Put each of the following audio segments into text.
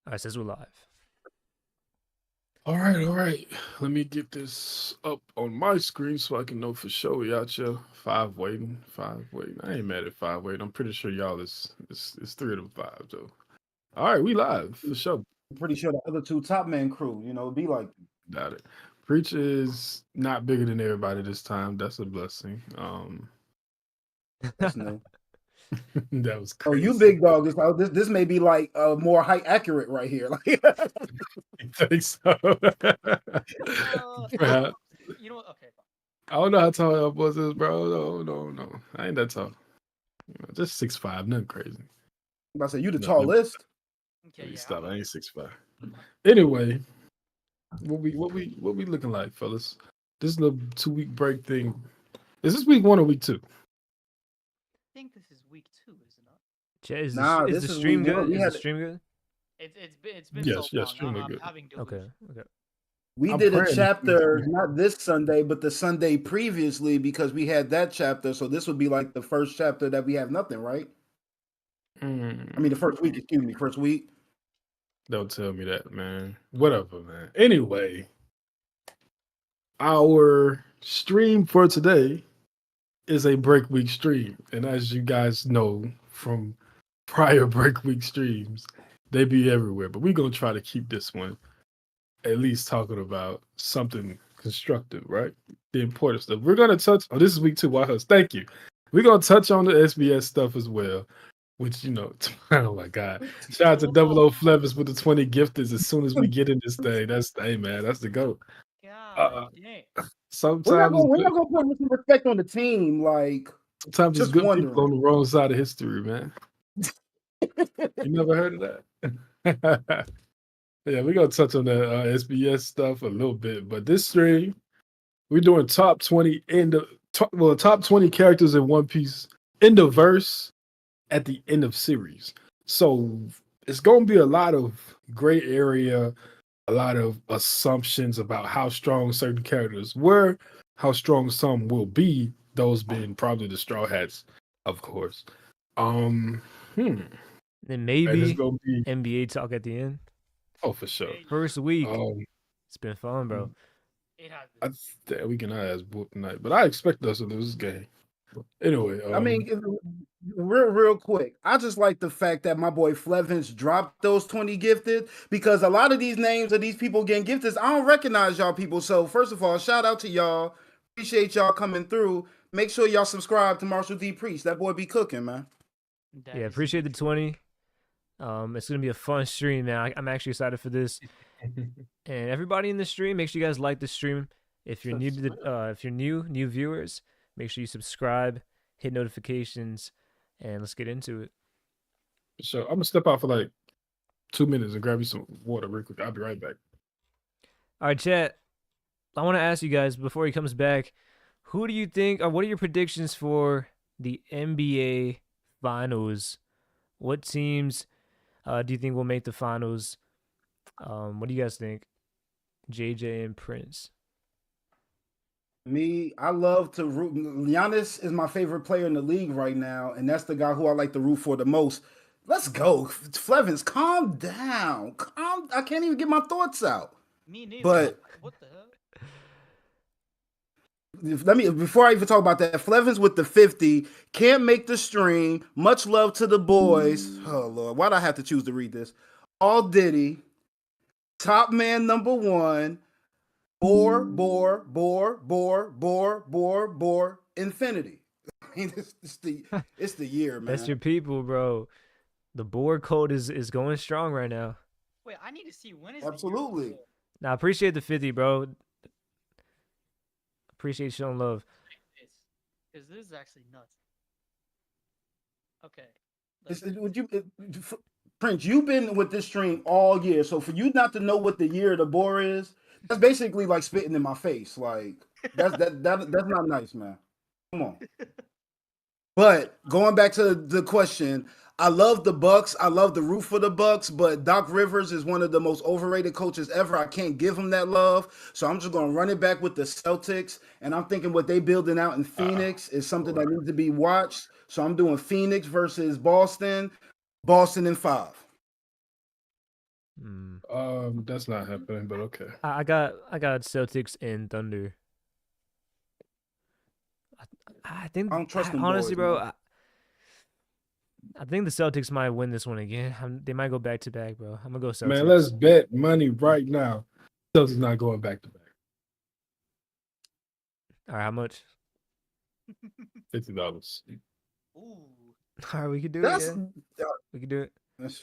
All right, says we're live. All right. Let me get this up on my screen so I can know for sure we out here. Five waiting. I ain't mad at five waiting. I'm pretty sure y'all is three of them five though. All right, we live for sure. I'm pretty sure the other two top man crew, it'd be like Got it. Preach is not bigger than everybody this time. That's a blessing. that's new. That was Oh, crazy. you big dog. This may be like more height accurate right here. Like I think so. Perhaps. You know what? Okay. I don't know how tall y'all was this, bro. No. I ain't that tall. Just 6'5", nothing crazy. I say you the No, tallest. Okay, yeah. Stop. I ain't 6'5". Anyway, what we looking like, fellas? This little 2-week break thing. Is this week 1 or week 2? I think this is week 2, is it not? Chet, is this the is stream week one. good? We Is had the stream good? It's been Yes, so long. extremely I'm good. having Okay. delusions. We I'm did a praying. chapter not this Sunday, but the Sunday previously because we had that chapter. So this would be like the first chapter that we have nothing, right? I mean, the first week. Excuse me, first week. Don't tell me that, man. Whatever, man. Anyway, our stream for today is a break week stream. And as you guys know from prior break week streams, they be everywhere. But we're going to try to keep this one at least talking about something constructive, right? The important stuff. We're going to touch, this is week 2, White House. Thank you. We're going to touch on the SBS stuff as well, which, oh my God. Shout out to Double O Flevis with the 20 gifters as soon as we get in this thing. Hey, man, that's the GOAT. God dang. Sometimes We're not gonna put some respect on the team. Like sometimes it's just good wondering. people on the wrong side of history, man. You never heard of that? Yeah, we're gonna touch on the SBS stuff a little bit, but this stream we're doing top 20 top 20 characters in One Piece in the verse at the end of series. So it's gonna be a lot of gray area, a lot of assumptions about how strong certain characters were, how strong some will be, those being probably the Straw Hats, of course. Then And maybe it's gonna be NBA talk at the end. for sure. First week. Um, It's been fun, bro. It has been. we can ass book tonight, but I expect us to lose this game. Anyway, I mean, real quick. I just like the fact that my boy Flevins dropped those 20 gifted because a lot of these names of these people getting gifted, I don't recognize y'all people. So first of all, shout out to y'all. Appreciate y'all coming through. Make sure y'all subscribe to Marshall D. Preach. That boy be cooking, man. Yeah, appreciate the 20. It's gonna be a fun stream, man. I'm actually excited for this. And everybody in the stream, make sure you guys like the stream. If you're new to if you're new viewers, make sure you subscribe, hit notifications, and let's get into it. So I'm gonna step out for like 2 minutes and grab you some water real quick. I'll be right back. All right, chat. I want to ask you guys before he comes back, who do you think, or what are your predictions for the NBA Finals? What teams do you think will make the finals? What do you guys think? JJ and Prince. Me, I love to root. Giannis is my favorite player in the league right now, and that's the guy who I like to root for the most. Let's go, Flevins. Calm down. I can't even get my thoughts out. Me neither. But what the hell? Before I even talk about that, Flevins with the 50 can't make the stream. Much love to the boys. Oh Lord, why'd I have to choose to read this? All Diddy, top man number 1, bore, infinity. I mean, it's the year, man. That's your people, bro. The board code is going strong right now. Wait, I need to see when is absolutely. Now, I appreciate the 50, bro. Appreciate showing love. Because this is actually nuts. Okay. Prince, you've been with this stream all year, so for you not to know what the year of the boar is, that's basically like spitting in my face. Like that's not nice, man. Come on. But going back to the question, I love the Bucks. I love the root for the Bucks, but Doc Rivers is one of the most overrated coaches ever. I can't give him that love, so I'm just gonna run it back with the Celtics. And I'm thinking what they building out in Phoenix is something that needs to be watched. So I'm doing Phoenix versus Boston. Boston in 5. That's not happening, but okay. I got Celtics and Thunder. I think I don't trust them honestly, boys, bro. man. I think the Celtics might win this one again. They might go back to back, bro. I'm gonna go Celtics. Man, let's bet money right now. Celtics not going back to back. All right, how much? $50. Ooh. All right, we can do That's it. Yeah. We can do it. that's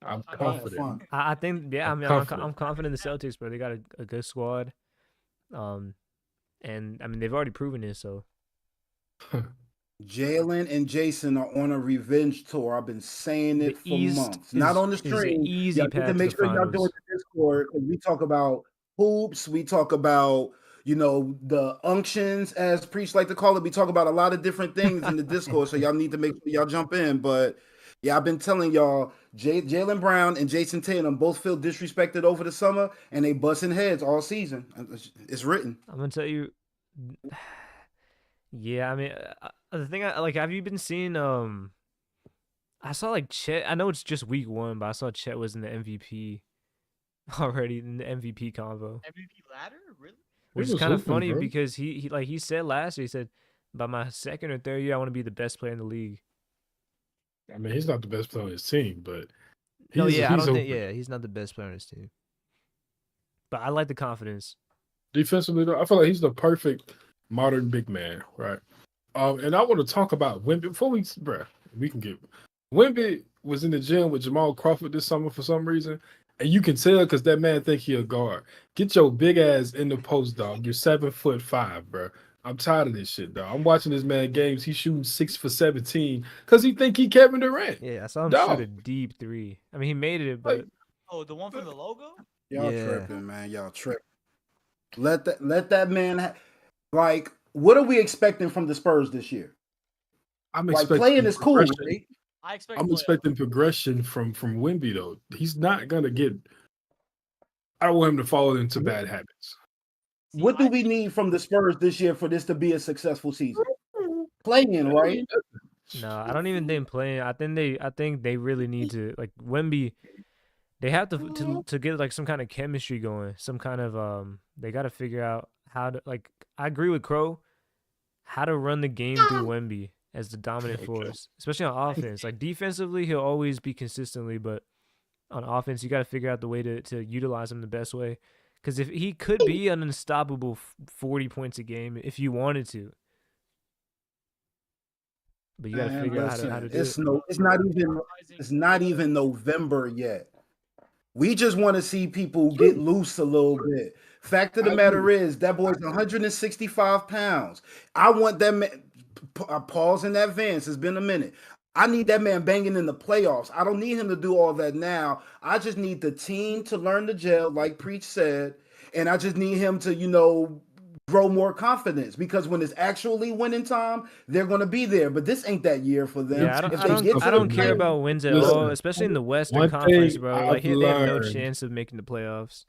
I'm I'm confident. fun. I think, yeah. I mean, confident. I'm confident in the Celtics, bro. They got a good squad. And I mean, they've already proven it. So Jalen and Jason are on a revenge tour. I've been saying the it for East months. Not on the is an stream. easy Y'all need path to to make the sure y'all finals. doing the Discord. We talk about hoops. We talk about, the unctions, as Preach like to call it. We talk about a lot of different things in the Discord. So y'all need to make sure y'all jump in. But yeah, I've been telling y'all, Jalen Brown and Jason Tatum both feel disrespected over the summer, and they busting heads all season. It's written. I'm gonna tell you. Yeah, I mean, the thing I like. Have you been seeing? I saw like Chet. I know it's just week 1, but I saw Chet was in the MVP already in the MVP convo, MVP ladder? Really? which He is was kind of hooping, funny bro. because he said last year, he said by my second or third year I want to be the best player in the league. I mean, he's not the best player on his team, but No, he's yeah, I don't think open. he's not the best player on his team, but I like the confidence. Defensively, though, I feel like he's the perfect modern big man, right? And I want to talk about Wemby before we can get Wemby was in the gym with Jamal Crawford this summer for some reason, and you can tell because that man think he a guard. Get your big ass in the post, dog. You're 7'5", bro. I'm tired of this shit, dog. I'm watching this man games. He's shooting 6 for 17 because he think he Kevin Durant. Yeah, I saw him Dog. shoot a deep 3. I mean, he made it, but Like, Oh, the one from the logo? Y'all Yeah. tripping, man. Y'all tripping. Let that man like, what are we expecting from the Spurs this year? I'm Like, expecting playing is cool, progression. right? I expect I'm playoffs. expecting progression from Wemby though. He's not gonna get. I don't want him to fall into bad habits. See, What do I we think- need from the Spurs this year for this to be a successful season? Playing, right? no, I don't even think playing. I think they really need to like Wemby. They have to get like some kind of chemistry going. Some kind of they got to figure out how to like. I agree with Krow. How to run the game through Wemby as the dominant Okay. force, especially on offense. Like defensively, he'll always be consistently, but on offense, you got to figure out the way to utilize him the best way. Because if he could be an unstoppable 40 points a game if you wanted to, but you got to Man, figure out listen, how to do it's it. it's not even November yet. We just want to see people get loose a little bit. Fact of the matter is, that boy's 165 pounds. I want that man. Pause in advance. It's been a minute. I need that man banging in the playoffs. I don't need him to do all that now. I just need the team to learn to gel, like Preach said, and I just need him to, grow more confidence because when it's actually winning time, they're going to be there. But this ain't that year for them. Yeah, If they get to I don't the care play- about wins at Listen, all, especially in the Western one Conference, thing bro. Like I've they have no learned- chance of making the playoffs.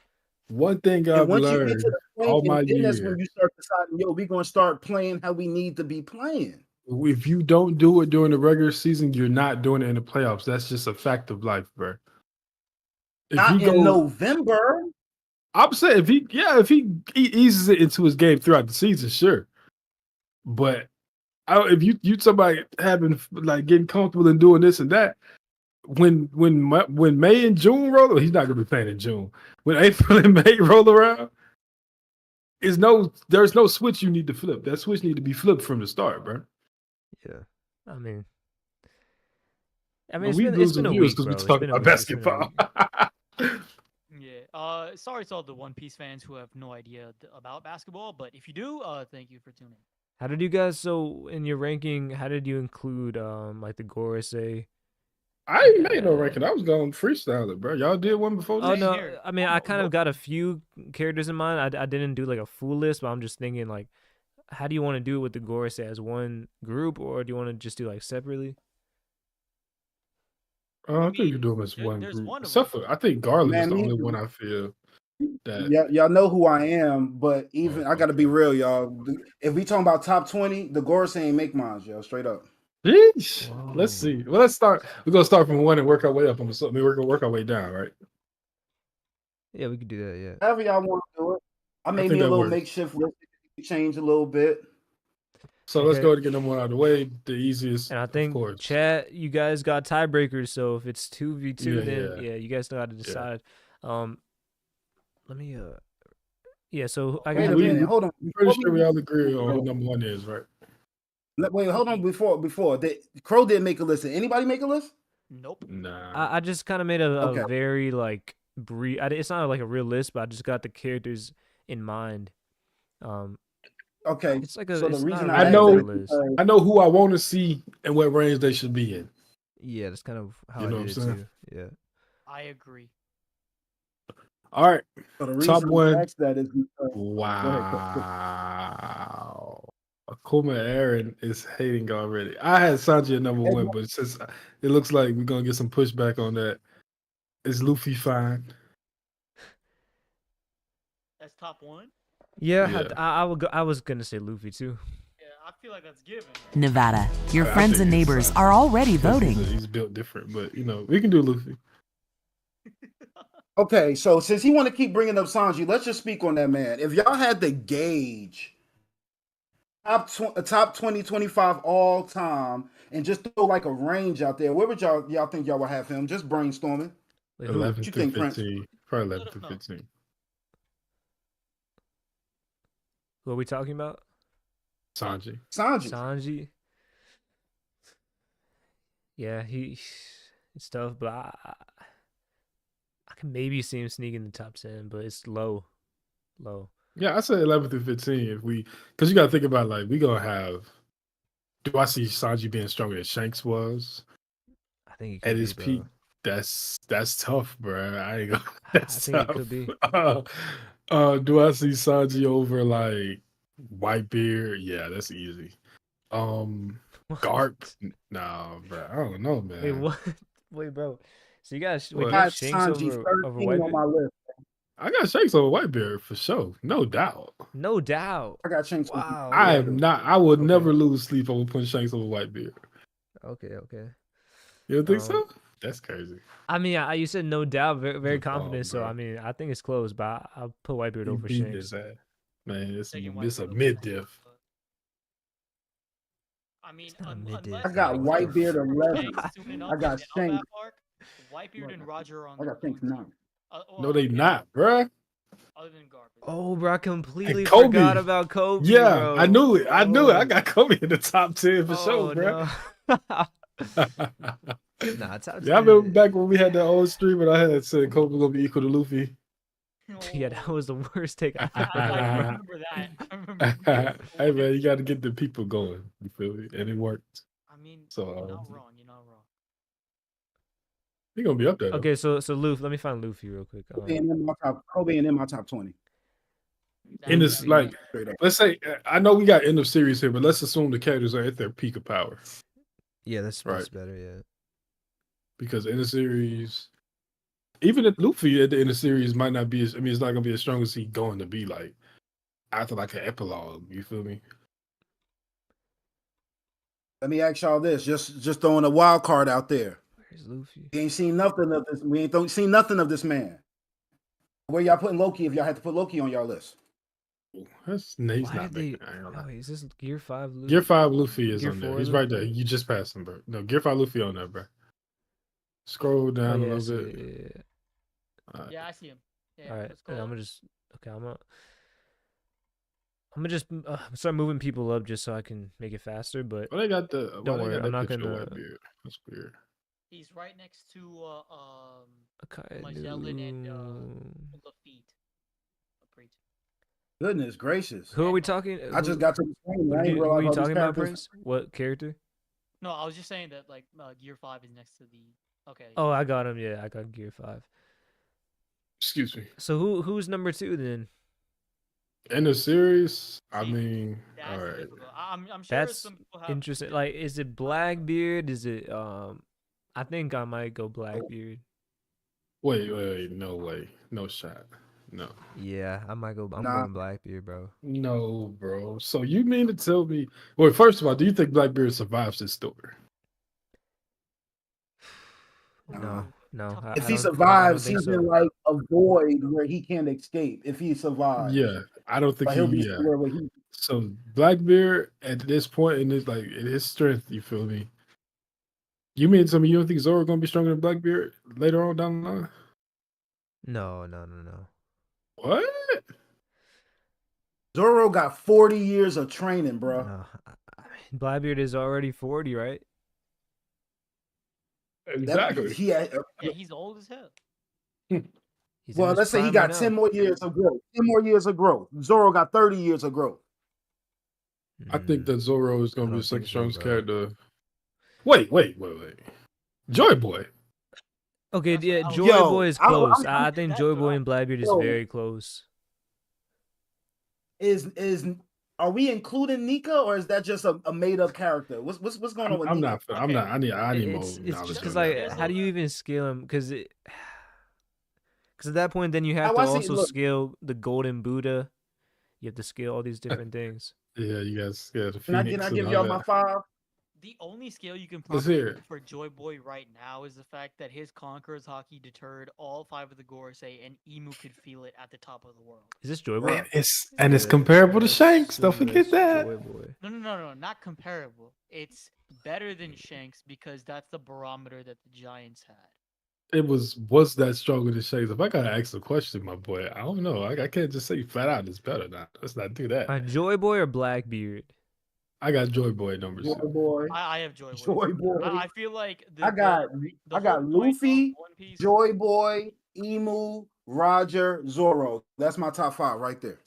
One thing And I've once you get learned to the point, all my and then that's when year, you start deciding, we're going to start playing how we need to be playing. if you don't do it during the regular season, you're not doing it in the playoffs. That's just a fact of life, bro. If Not he in November. I'm saying if he eases it into his game throughout the season, sure. But if you somebody having like getting comfortable and doing this and that, when May and June roll, he's not gonna be playing in June. When April and May roll around, there's no switch you need to flip. That switch need to be flipped from the start, bro. Yeah, I mean, But it's we been losing a viewers week, because we bro. It's talk been a about week. It's been a basketball. week. Yeah. Sorry to all the One Piece fans who have no idea about basketball, but if you do, thank you for tuning. How did you guys? So in your ranking, how did you include like the Gorosei? I ain't made no ranking. I was going freestyle it, bro. Y'all did one before Oh this? no, here. I mean I kind of got a few characters in mind. I didn't do like a full list, but I'm just thinking like, how do you want to do it with the Gorosei as one group, or do you want to just do like separately? I think you do them as there- one there's group. one of Except for I think Garland is Man, the me only too. one I feel that Y'all know who I am, but even I got to be okay. real, y'all. If we talking about top 20, the Gorse ain't make mine, yo. Straight up. Yeesh. Whoa. Let's see. Well, let's start. We're gonna start from one and work our way up. We're gonna work our way down, right? Yeah, we could do that. Yeah. However y'all want to do it. I made think me a that little works. makeshift list. Change a little bit. So let's Okay. go ahead and get them one out of the way. The easiest, And I of think course. chat, you guys got tiebreakers. So if it's 2v2, Yeah, then yeah. you guys still got to decide. Let me yeah. So I Wait a got minute. Hold on. Pretty Before sure we we- all agree on who number one is, right? Wait, hold on. Before Krow didn't make a list. Did anybody make a list? Nope. Nah. I just kind of made a Okay. very like brief. It's not like a real list, but I just got the characters in mind. Okay. It's like a. So the It's reason not I a know- real asked that is list. because- I know who I want to see and what range they should be in. Yeah, that's kind of how You I know did what it I'm saying? too. Yeah. I agree. All right. so the Top reason one. I asked that is because Wow. Akuma Aaron is hating already. I had Sanji at number one, but since it looks like we're gonna get some pushback on that. Is Luffy fine? That's top one. Yeah, Yeah. I would go. I was gonna say Luffy too. Yeah, I feel like that's given. Nevada. Your I friends think and he's neighbors fine. are already Because voting. He's built different, but we can do Luffy. Okay, so since he want to keep bringing up Sanji, let's just speak on that man. If y'all had to gauge top 20, 25 all time and just throw like a range out there, where would y'all think y'all would have him? Just brainstorming. Wait, who? 11 What you through think, Prince? 15. Probably Let 11 us through know. 15. Who are we talking about? Sanji. Sanji. Sanji. Yeah, it's tough, but I can maybe see him sneak in the top 10, but it's low. Yeah, I say 11 through 15 because you got to think about like we gonna have. Do I see Sanji being stronger than Shanks was I think he could at be, his bro. peak? That's tough, bro. I ain't gonna. I That's think it tough. could be. Do I see Sanji over like Whitebeard? Yeah, that's easy. Garp? Nah, bro. I don't know, man. Wait, what? Wait, bro. So you guys What? wait, I you have had Shanks Sanji over 13 on Whitebeard? my list. I got Shanks over Whitebeard for sure, no doubt. No doubt. I got Shanks. Wow. I am not. I would Okay. never lose sleep over putting Shanks over Whitebeard. Okay. You don't think so? Um, That's crazy. I mean, you said no doubt, very Good call, confident. So bro. I mean, I think it's close, but I'll put Whitebeard You over beat Shanks. his ass. Man, it's Taking a Whitebeard over mid Shanks, diff. but- I mean, It's not a mid-diff, unless I got like, Whitebeard Shanks 11. tuning I up got and Shanks. up arc, Whitebeard and Roger are on I the got Shanks blue 9. team. No, they not, bruh. Other than Garbage. Oh, bro, I completely Kobe. forgot about Kobe. Yeah, bro. I knew it. I knew it. I Oh. got Kobe in the top 10 for sure, No. bruh. Nah, top Yeah, I 10 remember back when we had that old stream and I had said Kobe gonna be equal to Luffy. Yeah, that was the worst take I I ever. remember that. I remember. Hey man, you got to get the people going. You feel me? And it worked. I mean, So, you're not wrong. You're not wrong. He gonna be up there. Though. Okay, so Luffy, let me find Luffy real quick. Kobe and in my top 20. In this, Luffy. like, Straight up. let's say, I know we got end of series here, but let's assume the characters are at their peak of power Yeah, that's Right. better. Yeah. because in the series, even if Luffy at the end of series might not be as, I mean, it's not gonna be as strong as he's going to be like after like an epilogue. You feel me? Let me ask y'all this, just throwing a wild card out there. Where's Luffy? We ain't seen nothing of this. We ain't seen nothing of this man. Where y'all putting Loki if y'all had to put Loki on y'all list? He's Why not did they? big. I ain't gonna lie. Oh, wait, is this Gear 5 Luffy? Gear 5 Luffy is Gear on there. 4 He's right there. You just passed him, bro. No, Gear 5 Luffy on there, bro. Scroll Oh, down yeah, a I little see bit. it, yeah. All right. Yeah, I see him. Yeah, All right, let's go. and I'm gonna just I'm gonna just start moving people up just so I can make it faster. But Well, they got the. Don't why they worry, got I'm that not picture of gonna- Whitebeard? That's weird. He's right next to okay, Magellan and Lafitte. Preach. Goodness gracious. who are we talking? I just got to the screen. Who I did ain't you, who realize are you all these talking about, characters- Prince? What character? No, I was just saying that like Gear 5 is next to the. Okay. Oh, I got him. Yeah, I got Gear 5. Excuse me. So who's number 2 then? In the series, I See, mean, That's all right. difficult. I'm sure That's some people have Interesting. Like, is it Blackbeard? Is it I think I might go Blackbeard. Wait, no way, no shot, no, Yeah, I might go. I'm Nah. going Blackbeard, bro. no, bro. So you mean to tell me? Well, first of all, do you think Blackbeard survives this story? No. No, tough I, If I he don't. I don't survives, think he's so. in like a void where he can't escape. If he survives, Yeah, I don't think like he'll be yeah. somewhere where he. So Blackbeard at this point in his in his strength, you feel me? You mean some you don't think Zoro gonna be stronger than Blackbeard later on down the line? No. What? Zoro got 40 years of training, bro. No. I mean, Blackbeard is already 40, right? That Exactly. he had, Yeah, he's old as hell. He's in well, his let's say he prime got right 10 now. more years of growth. 10 more years of growth. Zoro got 30 years of growth. I think that Zoro is I gonna be the don't second think so, strongest bro. character. Wait. Joy Boy. Okay, That's what yeah, I was- Joy Yo, Boy is I'm- close. I'm- I think that's Joy what Boy I- and Blackbeard is Yo. very close. Is are we including Nika or is that just a made up character? What's going on with I'm Nika? not. I'm not. I need more It's knowledge just on because that. like, There's how do you even scale him? Because at that point, then you have How to I see- also look. scale the Golden Buddha. You have to scale all these different things. Yeah, you guys. Yeah, the Can I Phoenix and give all y'all that. my 5? The only scale you can Let's probably hear do it. for Joy Boy right now is the fact that his Conqueror's hockey deterred all 5 of the Gorosei, and Emu could feel it at the top of the world. Is this Joy Boy? It's comparable to Shanks. Don't Assume forget it's that. Joy Boy. No, not comparable. It's better than Shanks because that's the barometer that the Giants had. It was that stronger than Shanks? If I gotta ask a question, my boy, I don't know. I can't just say flat out it's better. Now let's not do that. Joy Boy or Blackbeard? I got Joy Boy numbers. Joy Boy. I have Joy Boy. Joy Boy. I feel like I got the I got whole point of Luffy, One Piece. Joy Boy, Emu, Roger, Zoro. That's my top 5 right there.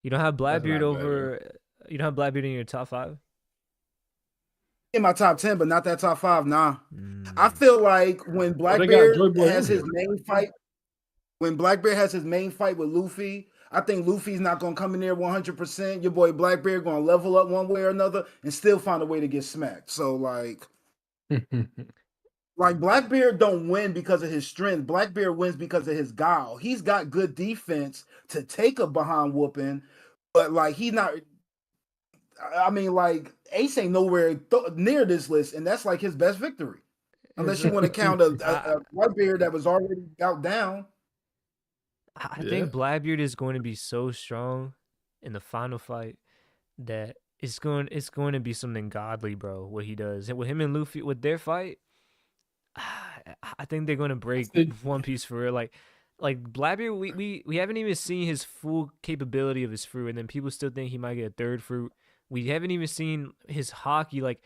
You don't have Blackbeard not over. You don't have Blackbeard in your top 5. In my top 10, but not that top 5. Nah. Mm. I feel like when they got Blackbeard Joy Boy has in his there. main fight, with Luffy, I think Luffy's not gonna come in there 100%. Your boy Blackbeard gonna level up one way or another and still find a way to get smacked. So like Blackbeard don't win because of his strength. Blackbeard wins because of his guile. He's got good defense to take a behind whooping, but like he's not. I mean, like Ace ain't nowhere near this list, and that's like his best victory. Unless you want to count a Blackbeard that was already out down. I Yeah. think Blackbeard is going to be so strong in the final fight that it's going to be something godly, bro. What he does with him and Luffy with their fight, I think they're going to break One Piece for real. Like Blackbeard, we haven't even seen his full capability of his fruit, and then people still think he might get a third fruit. We haven't even seen his hockey. Like,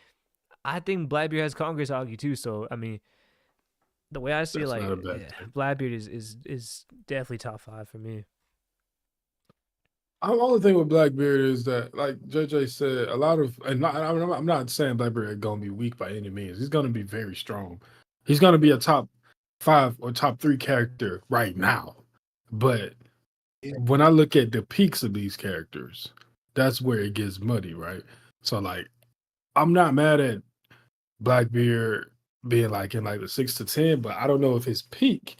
I think Blackbeard has Congress hockey too. So I mean, the way I see it, That's like not a bad thing. Blackbeard is definitely top 5 for me. The only thing with Blackbeard is that, like JJ said, a lot of, and I'm not saying Blackbeard is going to be weak by any means. He's going to be very strong. He's going to be a top 5 or top 3 character right now. But when I look at the peaks of these characters, that's where it gets muddy, right? So, like, I'm not mad at Blackbeard being like in like the 6 to 10, but I don't know if his peak,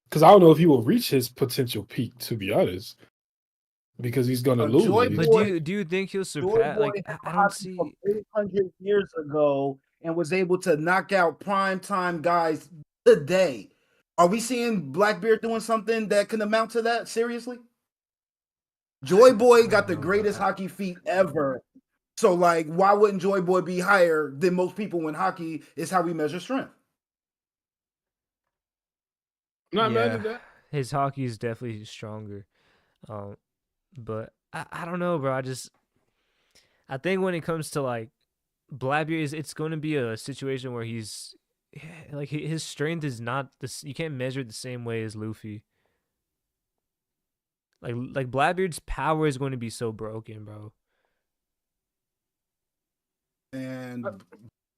because I don't know if he will reach his potential peak, to be honest. Because he's gonna lose. Joy But Boy- do you think he'll Joy surpass? Boy Like, had I don't hockey see. from 800 years ago and was able to knock out primetime guys today. Are we seeing Blackbeard doing something that can amount to that? Seriously? Joy Boy got the greatest hockey feat ever. So, like, why wouldn't Joy Boy be higher than most people when hockey is how we measure strength? I'm not mad at that. His hockey is definitely stronger. But I don't know, bro. I think when it comes to like Blackbeard, it's going to be a situation where he's like his strength is not this. You can't measure it the same way as Luffy. Like Blackbeard's power is going to be so broken, bro. And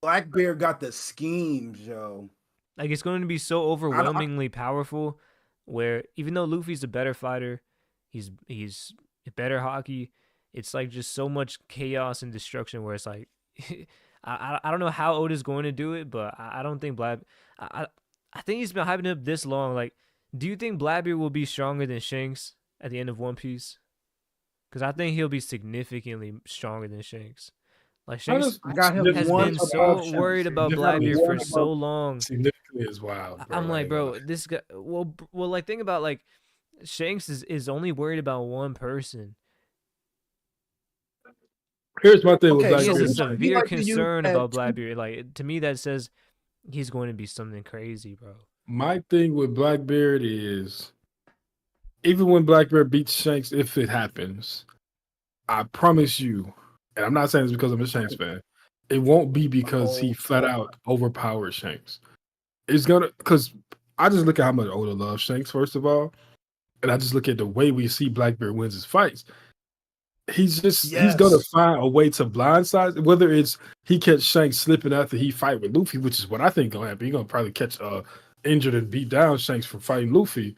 Blackbeard got the schemes, yo. Like, it's going to be so overwhelmingly powerful, where even though Luffy's a better fighter, he's a better hockey. It's like just so much chaos and destruction where it's like, I don't know how Oda's going to do it, but I don't think I think he's been hyping up this long. Like, do you think Blackbeard will be stronger than Shanks at the end of One Piece? Because I think he'll be significantly stronger than Shanks. Like, Shanks I got him has one been above so Shanks. worried about Significantly Blackbeard for one so above- long. Significantly definitely is wild, bro. I'm I like, ain't gonna bro, lie. this guy. Well, like think about like Shanks is only worried about one person. Here's my thing with Okay, He so has a Blackbeard. we severe like to use concern that about Blackbeard. Like to me, that says he's going to be something crazy, bro. My thing with Blackbeard is even when Blackbeard beats Shanks, if it happens, I promise you, and I'm not saying this because I'm a Shanks fan, it won't be because he flat out overpowered Shanks. It's gonna because I just look at how much Oda loves Shanks, first of all, and I just look at the way we see Blackbeard wins his fights. He's gonna Yes. find a way to blindside, whether it's he catch Shanks slipping after he fight with Luffy, which is what I think gonna happen. He's gonna probably catch injured and beat down Shanks from fighting Luffy,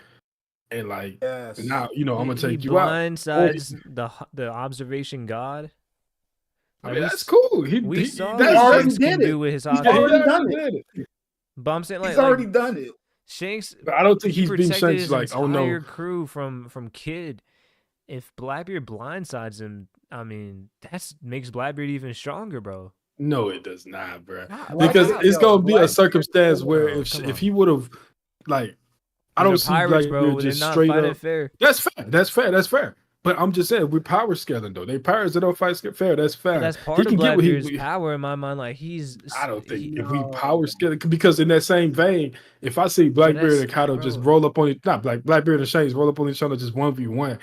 and like Yes. now I'm gonna He take you out. blindsides the observation god. I Like mean that's cool. we He saw that's what already Shanks did can it. do with his He's hockey. already done did it. But I'm saying He's like already done it. Shanks. But I don't think He he's being protected Shanks his like, oh no. entire crew from Kid. If Blackbeard blindsides him, I mean that makes Blackbeard even stronger, bro. No, it does not, bro. Why Because not? it's gonna be a Blackbeard- circumstance where Bro, come if on. he would have like I These are don't see pirates, bro. Blackbeard They're just not straight fighting up. fair. That's fair. That's fair. That's fair. But I'm just saying we're power scaling though. They pirates that don't fight fair. That's But fine. that's He part of can get what Blackbeard's he. power in my mind. Like he's. I don't think he- if we power scaling because in that same vein, if I see Blackbeard that's- and Kato just bro. roll up on it, not Blackbeard and Shanks roll up on each other just 1v1.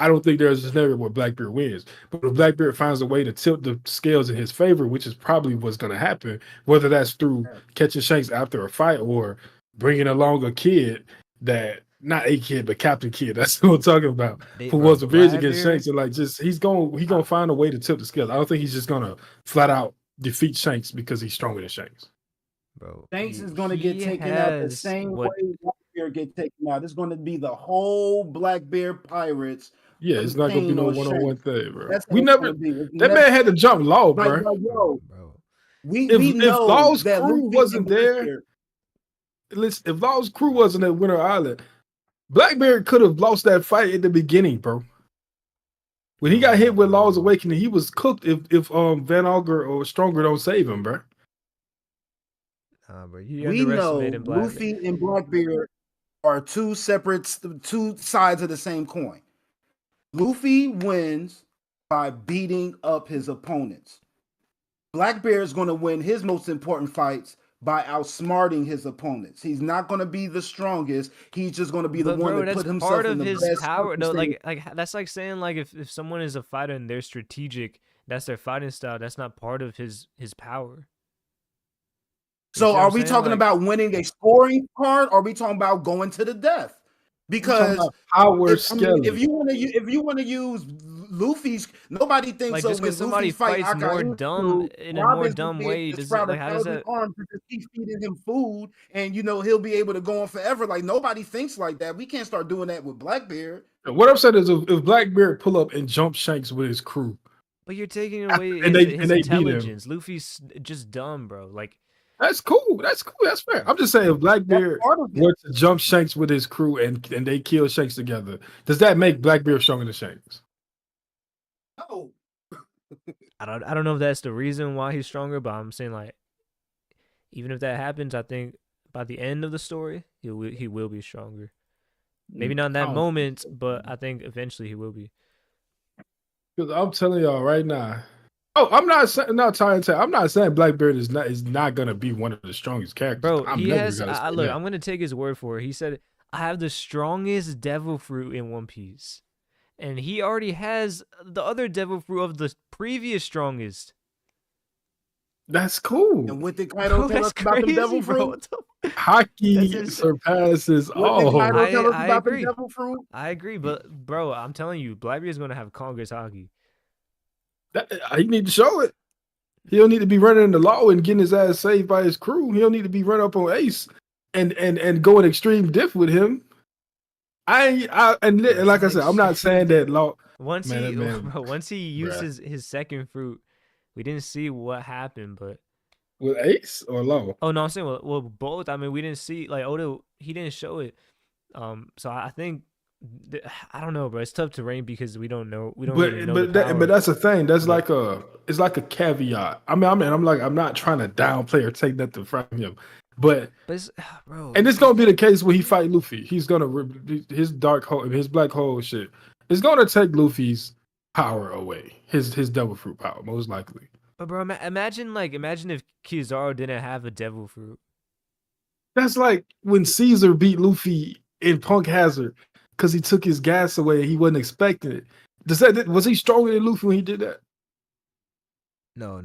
I don't think there's a scenario where Blackbeard wins. But if Blackbeard finds a way to tilt the scales in his favor, which is probably what's going to happen, whether that's through catching Shanks after a fight or bringing along a kid that, not a kid, but Captain Kid, that's what I'm talking about, who was a revenge against Shanks, and like just he's gonna find a way to tilt the scales. I don't think he's just gonna flat out defeat Shanks because he's stronger than Shanks. Bro, Shanks is going to get taken out the same way Blackbeard get taken out. It's going to be the whole Blackbeard pirates. Yeah, it's not gonna be no on one-on-one Shanks. thing, bro. That's We what it's never. gonna be. It's That never- man had to jump low, like, bro. yo, bro. we If know Law's that crew Luffy wasn't and there, Blackbeard- listen, if Law's crew wasn't at Winter Island, Blackbeard could have lost that fight at the beginning, bro. When he got hit with Law's Awakening, he was cooked if Van Auger or Stronger don't save him, bro. Nah, bro, you we know underestimated Blackbeard. Luffy and Blackbeard are two sides of the same coin. Luffy wins by beating up his opponents. Blackbeard is going to win his most important fights by outsmarting his opponents. He's not going to be the strongest. He's just going to be the But one bro, that that's put himself part in of the his best power. No, circumstance. like that's like saying like if someone is a fighter and they're strategic, that's their fighting style. That's not part of his power. You see So what are I'm we saying? talking Like, about winning a scoring card, or are we talking about going to the death? Because power if scaling. you want to use Luffy's, nobody thinks like so. just When because somebody Luffy fight fights more Akainu, dumb in a Rob more is dumb gonna way, get does it, sprout like how does 1,000 that? arms to just keep feeding him food, and he'll be able to go on forever. Like nobody thinks like that. We can't start doing that with Blackbeard. What I'm saying is if Blackbeard pull up and jump Shanks with his crew, But you're taking away And his, they- his and they beat him. intelligence. Luffy's just dumb, bro. Like that's cool. That's cool. That's fair. I'm just saying if Blackbeard That's part of it. were to jump Shanks with his crew and they kill Shanks together, does that make Blackbeard stronger than Shanks? No. I don't know if that's the reason why he's stronger, but I'm saying like even if that happens, I think by the end of the story, he will be stronger. Maybe not in that moment, but I think eventually he will be. Because I'm telling y'all right now. Oh, I'm not saying I'm not saying Blackbeard is not gonna be one of the strongest characters. Bro, I'm he never has. gonna say Look, that. I'm gonna take his word for it. He said, "I have the strongest devil fruit in One Piece," and he already has the other devil fruit of the previous strongest. That's cool. And what did Bro, Kaido tell that's us about the crazy, devil bro. fruit? What the- Hockey That's insane. surpasses What did all. Kaido tell us I about agree. the devil fruit? I agree, but bro, I'm telling you, Blackbeard is gonna have Congress hockey. He need to show it. He don't need to be running in the law and getting his ass saved by his crew. He don't need to be running up on Ace and going extreme diff with him. Like I said, I'm not saying that law. Once Man, he, that man- bro, once he used his second fruit, we didn't see what happened, but With Ace or Law? oh no, I'm saying well both. I mean, we didn't see like Oda. He didn't show it. So I think I don't know, bro. It's tough to rank because we don't know. We don't really know. But that's the thing. That's like it's like a caveat. I'm not trying to downplay or take nothing from him. But But bro, and it's gonna be the case when he fight Luffy. He's gonna his dark hole, his black hole shit. It's gonna take Luffy's power away, his devil fruit power, most likely. but bro, imagine if Kizaru didn't have a devil fruit. That's like when Caesar beat Luffy in Punk Hazard because he took his gas away and he wasn't expecting it. Was he stronger than Luffy when he did that? No.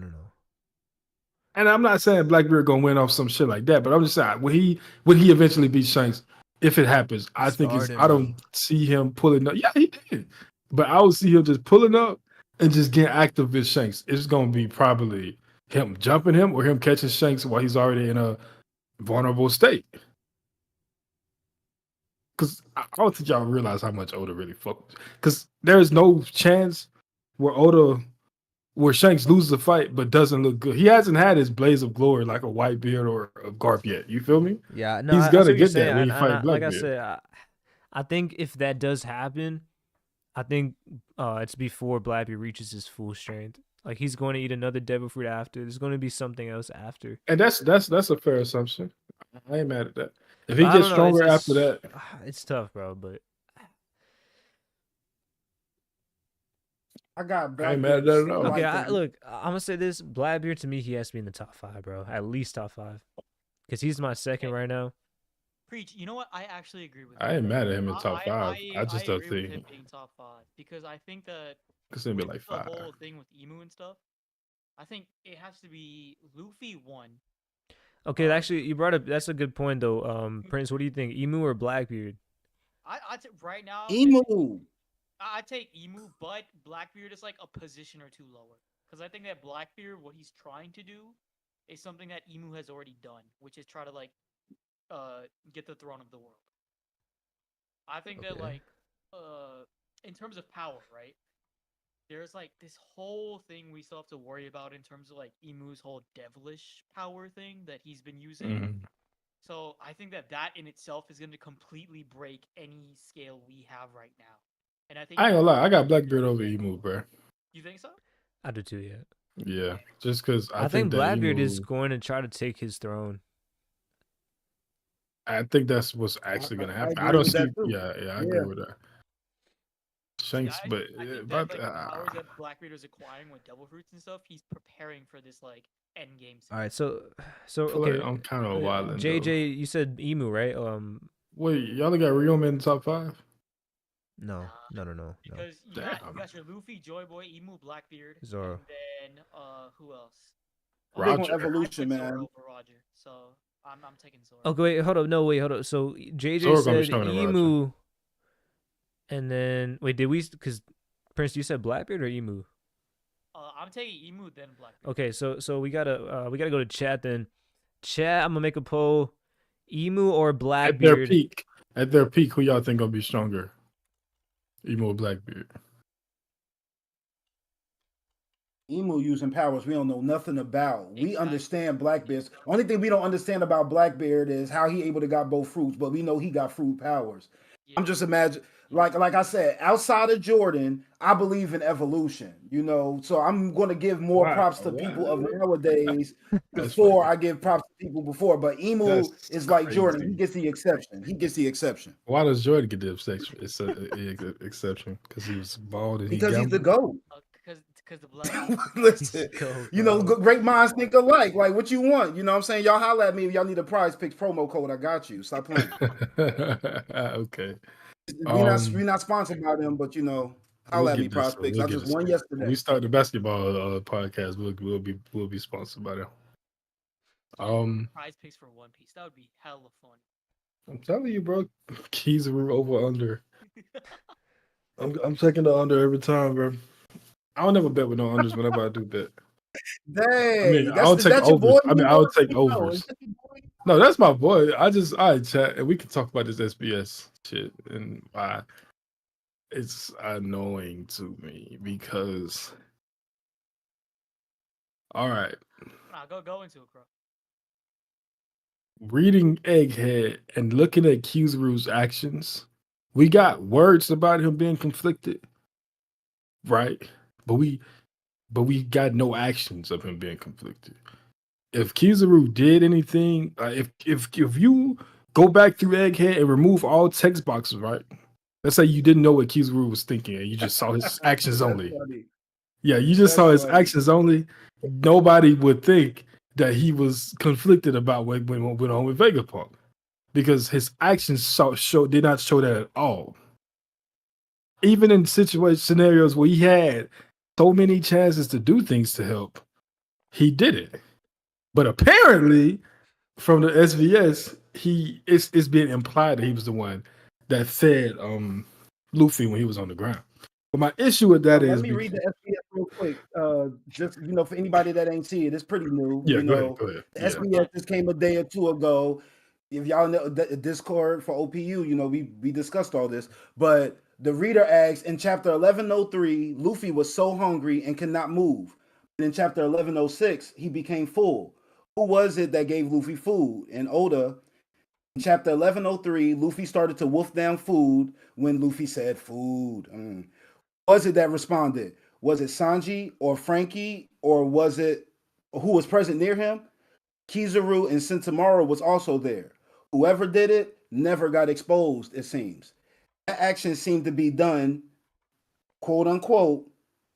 And I'm not saying Blackbeard gonna win off some shit like that, but I'm just saying when he eventually beat Shanks, if it happens, I don't see him pulling up. Yeah, he did, but I would see him just pulling up and just getting active with Shanks. It's gonna be probably him jumping him or him catching Shanks while he's already in a vulnerable state. Because I don't think y'all realize how much Oda really fucks. Because there's no chance where Shanks loses a fight but doesn't look good. He hasn't had his blaze of glory like a Whitebeard or a Garp yet. You feel me? Yeah, no, he's gonna get that when he fights Blackbeard. Like I said, I think if that does happen, I think it's before Blackbeard reaches his full strength. Like he's going to eat another devil fruit after. There's going to be something else after. And that's a fair assumption. I ain't mad at that. If he gets stronger after that, it's tough, bro. But I got Blackbeard. I ain't mad at that at all. Okay, look, I'm gonna say this: Blackbeard to me, he has to be in the top 5, bro. At least top 5, because he's my second right now. Preach. You know what? I actually agree with. I ain't mad at him in top 5. I just don't agree think with him being top 5 because I think that it's gonna be like 5. The whole thing with Emu and stuff. I think it has to be Luffy 1. Okay, actually, you brought up. That's a good point, though. Prince, what do you think, Emu or Blackbeard? Right now. Emu. I take Emu, but Blackbeard is like a position or 2 lower. Because I think that Blackbeard, what he's trying to do, is something that Emu has already done, which is try to like, get the throne of the world. I think that like, in terms of power, right? There's like this whole thing we still have to worry about in terms of like Emu's whole devilish power thing that he's been using. Mm-hmm. So I think that in itself is going to completely break any scale we have right now. And I think I ain't gonna lie, I got Blackbeard over Emu, bro. You think so? I do too, yeah. Yeah, just because I think Blackbeard is going to try to take his throne. I think that's what's actually going to happen. I don't see. Yeah, I agree with that. Shanks, but I think that, like, the powers that Blackbeard is acquiring with devil fruits and stuff, he's preparing for this like end game. All right, so okay, like I'm kind of wilding. JJ, you said Emu, right? Wait, y'all got Ryoma in the top 5? No. Because you got your Luffy, Joy Boy, Emu, Blackbeard, Zoro, and then who else? Roger. Evolution, man. Zoro over Roger. So I'm taking Zoro. Okay, wait, hold up. So JJ said Emu, and then wait, did we? Because Prince, you said Blackbeard or Emu? I'm taking Emu then Blackbeard. Okay, so we gotta go to chat then. Chat, I'm gonna make a poll. Emu or Blackbeard? At their peak, who y'all think gonna be stronger? Emu or Blackbeard? Emu using powers we don't know nothing about. We understand Blackbeard's. Only thing we don't understand about Blackbeard is how he able to got both fruits, but we know he got fruit powers. Yeah. I'm just imagining, like I said, outside of Jordan, I believe in evolution. So I'm going to give more props to people of nowadays before I give props to people before. But Emu is like crazy. Jordan; he gets the exception. Why does Jordan get the exception? It's an exception because he was bald and because he's the GOAT. Because the blood. Listen, great minds think alike. Like, what you want? You know what I'm saying? Y'all holler at me if y'all need a Prize Picks promo code. I got you. Stop playing. Okay. We're not sponsored by them, but holler at me, Prize Picks. I just won yesterday. When we start the basketball podcast, we'll be sponsored by them. Prize Picks for One Piece. That would be hella fun. I'm telling you, bro. Kizaru over under. I'm checking the under every time, bro. I don't never bet with no unders whenever I do bet. Dang, I'll take overs. I'll take overs. No, that's my boy. I chat and we can talk about this SBS shit and why it's annoying to me because. All right. Go into it, Krow. Reading Egghead and looking at Kizaru's actions, we got words about him being conflicted, right? But we got no actions of him being conflicted. if Kizaru did anything, if you go back through Egghead and remove all text boxes, right? Let's say you didn't know what Kizaru was thinking and you just saw his actions That's only. funny. Yeah, you just That's saw his funny. actions only. Nobody would think that he was conflicted about what went on with Vegapunk because his actions did not show that at all. Even in scenarios where he had so many chances to do things to help, he did it. But apparently, from the SVS, it's being implied that he was the one that fed Luffy when he was on the ground. But my issue with that Let is me read the SBS real quick. Just for anybody that ain't see it, it's pretty new. yeah, go ahead. The Yeah. SBS just came a day or two ago. If y'all know the Discord for OPU, we discussed all this. But the reader asks in chapter 1103, Luffy was so hungry and could not move. And in chapter 1106, he became full. Who was it that gave Luffy food? And Oda, in chapter 1103, Luffy started to wolf down food when Luffy said food. Was it that responded? Was it Sanji or Frankie, or was it who was present near him? Kizaru and Sentomaru was also there. Whoever did it never got exposed, it seems. That action seemed to be done, quote unquote,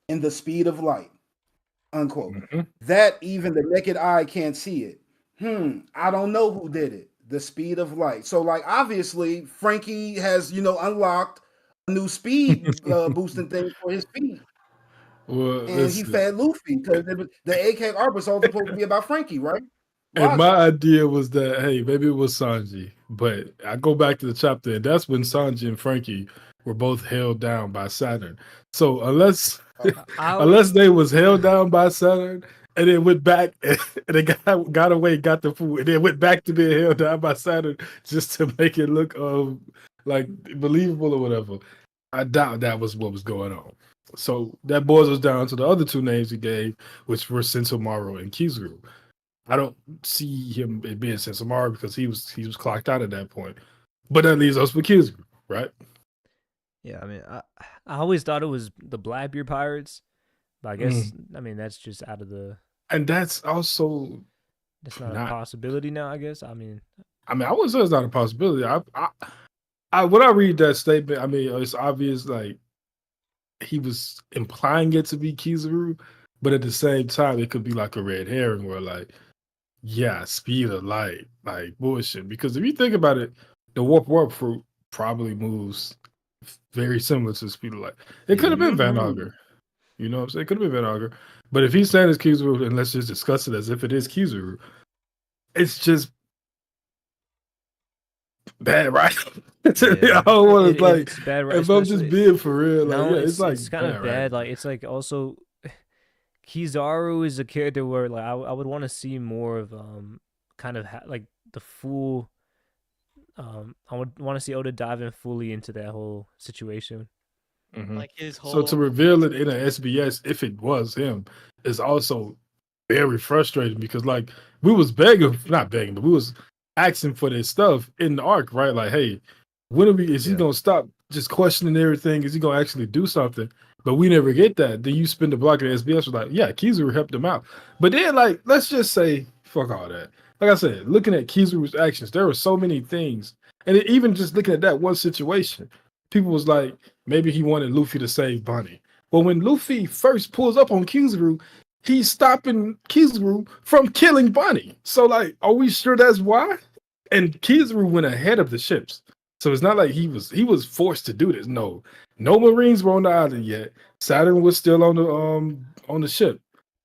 in the speed of light, unquote. Mm-hmm. That even the naked eye can't see it. I don't know who did it. The speed of light. So, like, obviously, Frankie has, unlocked a new speed boosting thing for his feet. Well, And he fed Luffy because the AK arc was all supposed to be about Frankie, right? And my idea was that, hey, maybe it was Sanji, but I go back to the chapter, and that's when Sanji and Frankie were both held down by Saturn. So unless they was held down by Saturn, and then went back and they got away, got the food, and then went back to being held down by Saturn just to make it look like believable or whatever, I doubt that was what was going on. So that boils us down to the other two names he gave, which were Sentomaru and Kizaru. I don't see him being Sensomaru because he was clocked out at that point. But that leaves us with Kizaru, right? Yeah, I mean, I always thought it was the Blackbeard Pirates, but I guess I mean that's just out of the. And that's also that's not a possibility now. I guess. I wouldn't say it's not a possibility. When I read that statement, I mean it's obvious like he was implying it to be Kizaru, but at the same time it could be like a red herring where like. Yeah, speed of light, like bullshit. Because if you think about it, the warp fruit probably moves very similar to the speed of light. It could have been Van Auger. You know what I'm saying? It could have been Van Auger. But if he's saying it's Kizaru, and let's just discuss it as if it is Kizaru, it's just bad, right? Yeah. I don't want to like. It's bad, right? If I'm just being for real, like, no, yeah, it's like it's kind of bad. Right? Like it's like also. Kizaru is a character where like I would want to see more of kind of like the full I would want to see Oda dive in fully into that whole situation. Mm-hmm. Like his whole. So to reveal it in an SBS, if it was him, is also very frustrating because like we was not begging, but we was asking for this stuff in the arc, right? Like, hey, when is he gonna stop just questioning everything? Is he gonna actually do something? But we never get that. Then you spend the block at SBS was like, yeah, Kizaru helped him out. But then, like, let's just say, fuck all that. Like I said, looking at Kizaru's actions, there were so many things. And even just looking at that one situation, people was like, maybe he wanted Luffy to save Bunny. Well, when Luffy first pulls up on Kizaru, he's stopping Kizaru from killing Bunny. So, like, are we sure that's why? And Kizaru went ahead of the ships. So it's not like he was forced to do this. No Marines were on the island yet. Saturn was still on the ship.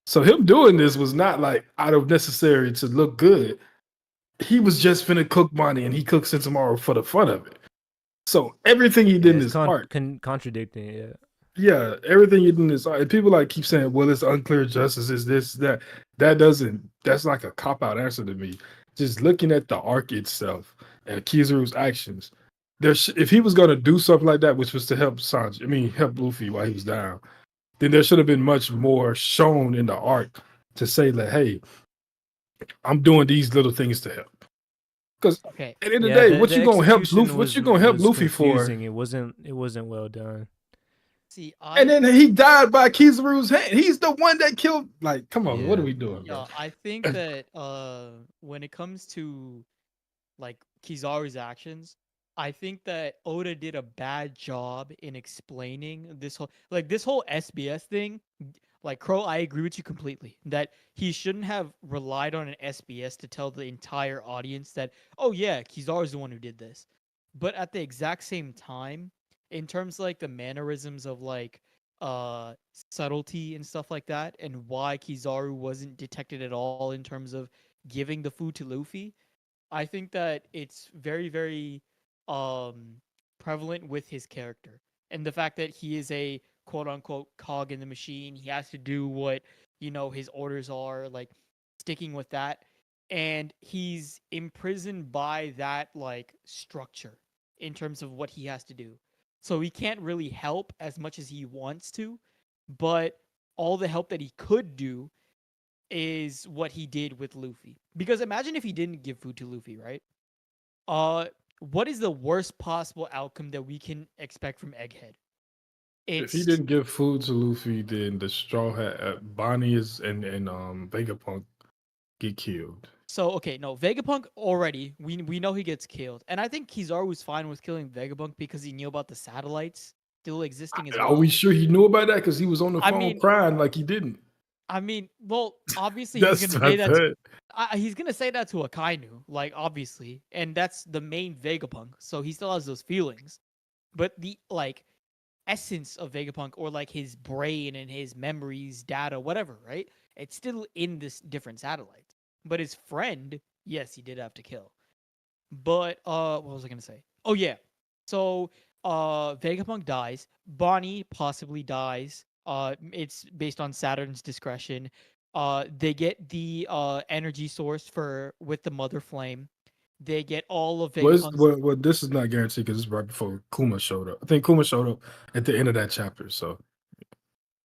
So him doing this was not like out of necessary to look good. He was just finna cook Bonnie, and he cooks it tomorrow for the fun of it. So everything he did in his art, contradicting, yeah. Yeah, everything he did in his art. And people like keep saying, "Well, it's unclear justice. Is this that?" That's like a cop out answer to me. Just looking at the arc itself and Kizaru's actions. If he was going to do something like that, which was to help help Luffy while he was down, then there should have been much more shown in the arc to say that, hey, I'm doing these little things to help. Because at the end of the day, what you gonna help Luffy? What you gonna help Luffy for? It wasn't well done. See, And then he died by Kizaru's hand. He's the one that killed. Like, come on, what Yeah. are we doing, yeah, bro? I think that when it comes to like Kizaru's actions, I think that Oda did a bad job in explaining this whole SBS thing. Like Krow, I agree with you completely that he shouldn't have relied on an SBS to tell the entire audience that, oh yeah, Kizaru's the one who did this. But at the exact same time, in terms of, like the mannerisms of like subtlety and stuff like that, and why Kizaru wasn't detected at all in terms of giving the food to Luffy, I think that it's very, very prevalent with his character and the fact that he is a quote unquote cog in the machine. He has to do what his orders are, like sticking with that, and he's imprisoned by that like structure in terms of what he has to do. So he can't really help as much as he wants to, but all the help that he could do is what he did with Luffy. Because imagine if he didn't give food to Luffy, right? Uh, what is the worst possible outcome that we can expect from Egghead? If he It's didn't give food to Luffy, then the Straw Hat, Bonnie is and Vegapunk get killed. so okay. No, Vegapunk already. We know he gets killed, and I think Kizaru was fine with killing Vegapunk because he knew about the satellites still existing as Are well. we sure he knew about that? Because he was on the I phone mean, crying like he didn't. well, obviously he's That's gonna what say I that. said. He's gonna say that to Akainu, like obviously, and that's the main Vegapunk, so he still has those feelings. But the like essence of Vegapunk, or like his brain and his memories, data, whatever, right? It's still in this different satellite. But his friend, yes, he did have to kill. But what was I gonna say? Oh yeah. So Vegapunk dies. Bonnie possibly dies. It's based on Saturn's discretion. They get the energy source with the Mother Flame. They get all of Vegapunk's. Well, this is not guaranteed because it's right before Kuma showed up. I think Kuma showed up at the end of that chapter, so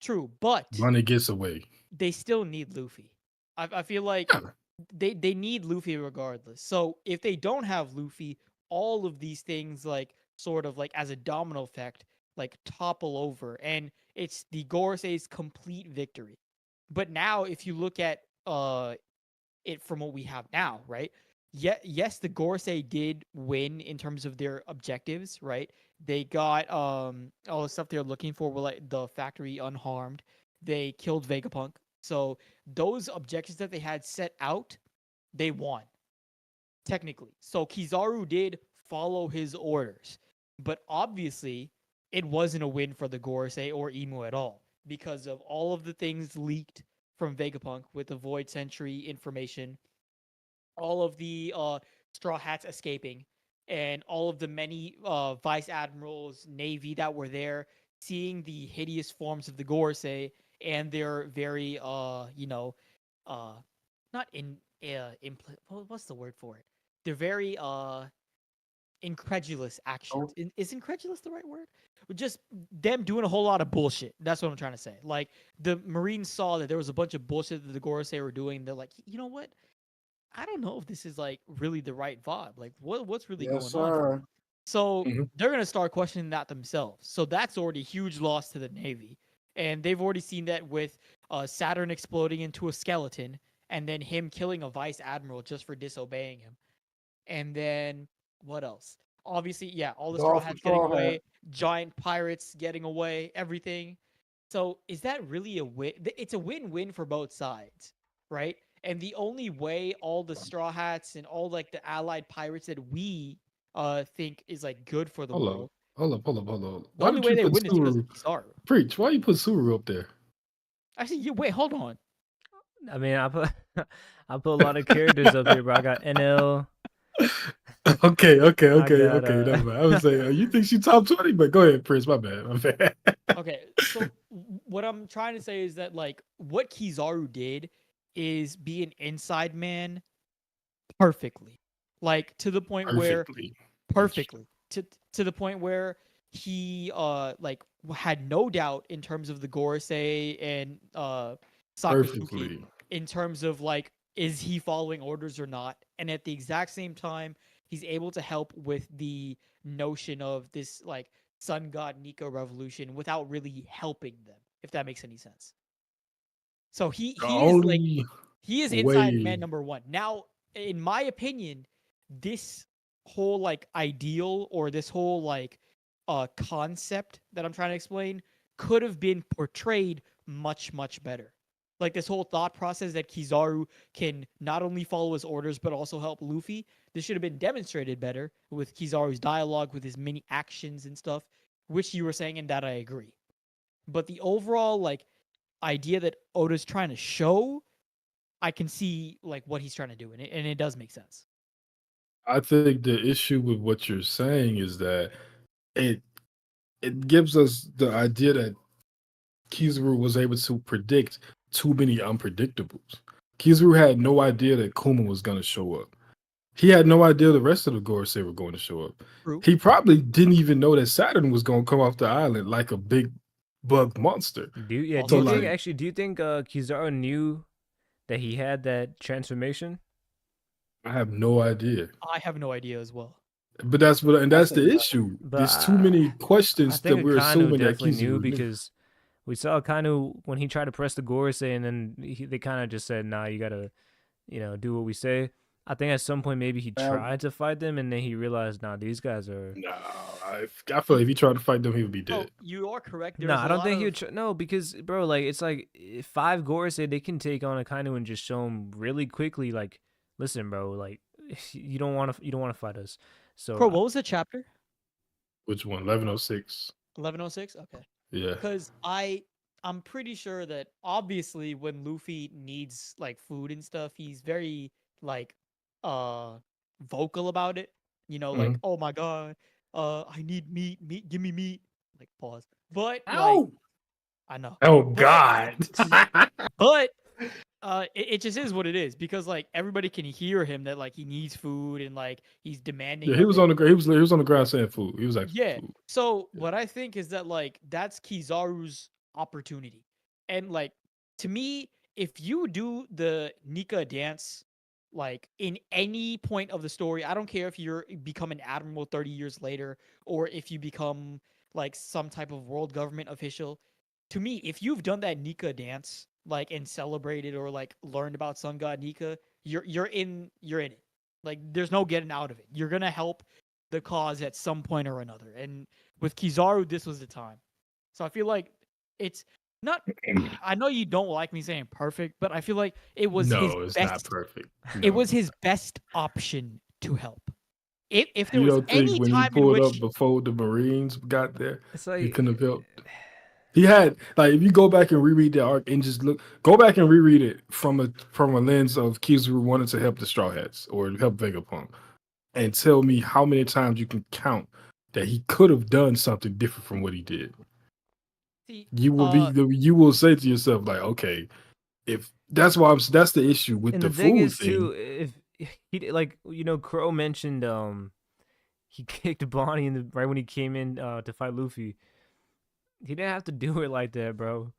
True, but Bonnie gets away. they still need Luffy. I feel like Yeah. they need Luffy regardless. So if they don't have Luffy, all of these things like sort of like as a domino effect like topple over, and it's the Gorosei's complete victory. But now if you look at it from what we have now, right? Yes, the Gorosei did win in terms of their objectives, right? They got all the stuff they're looking for were like the factory unharmed. They killed Vegapunk. So those objectives that they had set out, they won technically. So Kizaru did follow his orders. But obviously, it wasn't a win for the Gorosei or Emu at all because of all of the things leaked from Vegapunk with the Void Sentry information, all of the Straw Hats escaping, and all of the many vice admirals, navy that were there, seeing the hideous forms of the Gorosei and their very not what's the word for it? They're very incredulous actions. Is incredulous the right word? Just them doing a whole lot of bullshit. That's what I'm trying to say. Like the Marines saw that there was a bunch of bullshit that the Gorosei were doing. They're like, you know what? I don't know if this is like really the right vibe. Like what's really Yes, going on here? sir. So Mhm. they're gonna start questioning that themselves. So that's already a huge loss to the Navy. And they've already seen that with Saturn exploding into a skeleton and then him killing a vice admiral just for disobeying him. And then what else? Obviously, yeah, all the Straw Golf Hats getting Straw Hat. away, giant pirates getting away, everything. So is that really a win? It's a win-win for both sides, right? And the only way all the Straw Hats and all like the allied pirates that we think is like good for the Hold world, up, hold up, hold up, hold up. the Why only did way you they put win is because of Suru? Kizaru. Preach. Why you put Suru up there? Actually, wait, hold on. I mean, I put I put a lot of characters up here, bro. I got NL. Okay. I got Never mind. I was saying, you think she top 20? But go ahead, Prince. My bad. My bad. Okay, so what I'm trying to say is that like what Kizaru did is be an inside man perfectly, like to the point where Perfectly. perfectly to the point where he like had no doubt in terms of the Gorosei and Sakatsuki Perfectly. in terms of like is he following orders or not, and at the exact same time he's able to help with the notion of this like Sun God Nika revolution without really helping them, if that makes any sense. So The he is like only he is inside way man number one. Now, in my opinion, this whole like ideal or this whole like concept that I'm trying to explain could have been portrayed much better. Like this whole thought process that Kizaru can not only follow his orders but also help Luffy. This should have been demonstrated better with Kizaru's dialogue, with his many actions and stuff, which you were saying, and that I agree. But the overall like idea that Oda's trying to show, I can see like what he's trying to do, and it does make sense. I think the issue with what you're saying is that it gives us the idea that Kizaru was able to predict too many unpredictables. Kizaru had no idea that Kuma was going to show up. He had no idea the rest of the Gorosei were going to show up. True. He probably didn't even know that Saturn was going to come off the island like a big bug monster. Do you Also, think like- actually? Do you think Kizaru knew that he had that transformation? I have no idea. I have no idea as well. But that's That's the exactly- issue. But There's too many I questions that think we're Akainu assuming that definitely knew Kizaru because we saw Akainu when he tried to press the Gorosei, and then they kind of just said, "Nah, you gotta, do what we say." I think at some point maybe he tried to fight them, and then he realized, "Nah, these guys are." No, I feel like if he tried to fight them, he would be Oh, dead. you are correct. No, There's I a don't lot think he of- would. No, because bro, like it's like 5 Gorosei, they can take on Akainu and just show him really quickly. Like, listen, bro, like you don't want to fight us. So Bro, what was the chapter? Which one? 1106. 1106. Okay. Yeah. Because I'm pretty sure that obviously when Luffy needs like food and stuff, he's very like vocal about it. Like, oh my god, I need meat, give me meat. Like pause. But like, Ow! I know. Oh But- God. But it just is what it is, because like everybody can hear him that like he needs food and like he's demanding. Yeah, he of was it. on the he was on the ground saying food. He was like, Yeah. food. So what I think is that like that's Kizaru's opportunity. And like to me, if you do the Nika dance like in any point of the story, I don't care if you're become an admiral 30 years later or if you become like some type of world government official. To me, if you've done that Nika dance like and celebrated or like learned about Sun God Nika, you're in it. Like there's no getting out of it. You're gonna help the cause at some point or another. And with Kizaru, this was the time. So I feel like it's not. I know you don't like me saying perfect, but I feel like it was his No, it's best. not perfect. It No. was his best option to help. If there You was don't any think when he time in pulled which up before the Marines got there, it's he like couldn't have helped? He had like if you go back and reread the arc and just go back and reread it from a lens of Kizaru wanted to help the Straw Hats or help Vegapunk, and tell me how many times you can count that he could have done something different from what he did. see, You will say to yourself like, okay, if that's why that's the issue with and the the thing food is thing. too, if he like Krow mentioned he kicked Bonnie right when he came in to fight Luffy. He didn't have to do it like that, bro.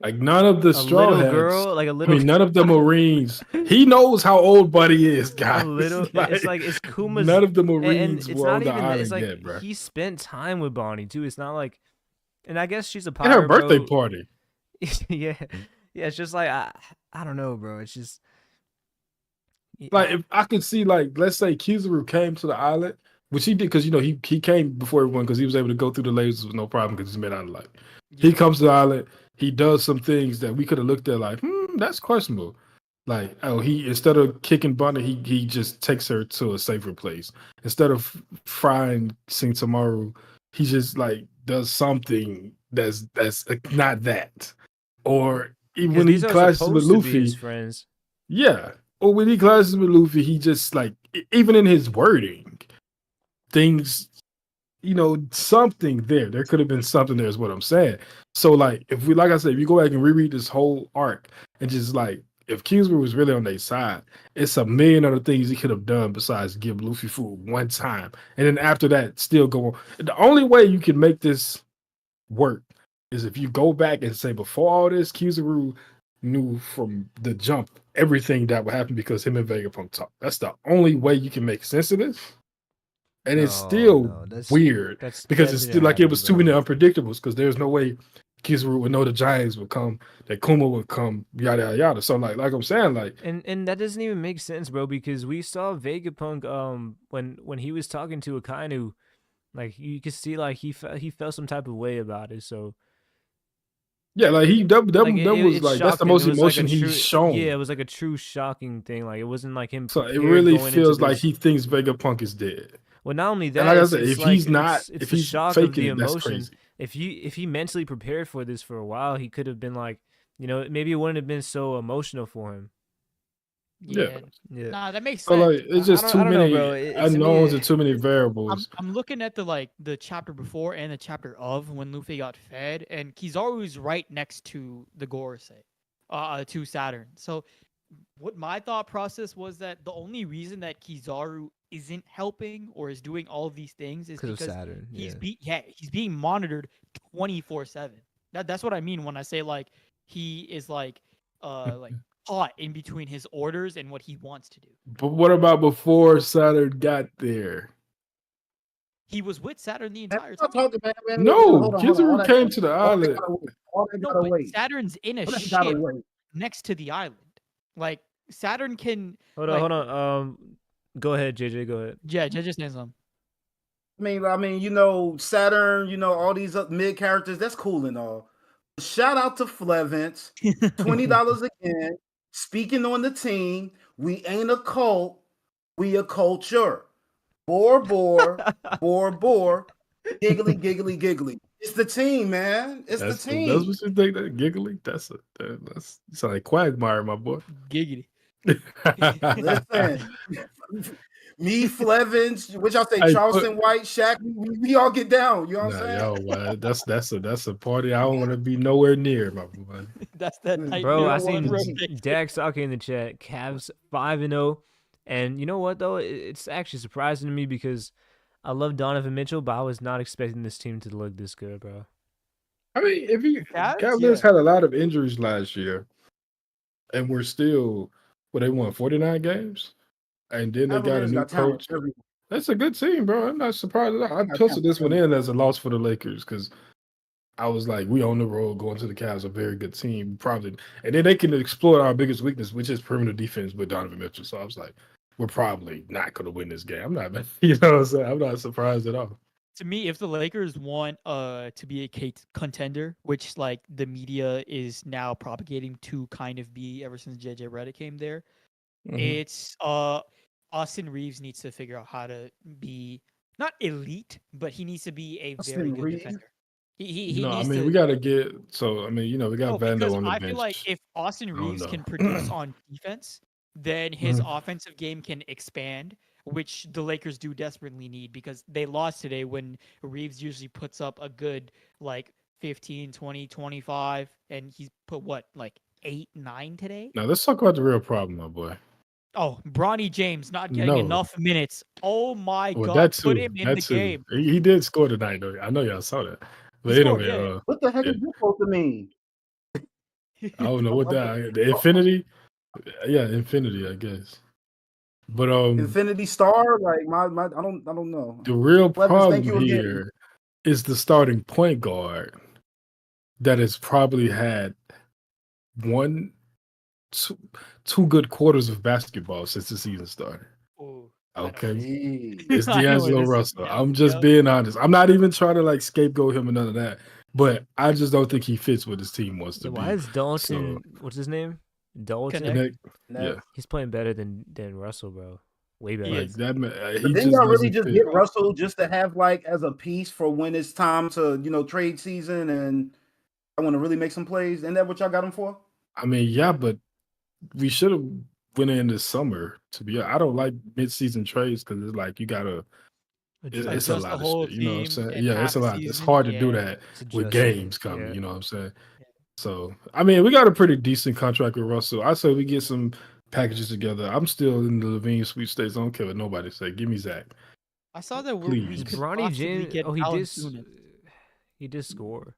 Like none of the A Straw little Hats, girl, like a I little, mean, none of the Marines. He knows how old Buddy is, guys. a little. It's like it's Kuma's. None of the and Marines it's were not on the even that. island It's like yet, bro. he spent time with Bonnie too. It's not like, and I guess she's a And pirate. her birthday bro. party. yeah. It's just like I don't know, bro. It's just Like if I could see, like, let's say Kizaru came to the island, which he did because he came before everyone because he was able to go through the lasers with no problem because he's made out of light. He comes to the island, he does some things that we could have looked at like, that's questionable. Like, oh, he instead of kicking Bonnie, he just takes her to a safer place. Instead of frying Singtamaru, he just like does something that's not that. Or even when he these are clashes with supposed to be Luffy, his friends. yeah. Or when he clashes with Luffy, he just like even in his wording, things, something there. There could have been something there, is what I'm saying. So like if you go back and reread this whole arc and just like if Kizaru was really on their side, it's a million other things he could have done besides give Luffy food one time. And then after that, still go on. The only way you can make this work is if you go back and say before all this, Kizaru knew from the jump everything that would happen because him and Vegapunk talked. That's the only way you can make sense of this. And it's No, still no, that's weird that's because that it's didn't still like it happen, was too many bro. unpredictables because there's no way Kizaru would know the Giants would come, that Kuma would come, yada yada yada. So like I'm saying, like And that doesn't even make sense, bro, because we saw Vegapunk when he was talking to Akainu, like you could see like he felt some type of way about it. So yeah, like like that was it like that's the shocked him. It most was like a emotion he's true yeah, shown. it was like a true shocking thing. Like it wasn't like him So it prepared really going into feels like this. he thinks Vegapunk is dead. Well, not only And that, like I it's said, it's if like he's not, it's if the he's shock of faking the it, that's emotion. crazy. If he mentally prepared for this for a while, he could have been like, maybe it wouldn't have been so emotional for him. Yeah. Yeah. Nah, that makes So sense. like it's just I too don't know, many bro. To unknowns me, and too many I'm variables. I'm looking at the chapter before and the chapter of when Luffy got fed, and Kizaru's right next to the Gorosei, to Saturn. So, what my thought process was that the only reason that Kizaru isn't helping or is doing all of these things is because of because Saturn. he's Yeah. he's being monitored 24/7. That's what I mean when I say like he is like caught in between his orders and what he wants to do. But what about before Saturn got there? He was with Saturn the Man, entire I'm not time. talking, man. No, Hold on. Kizaru came to the All that island. gotta wait. All that No, gotta but wait. Saturn's in a All that gotta ship wait. next to the island. Like Saturn can Hold like on. Go ahead, JJ. Go ahead. yeah, just say something. I mean, Saturn, all these mid characters, that's cool and all. Shout out to Flevance, $20 again. Speaking on the team, we ain't a cult, we a culture. Bore, giggly, giggly, giggly. It's the team, man. It's the That's team. what you think that giggly? That's you sound like Quagmire, my boy. Giggity. Listen, me, Flevance, what y'all say, Hey, Charleston White, Shaq, we all get down. You know what I'm nah, saying? yo, man, that's a party I don't want to be nowhere near, my boy. That's that Bro, tight Bro, I knit one seen rotation. Dax talking in the chat. Cavs 5-0, and you know what though? It's actually surprising to me because I love Donovan Mitchell, but I was not expecting this team to look this good, bro. I mean, if you Cavs? Cavaliers Yeah. had a lot of injuries last year, and we're still, they won 49 games, and then they got a Cavaliers new got talent coach. everywhere. That's a good team, bro. I'm not surprised at all. I Got penciled talent this one everywhere. in as a loss for the Lakers because I was like, we on the road going to the Cavs, a very good team, probably, and then they can exploit our biggest weakness, which is perimeter defense with Donovan Mitchell. So I was like, we're probably not going to win this game. I'm not, you know what I'm saying? I'm not surprised at all. To me, if the Lakers want to be a contender, which like the media is now propagating to kind of be ever since JJ Redick came there, it's Austin Reeves needs to figure out how to be not elite, but he needs to be a very Austin good Reeves? defender. He No, I needs mean, to we got to get, so, I mean, we got because Vando on the I bench. feel like if Austin don't Reeves know. can produce on defense, then his offensive game can expand, which the Lakers do desperately need because they lost today when Reeves usually puts up a good like 15, 20, 25, and he's put what, like 8, 9 today? Now, let's talk about the real problem, my boy. Oh, Bronny James not getting No. enough minutes. Oh my Well, God, put him in the game. He did score tonight, though. I know y'all saw that. But He scored, anyway, yeah. What the heck yeah. is this supposed to mean? I don't know what that, the Infinity? Yeah, Infinity, I guess. But Infinity Star? Like I don't know. the real Clevers, thank problem you again. here is the starting point guard that has probably had two good quarters of basketball since the season started. Ooh, Okay. Jeez. It's I know where D'Angelo this is Russell. going. I'm just Yep. being honest. I'm not even trying to like scapegoat him or none of that. But I just don't think he fits what his team wants to Why be. is Dalton? What's his name? Dalton. Connect. Yeah. He's playing better than Russell, bro. Way better. He Like is. that man, But he then just y'all really doesn't just fit. get Russell just to have like as a piece for when it's time to trade season and I want to really make some plays. Isn't that what y'all got him for? I mean, yeah, but we should have went in this summer. To be, I don't like mid-season trades because it's like you gotta. It's a Adjust lot the of whole shit. You know what I'm team saying? in Yeah, it's half a a lot. It's season. hard to do Yeah. that It's with adjusting. games coming. Yeah. You know what I'm saying? Yeah. So, I mean, we got a pretty decent contract with Russell. I say we get some packages together. I'm still in the Levine sweepstakes. I don't care what nobody say. Give me Zach. I saw that Please. we Is could Bronny possibly James? get Oh, Valanciunas. he did score.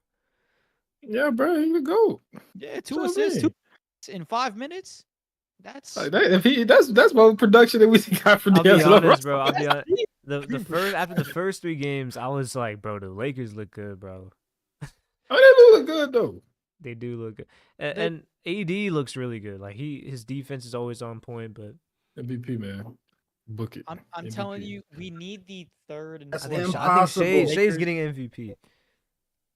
Yeah, bro, he could go. Yeah, 2 So assists, mean. 2 in 5 minutes. That's Like that, if he that's more production than we got from I'll be D'Angelo honest, Russell. bro. I'll be honest. the first after the first 3 games, I was like, bro, the Lakers look good, bro. Oh, they do look good though. They do look good, They- and AD looks really good. Like his defense is always on point, but MVP, man. Book it. I'm telling MVP. you, we need the third and That's I fourth. think impossible. Shay's Lakers- getting MVP.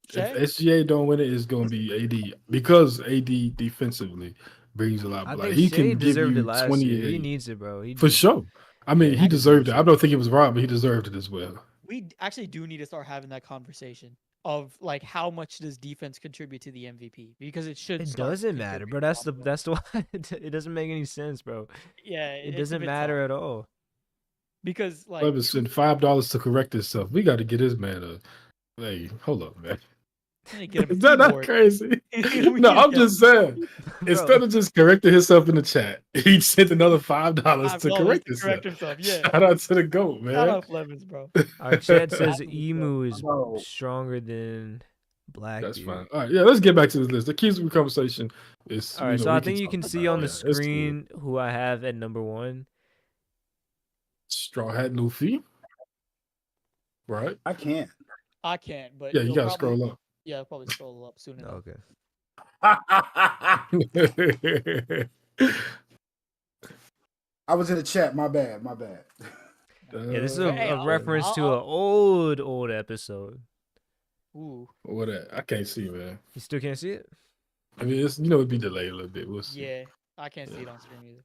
Shay? If SGA don't win it, it's gonna be AD because AD defensively brings a lot. I Like think he Shay can give deserved you it last year. He 28 needs it, bro. He for just- sure. I mean, Yeah, he he deserved it. deserves I don't think it was wrong, but he deserved it as well. We actually do need to start having that conversation of like how much does defense contribute to the MVP, because it should. It start doesn't matter, bro. contributing That's also. why it doesn't make any sense, bro. Yeah, It it's a doesn't bit matter tough at all. because like Clever spent $5 to correct himself. We got to get his man a. Hey, hold up, man. we need to get him a Is that not keyboard. crazy? We No, need to I'm get just saying. Bro. Instead of just correcting himself in the chat, he sent another $5 to $5 correct to correct himself. himself. Yeah, Shout out to the GOAT, shout man. out Clemens, bro. Our chat says Absolutely, Emu is Bro. stronger than Blackbeard. That's fine. All right, yeah, let's get back to this list. The keys to the conversation is. All right, so we I think you talk can about see it. on Oh, the yeah, it's cool. screen who I have at number 1. Straw Hat Luffy. Right? I can't. I can't, but Yeah, you you'll gotta probably- scroll up. Yeah, I'll probably scroll up soon enough. Okay. I was in the chat. My bad. Yeah, this is a, Hey, a reference to I'll- an old episode. Ooh, What that? I can't see, man. You still can't see it? I mean, it's it'd be delayed a little bit. We'll see. yeah, I can't see it on screen either.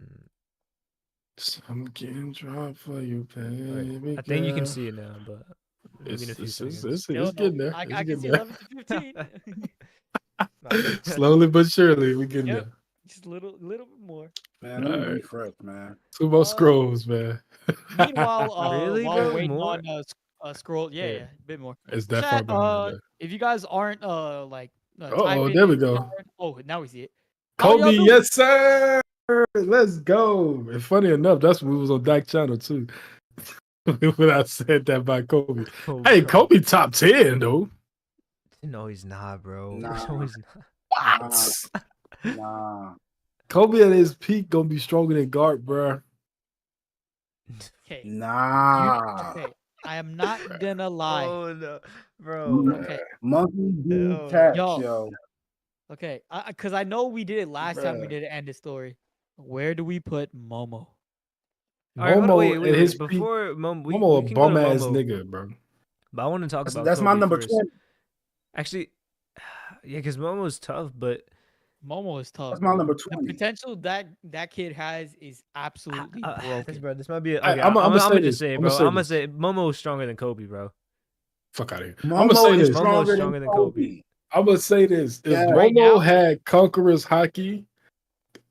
Mm, I'm getting dropped for you, all right. baby. I think you can girl. see it now, but maybe It's, in a few it's, seconds. it's, Still it's no, getting there. I It's can getting see there. 11 to 15. Slowly but surely, we getting Yep. there. Just a little bit more. Man, let me Alright. refresh, man. 2 more Uh, scrolls, man. Meanwhile, Really, while bro? we're waiting More? on scroll, yeah, Yeah. yeah, a bit more. It's that far Chat, behind. if you guys aren't like, Uh-oh, typing there we in go. hard- Oh, now we see it. How y'all Kobe, doing? yes, sir. Let's go. And funny enough, that's what was on Dak channel too. When I said that by Kobe. Oh, Hey, bro. Kobe top 10 though. No, he's not, bro. Nah. No, he's not. What? Nah. Kobe at his peak gonna be stronger than Gart, bro. Okay. Nah. Okay. I am not gonna lie. Oh no, bro. Mm. Okay. Monkey D Yo. tax, Yo. yo. Okay. Because I know we did it last time we Bruh. did an end of story. Where do we put Momo? All right, hold on, Momo wait, at his peak. before Momo, we Momo a can go to bum ass Momo, nigga, bro. but I want to talk about That's my Kobe number first. 20. Actually, yeah, because Momo's tough, but Momo is tough. That's my bro. number The 20. potential that kid has is absolutely broken. bro, this might be. Hey, Okay, I'ma I'm say gonna this. just say it, I'ma bro. say I'm gonna this. say Momo's stronger than Kobe, bro. Fuck out of here. Momo I'ma say is this. stronger, stronger than than Kobe. Kobe. I'm gonna say this. If Yeah. Momo Right now? had Conqueror's hockey,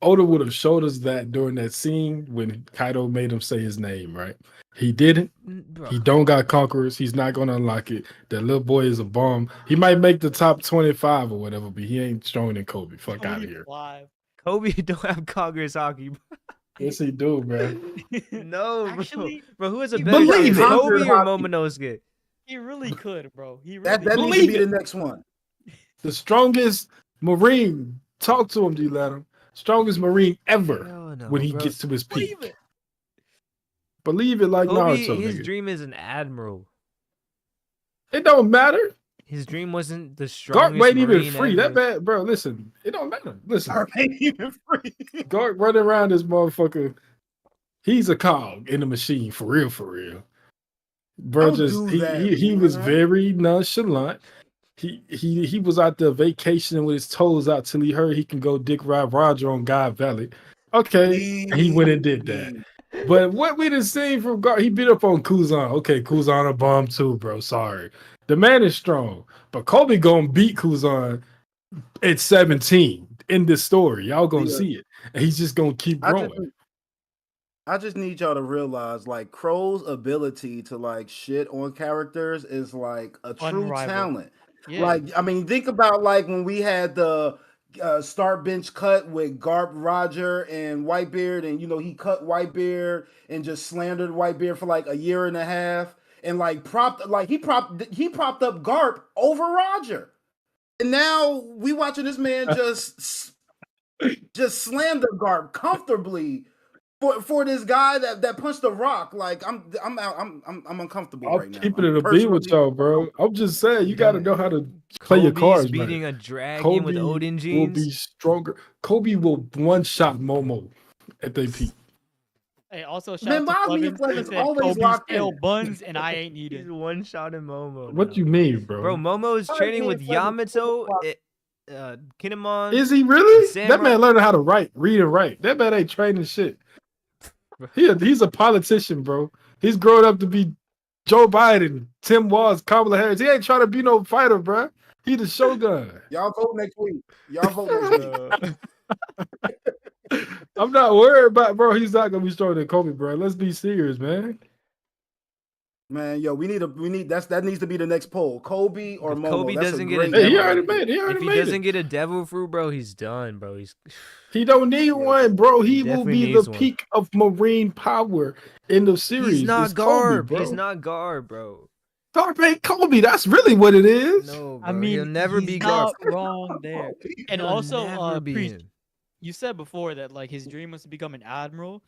Oda would have showed us that during that scene when Kaido made him say his name, right? He didn't. Bro. He don't got Conquerors. He's not gonna unlock it. That little boy is a bomb. He might make the top 25 or whatever, but he ain't stronger than Kobe. Fuck out of here. 25. Kobe don't have Congress hockey. Bro. Yes, he do, bro. No, Actually, bro. Who is a he better believe shooter, it. Kobe or Hockey. Momonosuke? he really could, bro. He really That could. needs to Believe be it. the next one. The strongest Marine. Talk to him, D-Ladder. Strongest Marine ever Hell no, when he bro. gets to his peak. Believe it. Believe it like Kobe, Naruto. his Nigga. dream is an admiral. It don't matter. His dream wasn't the Garp strongest ain't even Marine free. ever. That bad, bro. Listen, it don't matter. Listen, Garp ain't even free. Garp running around this motherfucker. He's a cog in the machine for real, for real. Bro, Don't just do he, that, he was man. very nonchalant. He was out there vacationing with his toes out till he heard he can go dick ride Roger on God Valley. Okay, and he went and did that. But what we done seen from Garp, he beat up on Kuzan. Okay, Kuzan a bomb too, bro. Sorry. The man is strong, but Kobe gonna beat Kuzan at 17 in this story. Y'all gonna Yeah. see it. And he's just gonna keep growing. I just need y'all to realize, like, Crow's ability to like shit on characters is like a true Unrivaled. talent. Yeah. Like, I mean, think about like when we had the start bench cut with Garp, Roger, and Whitebeard, and he cut Whitebeard and just slandered Whitebeard for like a year and a half, and like he propped up Garp over Roger, and now we watching this man just slander Garp comfortably for this guy that punched the rock. Like I'm uncomfortable I'm right now. keeping I'm it a beat with personally y'all, bro. I'm just saying you got to know how to play your Kobe's cards, beating right. a dragon Kobe with Odin will be jeans. stronger. Kobe will one-shot Momo at their peak. Hey, also shout Man, out to why me and Clevins. He Clemens said always Kobe locked stale in? buns, and I ain't He's needed. one shot in Momo. What now. you mean, bro? Bro, Momo is Why training me with and Clemens Yamato, always Kinemon. Is he really? That Samurai- man learning how to read and write. That man ain't training shit. He's a politician, bro. He's growing up to be Joe Biden, Tim Walz, Kamala Harris. He ain't trying to be no fighter, bro. He the shogun. Y'all vote next week. Y'all vote next week. I'm not worried about, bro. He's not gonna be stronger than Kobe, bro. Let's be serious, man. Man, yo, we need that needs to be the next poll. Kobe or If Momo. Kobe That's doesn't a get great a Hey, he devil- already made it. He already If he made doesn't it. get a devil fruit, bro, he's done, bro. He don't need one, bro. He will Definitely be needs the one. peak of marine power in the series. He's not It's Kobe, Garb. bro. He's not Garb, bro. Garb ain't Kobe. That's really what it is. No, bro. I mean, he'll never he's be Garb. not wrong there. And He'll also, never be Preach, him. you said before that like his dream was to become an admiral.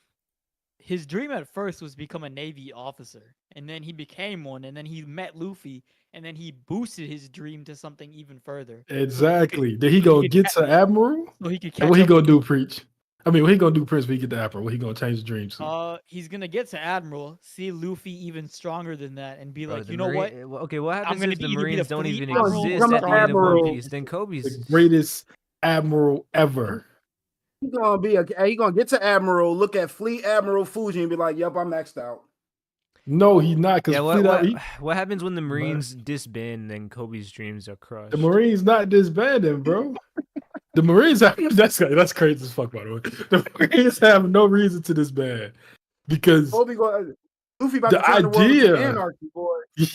His dream at first was become a Navy officer, and then he became one, and then he met Luffy, and then he boosted his dream to something even further. Exactly. Then he gonna get to Admiral? So he could catch And what he up gonna with do, Preach? I mean, what he gonna do, Prince, when he get to Admiral? What he gonna change the dream to? He's gonna get to Admiral, see Luffy even stronger than that, and be Bro, like, the you know what? Okay, what happens gonna if the either be the Marines don't fleet even admiral exist or at the end of One admiral. Piece? Then Kobe's The greatest Admiral ever. He's gonna get to Admiral, look at Fleet Admiral Fuji, and be like, "Yep, I'm maxed out." No, he's not. Because yeah. What happens when the Marines disband and Kobe's dreams are crushed? the Marines not disbanding, bro. The Marines have that's crazy as fuck, by the way. The Marines have no reason to disband because Luffy about the to turn the world idea- into anarchy, boy.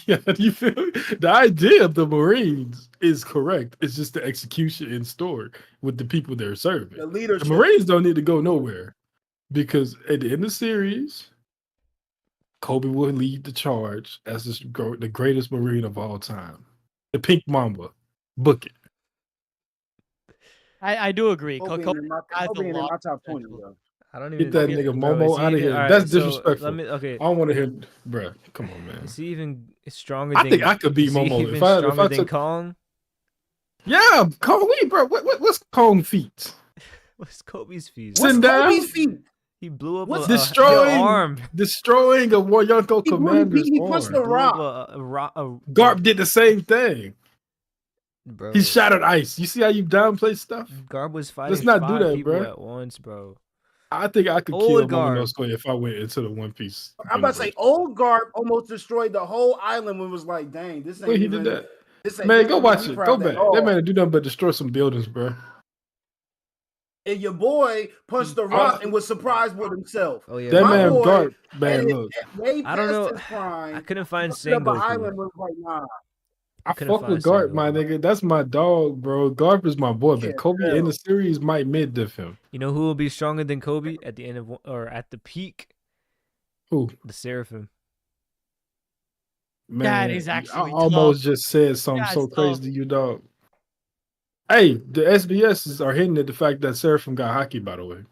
yeah, you feel me? The idea of the Marines is correct. It's just the execution in store with the people they're serving. The The leadership. Marines don't need to go nowhere because at the end of the series, Kobe will lead the charge as the greatest Marine of all time. The Pink Mamba. Book it. I do agree. Kobe Kobe in my has a Kobe in lot my of top 20, potential. yo. I don't Get even that Kobe- nigga bro, Momo is he out of even- here. alright, That's so disrespectful. okay. I don't want to hear, bruh. Come on, man. Is he even stronger? I think I could beat is he Momo even if I stronger than took. Kong? Yeah, Kong, bro. What's Kong feat? What's Kobe's feet? Sit What's down. Kobe's feet? He blew up What's a destroying- arm. Destroying a Waryanko commander's he punched arm. the Blew up rock. Garp did the same thing. Bro. He shattered ice. You see how you downplay stuff? Garb was fighting not do 5 that, people bro. at once, bro. I think I could Old kill Garp. Momonosuke if I went into the One Piece. I'm about to say, old Garp almost destroyed the whole island when it was like, dang, this ain't When he even. did that, This ain't man, even go watch it. Go proud back. at all. That man do nothing but destroy some buildings, bro. And your boy punched the rock and was surprised with himself. Oh yeah, That My man boy Garp, man, And look. way I don't past know. his prime, I couldn't find put up an Sengoku. island was like, nah. I couldn't fuck with find Garp, my Sengoku. nigga. That's my dog, bro. Garp is my boy, Yeah, but Kobe hell. in the series might mid-diff him. You know who will be stronger than Kobe at the end of or at the peak? Who? The Seraphim. Man, That is actually I almost tough. just said something That's so crazy tough. to you, dog. Hey, the SBSs are hinting at the fact that Seraphim got hockey, by the way.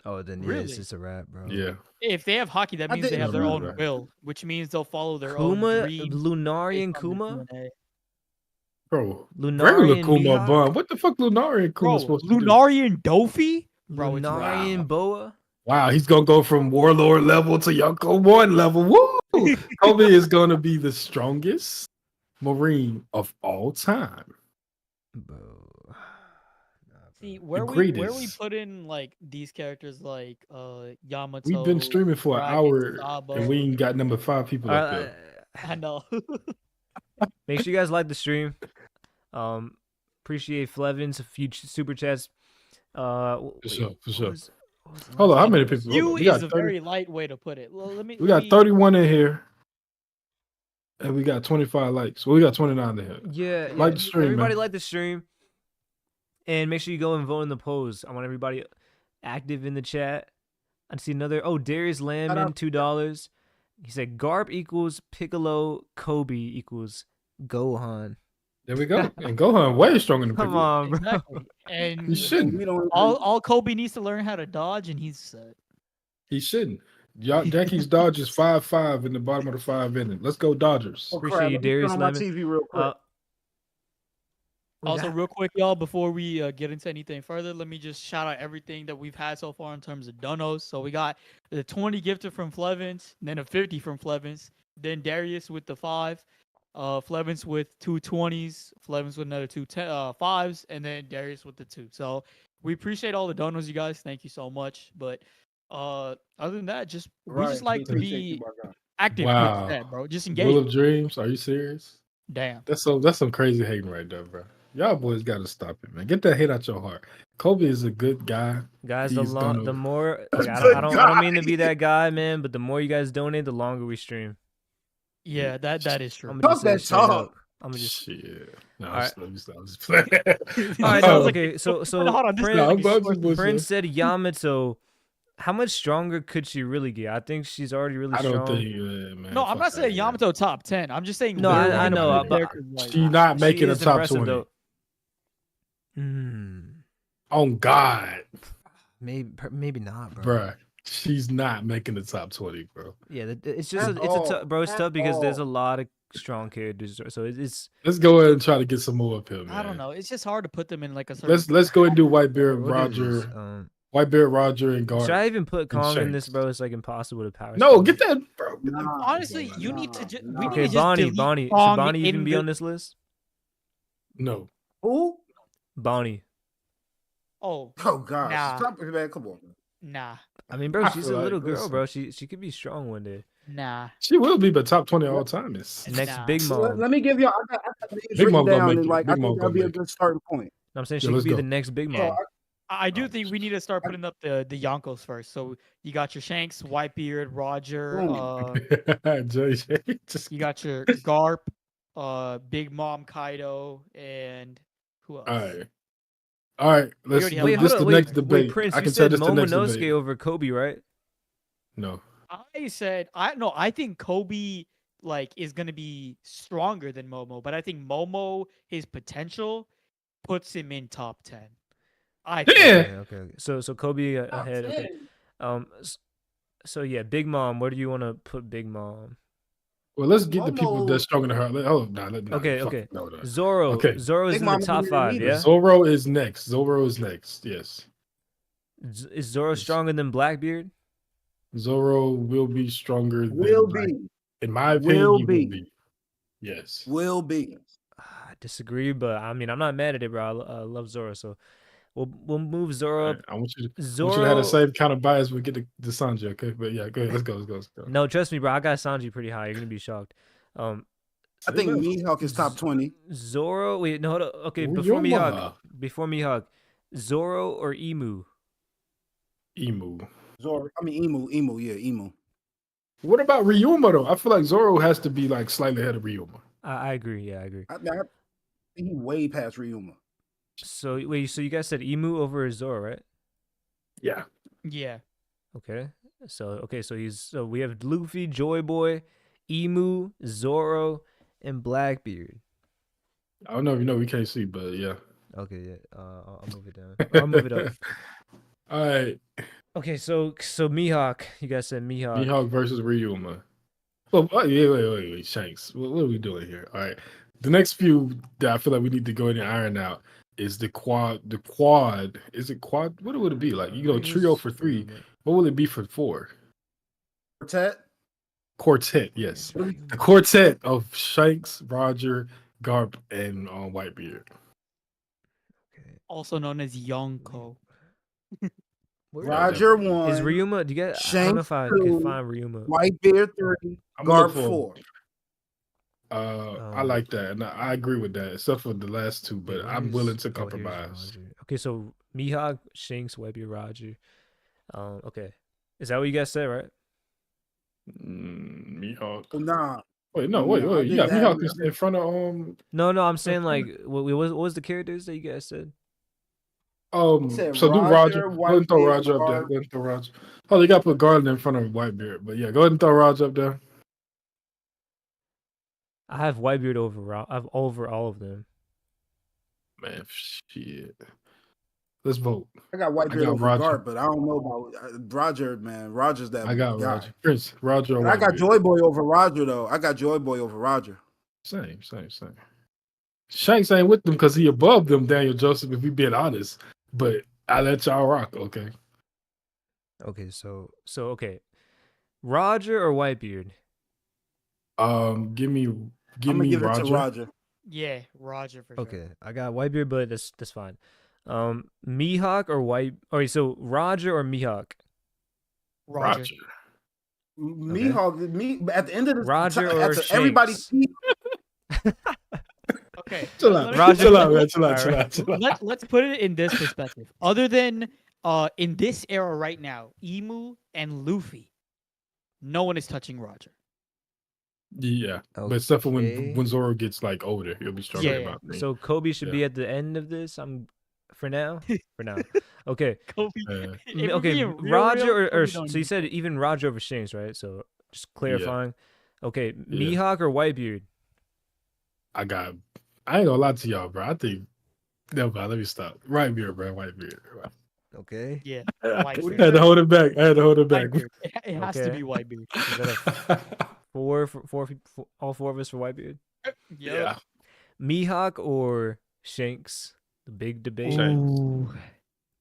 Oh, then yeah, Really? it's just a wrap, bro. Yeah. If they have hockey, that I means they didn't have their know own that. will, which means they'll follow their own Kuma, dreams. Lunarian based on their Kuma, DNA. Bro, regular Lunarian Kuma Mihawk, bun. What the fuck Lunarian Kuma Bro, supposed to do? Lunarian Dofi? Bro, it's Lunarian wow. Boa. Wow, he's gonna go from Warlord level to Yonko 1 level. Woo! Kobe is gonna be the strongest Marine of all time. Bro. See, where we greatest. put in like these characters like Yamato. We've been streaming for an Dragon, hour Sabo. and we ain't got number 5 people up there. I know. Make sure you guys like the stream. Appreciate Flevin's a few super chats. For sure. Hold Hold on, how many people? You We got is a 30 very light way to put it. Well, we got 31 in here. And we got 25 likes. Well, we got 29 in here. Yeah, Like the stream, everybody man. like the stream. And make sure you go and vote in the polls. I want everybody active in the chat. I see another. Oh, Darius Landman, $2. He said Garp equals Piccolo, Kobe equals Gohan. There we go. And Gohan way stronger than Come Piccolo. on, bro. Exactly. And You shouldn't. We don't all Kobe needs to learn how to dodge, and he's set. He shouldn't. Yankees Dodgers 5-5 in the bottom of the 5 inning. Let's go Dodgers. Oh Appreciate crap! you, Let me turn Darius on my Lemon. TV real quick. We Also, got- real quick, y'all, before we get into anything further, let me just shout out everything that we've had so far in terms of donos. So we got the 20 gifted from Flevins, then a 50 from Flevins, then Darius with the 5, Flevins with 2 20s, Flevins with another 2 5s, and then Darius with the 2. So we appreciate all the donos, you guys. Thank you so much. But other than that, we just like to be active with Wow. that, bro. Just Will engage. of Dreams? Are you serious? Damn. That's some crazy hating right there, bro. Y'all boys got to stop it, man. Get that hate out your heart. Kobe is a good guy. Guys, He's the gonna- more like, I Good don't mean to be that guy, man, but the more you guys donate, the longer we stream. Yeah, that is true. I'm gonna just say Talk it that straight talk. up. I'm gonna just. Shit. No, All I'm right. just playing. All right, no, Um, okay. So Hold on, this Prince, No, I'm is just like- bullshitting. Prince said Yamato. How much stronger could she really get? I think she's already really I strong. don't think, man. No, I'm fuck not saying that, man. Yamato top 10. I'm just saying. No, where I we know, put but characters like- She not making a is top impressive, 20. though. Mm, On God, maybe not, bro. bruh. She's not making the top 20, bro. Yeah, it's just At it's a all. tough, bro. It's At tough because there's a all. lot of strong characters, so it's. Let's go ahead and try to get some more up here, man. I don't know. It's just hard to put them in like a certain. Let's go and do Whitebeard, What is this? Roger, Whitebeard, Roger, and Guard. Should I even put Kong in this, Shanks. bro? It's like impossible to power. No, spam. get that, bro. Get that Nah. Honestly, bro, you man. need to just. Nah. We need Okay, to just delete Bonnie. Should Kong Bonnie even in be the- on this list? No. Who? Bonnie. Oh, Oh gosh. Nah. Stop it, man. Come on. nah, I mean, bro, I she's feel a like little girl, listen. bro. She could be strong one day. nah. She will be, but top 20 all time is. Next Nah. Big So Mom. let me give y'all. I got names Big written Mom gonna down, make and it. like Big I Mom think gonna that'd be a make it. good starting point. I'm saying Yeah, she could let's be go. the next Big So Mom. I do think we need to start putting up the Yonkos first. So you got your Shanks, Whitebeard, Roger. Boom. Just You got your Garp, Big Mom, Kaido, and who else? all right. Let's already do have Wait, Mike. this. hold The on. next Wait, debate. Prince, I you can said tell this the next Momonosuke debate. over Kobe, right? No. I said I think Kobe like is gonna be stronger than Momo, but I think Momo his potential puts him in top 10. I think. Yeah. Okay. So Kobe ahead. Okay. So yeah, Big Mom. Where do you want to put Big Mom? Well, let's get the people Momo- that's stronger than her. Okay, fuck okay. it, no. Zoro. Okay. Zoro's Big in the Mom top didn't 5. either. Yeah. Zoro is next. Yes. Is Zoro Yes. stronger than Blackbeard? Zoro will be stronger than Will Black. be. In my opinion, Will he be. will be. Yes. Will be. I disagree, but I mean, I'm not mad at it, bro. I love Zoro, so we'll move Zoro All up. right, I want you to have Zoro. the same kind of bias we get to Sanji, okay? But yeah, go ahead. Let's go. No, trust me, bro. I got Sanji pretty high. You're gonna be shocked. I think Mihawk is top 20. Zoro. Wait, no, hold on. Okay, Ryoma. before Mihawk, Zoro or Emu? Emu. Zoro. I mean Emu. Yeah, Emu. What about Ryuma though? I feel like Zoro has to be like slightly ahead of Ryuma. I agree. Yeah, I agree. I think he way past Ryuma. So wait, so you guys said Emu over Zoro, right? Yeah. Yeah. Okay. So we have Luffy, Joy Boy, Emu, Zoro, and Blackbeard. I don't know if you know we can't see, but yeah. Okay, yeah. I'll move it down. I'll move it up. All right. Okay, so Mihawk. You guys said Mihawk. Mihawk versus Ryuma. Well, wait, Shanks. What are we doing here? All right. The next few that I feel like we need to go in and iron out is the quad. The quad. Is it quad? What would it be like? You go trio for 3. What will it be for 4? Quartet, yes. The quartet of Shanks, Roger, Garp, and Whitebeard. Okay. Also known as Yonko. Roger 1. Is Ryuma? Do you get? I don't know if I Shanks can 2, find Ryuma. Whitebeard 3, I'm Garp looking for- 4. I like that, and I agree with that, except for the last 2. But I'm willing to compromise. Okay, so Mihawk, Shanks, Whitebeard, Roger. Okay, is that what you guys said, right? Mihawk. Nah. Wait, no, No, wait. I You got think Mihawk that- is in front of No, I'm saying like what was the characters that you guys said? said So do Roger, Roger. Go ahead and throw Whitebeard, Roger up there. Garp. Go ahead and throw Roger. Oh, you got to put Garland in front of Whitebeard. But yeah, go ahead and throw Roger up there. I have Whitebeard over all of them. Man, shit. Let's vote. I got Whitebeard got over Roger. Gart, but I don't know about Roger, man. Roger's that I got guy. Roger. Prince, Roger or But I got Whitebeard. Joy Boy over Roger, though. I got Joy Boy over Roger. Same. Shanks ain't with them because he above them, Daniel Joseph, if we being honest. But I let y'all rock, okay? Okay, so okay, Roger or Whitebeard? Give me I'm gonna give Roger. it to Roger. Yeah, Roger for sure. Okay, I got Whitebeard, but that's fine. Mihawk or White? All right, so Roger or Mihawk? Roger. Mihawk, at the end of the Roger or Shanks? everybody's Okay. Chill let out, me- Roger. chill out, man. Chill All right. out. Let's put it in this perspective. Other than in this era right now, Emu and Luffy, no one is touching Roger. Yeah, but except for Okay. when Zoro gets like older, he'll be stronger Yeah, about me. So Kobe should Yeah. be at the end of this. For now. Okay. Kobe. Uh, if we're Okay, being real, Roger or Kobe so don't you need- said even Roger over Shanks, right? So just clarifying. Okay, Mihawk or Whitebeard? I ain't gonna lie to y'all, bro. I think never mind, let me stop. Whitebeard, bro. Whitebeard. Okay. Yeah. I Whitebeard. had to hold it back. Whitebeard. It has to Okay. be Whitebeard. Is that a four, all four of us for Whitebeard? Yeah. Mihawk or Shanks? The big debate. Shanks.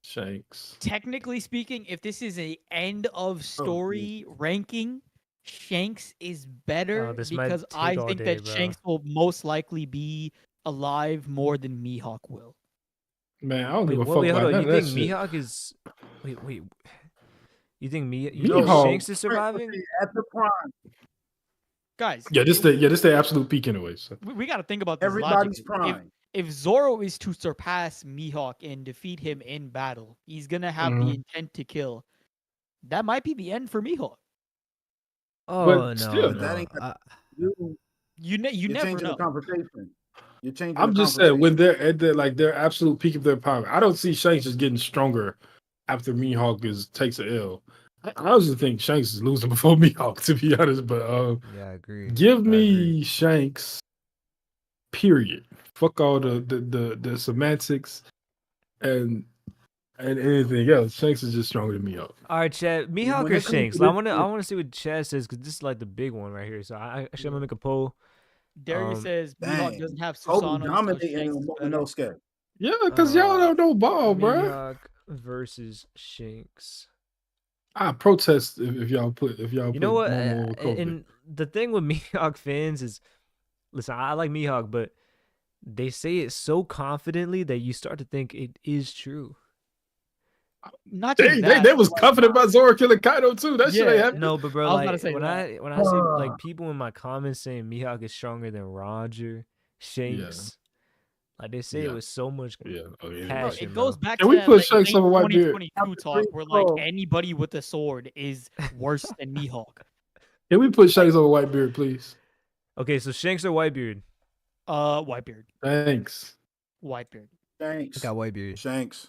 Shanks. Technically speaking, if this is a end of story ranking, Shanks is better this might because take I all think day, that bro. Shanks will most likely be alive more than Mihawk will. Man, I don't give a fuck hold about on. none You of that think shit. Mihawk is? Wait. You think Mihawk- Shanks is surviving? at the prime. Guys, Yeah, this the absolute peak anyway. So. we got to think about this Everybody's logically. prime. If Zoro is to surpass Mihawk and defeat him in battle, he's gonna have the intent to kill. That might be the end for Mihawk. Oh But no, still, But that no. ain't you. You You're never changing know. the conversation. You're changing. I'm the just saying when conversation. they're at their absolute peak of their power, I don't see Shanks just getting stronger after Mihawk takes a L. I also think Shanks is losing before Mihawk, to be honest. But Yeah, I agree. give I me agree. Shanks. Period. Fuck all the semantics and anything else. Shanks is just stronger than Mihawk. All right, Chad. Mihawk When or it comes to Shanks? this I want shit- to see what Chad says because this is like the big one right here. So I actually I'm gonna make a poll. Darius says Mihawk Dang. doesn't have Kobe Susanoo, so dominating Shanks in is better. Momonosuke. Yeah, because y'all don't know ball, bro. Mihawk versus Shanks. I protest if y'all put You put know what? Momo or Kobe. And the thing with Mihawk fans is, listen, I like Mihawk, but they say it so confidently that you start to think it is true. Not just They that. was confident about Zoro killing Kaido too. That shit Yeah, ain't happening. No, but bro, I was about like to say when that. I see like people in my comments saying Mihawk is stronger than Roger, Shanks, like they say it Yeah. with so much Yeah. Oh, yeah. Bro, passion. it goes bro. back Can to we that put like, Shanks late over Whitebeard? 2022 talk where like Bro. anybody with a sword is worse than Mihawk. Can we put Shanks over Whitebeard, please? Okay, so Shanks or Whitebeard? Whitebeard. Thanks. Whitebeard. Shanks. Whitebeard. Shanks.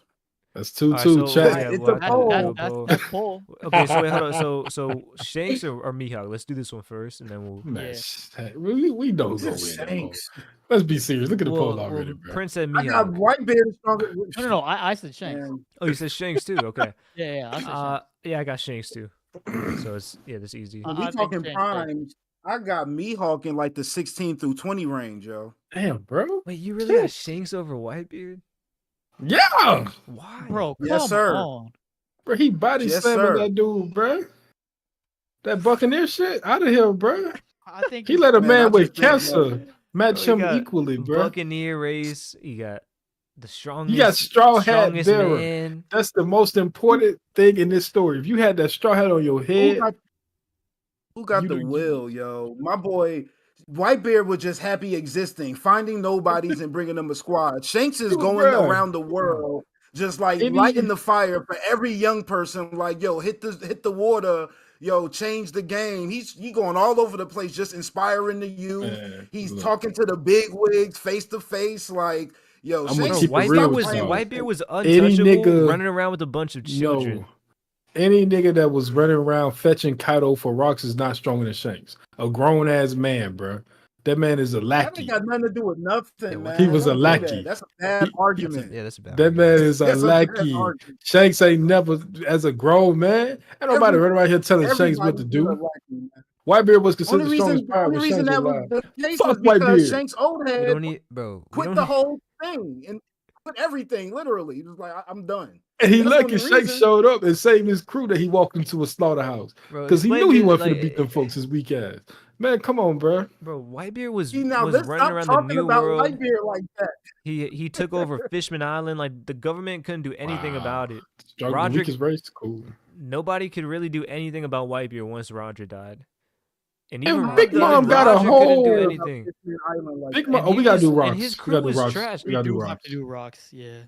That's 2-2. Alright, so Chat. yeah, It's we'll a have to poll. do a poll. That's full. Okay, so wait, hold on. So Shanks or Mihawk? Let's do this one first, and then we'll. Man, Yeah. shit. we know who's gonna This is win that poll. Shanks. Let's be serious. Look at the Well, poll already, bro. Prince said I got Mihawk. Whitebeard stronger. No. I said Shanks. And Oh, you said Shanks too. Okay. Yeah, I said Shanks. Yeah, I got Shanks too. So it's that's easy. I we think talking Shanks, primes. I got Mihawk in like the 16 through 20 range, yo. Damn, bro. Wait, you really got Shanks over Whitebeard? Yeah, Why? Bro, come Yes, sir. on. bro. He body Yes, slamming sir. that dude, bro. That Buccaneer shit out of here, bro. I think He let a Man, I man with just think, cancer match Bro, him you got equally, bro. Buccaneer race. You got the strongest. You got straw hat strongest bearer. man. That's the most important thing in this story. If you had that straw hat on your head, Who got You the don't- will, yo? My boy Whitebeard was just happy existing, finding nobodies and bringing them a squad. Shanks is Dude, going bruh. around the world, just like Any- lighting the fire for every young person. Like, yo, hit the water, yo, change the game. He going all over the place, just inspiring the youth. Man, He's look. talking to the big wigs face to face, like, yo, I'm gonna Bro, Shanks keep it is real not with playing y'all. with Whitebeard was Any untouchable, nigga- running around with a bunch of children. No. Any nigga that was running around fetching Kaido for rocks is not stronger than Shanks. A grown ass man, bro. That man is a That lackey. ain't got nothing to do with nothing, man. He was a Don't do that. lackey. That's a bad argument. Yeah, that's a bad That argument. man is a That's a bad lackey. argument. Shanks ain't never, as a grown man, ain't nobody running around here telling Shanks what to Everybody's been a do. lackey, man. Whitebeard was considered Only the strongest reason, power only when reason Shanks was that was alive. the case Fuck was because Whitebeard. Shanks' old We head don't need, bro. We quit don't the need, whole thing and quit everything. Literally, he was like, "I'm done." And he That's the lucky only Shanks reason. showed up and saved his crew that he walked into a slaughterhouse. bro. Because he explain knew he this, wasn't like, finna beat them folks his weak ass. Man, come on, bro. bro. Whitebeard was See, now was let's running stop around the talking New about World. Whitebeard like that. He took over Fishman Island. Like the government couldn't do anything Wow. about it. Strong, the Roger- weakest race, cool. Nobody could really do anything about Whitebeard once Roger died. And And even Big Roger, Mom got a Roger couldn't do whole- anything. Big And Mom, oh, he we gotta was- do and rocks. his We crew gotta do was rocks. trash. We gotta do do have rocks. to do rocks. Yeah.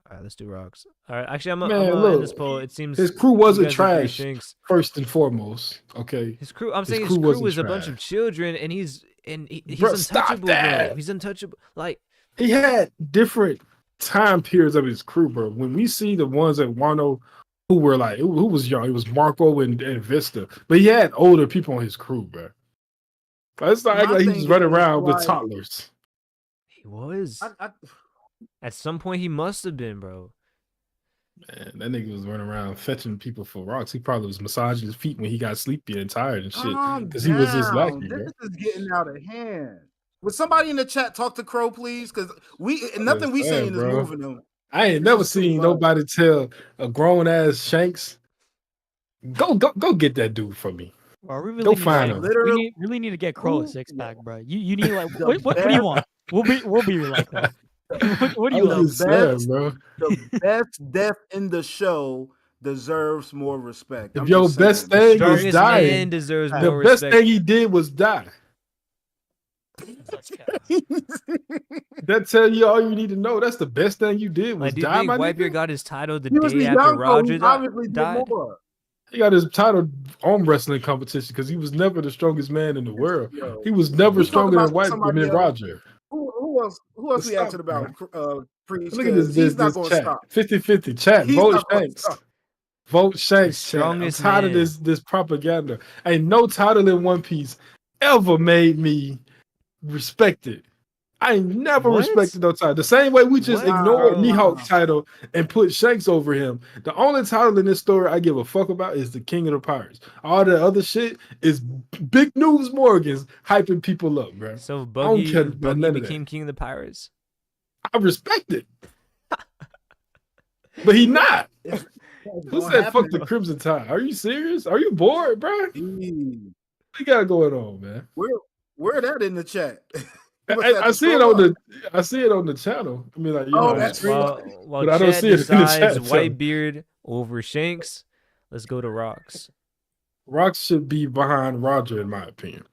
All right, let's do rocks. All right, actually, I'm Man, gonna end this look, poll. It seems his crew you wasn't guys agree, trash. Shanks. First and foremost, okay. His crew. I'm His saying his crew crew wasn't was a bunch of trash. children, and he's Bro, stop untouchable, bro. that. He's untouchable. Like He had different time periods of his crew, bro. When we see the ones at Wano who were like, who was young, it was Marco and Vista, but he had older people on his crew, bro. It's not My like he thing was running is, around with like, toddlers. he was. I, At some point, he must have been, bro. Man, that nigga was running around fetching people for rocks. He probably was massaging his feet when he got sleepy and tired and shit. calm Because he was just down. lackey, bro. This is getting out of hand. Would somebody in the chat talk to Krow, please? Because nothing we saying is bro. moving him. I ain't This never is too seen much. nobody tell a grown ass Shanks, go get that dude for me. Bro, we really Go need find to, him. like, Literally- we need to get Krow a Ooh, 6-pack, bro. You need like The what do you best- want? We'll be your like that. What do you I'm like? just saying, bro. The best death in the show deserves more respect. If I'm your just best saying. thing is Strongest dying, man deserves the more best respect. thing he did was die. That's cap. That tell you all you need to know. That's the best thing you did was Like, do you die, think my Whitebeard nigga. got his title the He was day the after young Roger He obviously did died? more. He got his title arm wrestling competition because he was never the strongest man in the world. Yo, He was never We talk stronger about than somebody else. Roger. who else we Stop, asking about? Preach, Look at 'cause this he's not going to chat. stop. 50-50 chat. He's Vote not gonna Shanks. stop. Vote Shanks. Chat. I'm strongest tired of man. this propaganda. Ain't no title in One Piece ever made me respect it. I ain't never What? respected no title. The same way we just What? ignored Wow. Mihawk's title and put Shanks over him. The only title in this story I give a fuck about is the King of the Pirates. All the other shit is Big News Morgan's hyping people up, bro. So don't Buggy, care about Buggy none of that. became king of the pirates. I respect it. But he not. Who said fuck the Crimson Tide? Are you serious? Are you bored, bro? What you got going on, man? Where that in the chat? I see it on the channel. I mean, like, you Oh, know, that's screen- right. While But I don't Chad see it in the decides chat, so- Whitebeard over Shanks, let's go to Rocks. Rocks should be behind Roger, in my opinion.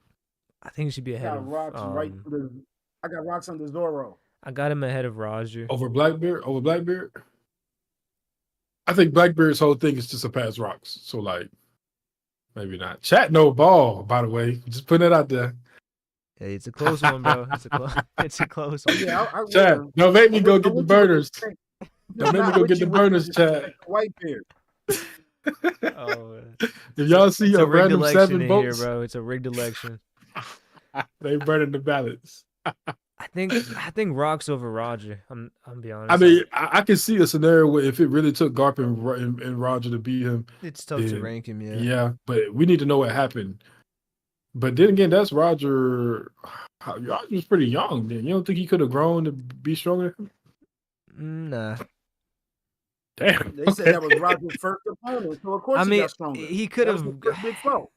I think he should be I ahead got of. rocks I got rocks under Zoro. I got him ahead of Roger. Over Blackbeard? I think Blackbeard's whole thing is to surpass Rocks. So, like, maybe not. Chat no ball, by the way. Just putting it out there. Hey, it's a close one, bro. It's a close one. Yeah, I Chat, will. don't make me go I get the want you to burners. respect- Don't make me Not go with get the you, but burners, disrespect chat. Whitebeard. Oh, man. If y'all see It's a a rigged random election 7 in votes, here, bro. It's a rigged election. they burning the ballots. I think Rocks over Roger. I'm be honest. I mean, I can see a scenario where if it really took Garp and Roger to beat him, it's tough to yeah. rank him. Yeah. yeah, but we need to know what happened. But then again, that's Roger. Roger was pretty young then. You don't think he could have grown to be stronger than him? Nah. Damn. They said that was Roger's first opponent, so of course I he mean, got stronger. he could That was have. his first big foe.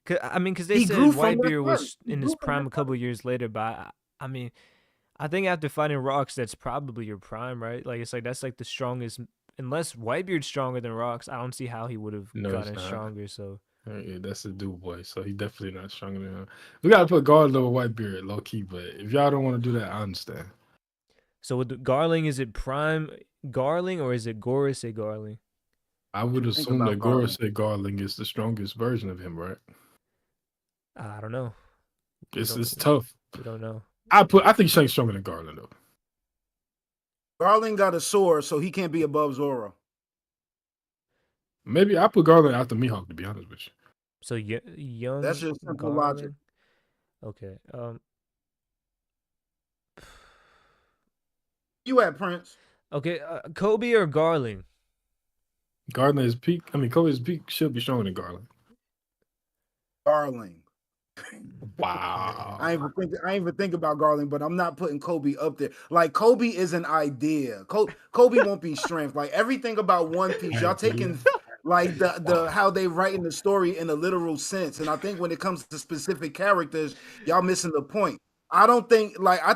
Because they He said grew from that Whitebeard was fight. He in grew his from prime that a couple years later, but I mean, I think after fighting Rocks, that's probably your prime, right? Like it's like that's like the strongest. Unless Whitebeard's stronger than Rocks, I don't see how he would have No, gotten it's not. stronger. So Yeah, that's a dude boy, so he definitely not stronger than him. We gotta put Garland over Whitebeard low key, but if y'all don't want to do that, I understand. So with the Garling, is it prime Garling or is it Gorosei Garling? I would Think assume about that Gorosei Garling is the strongest version of him, right? I don't know. It's tough. We don't know. I think Shank's stronger than Garland though. Garland got a sword, so he can't be above Zoro. Maybe I put Garland after Mihawk, to be honest with you. So young. That's just simple Garling? logic. Okay. You at Prince? Okay. Kobe or Garland? Garland is peak. I mean, Kobe's peak should be stronger than Garland. Darling. Wow. I ain't even think about Garland, but I'm not putting Kobe up there. Like Kobe is an idea. Kobe won't be strength. Like everything about One Piece, y'all taking like the how they writing the story in a literal sense. And I think when it comes to specific characters, y'all missing the point. I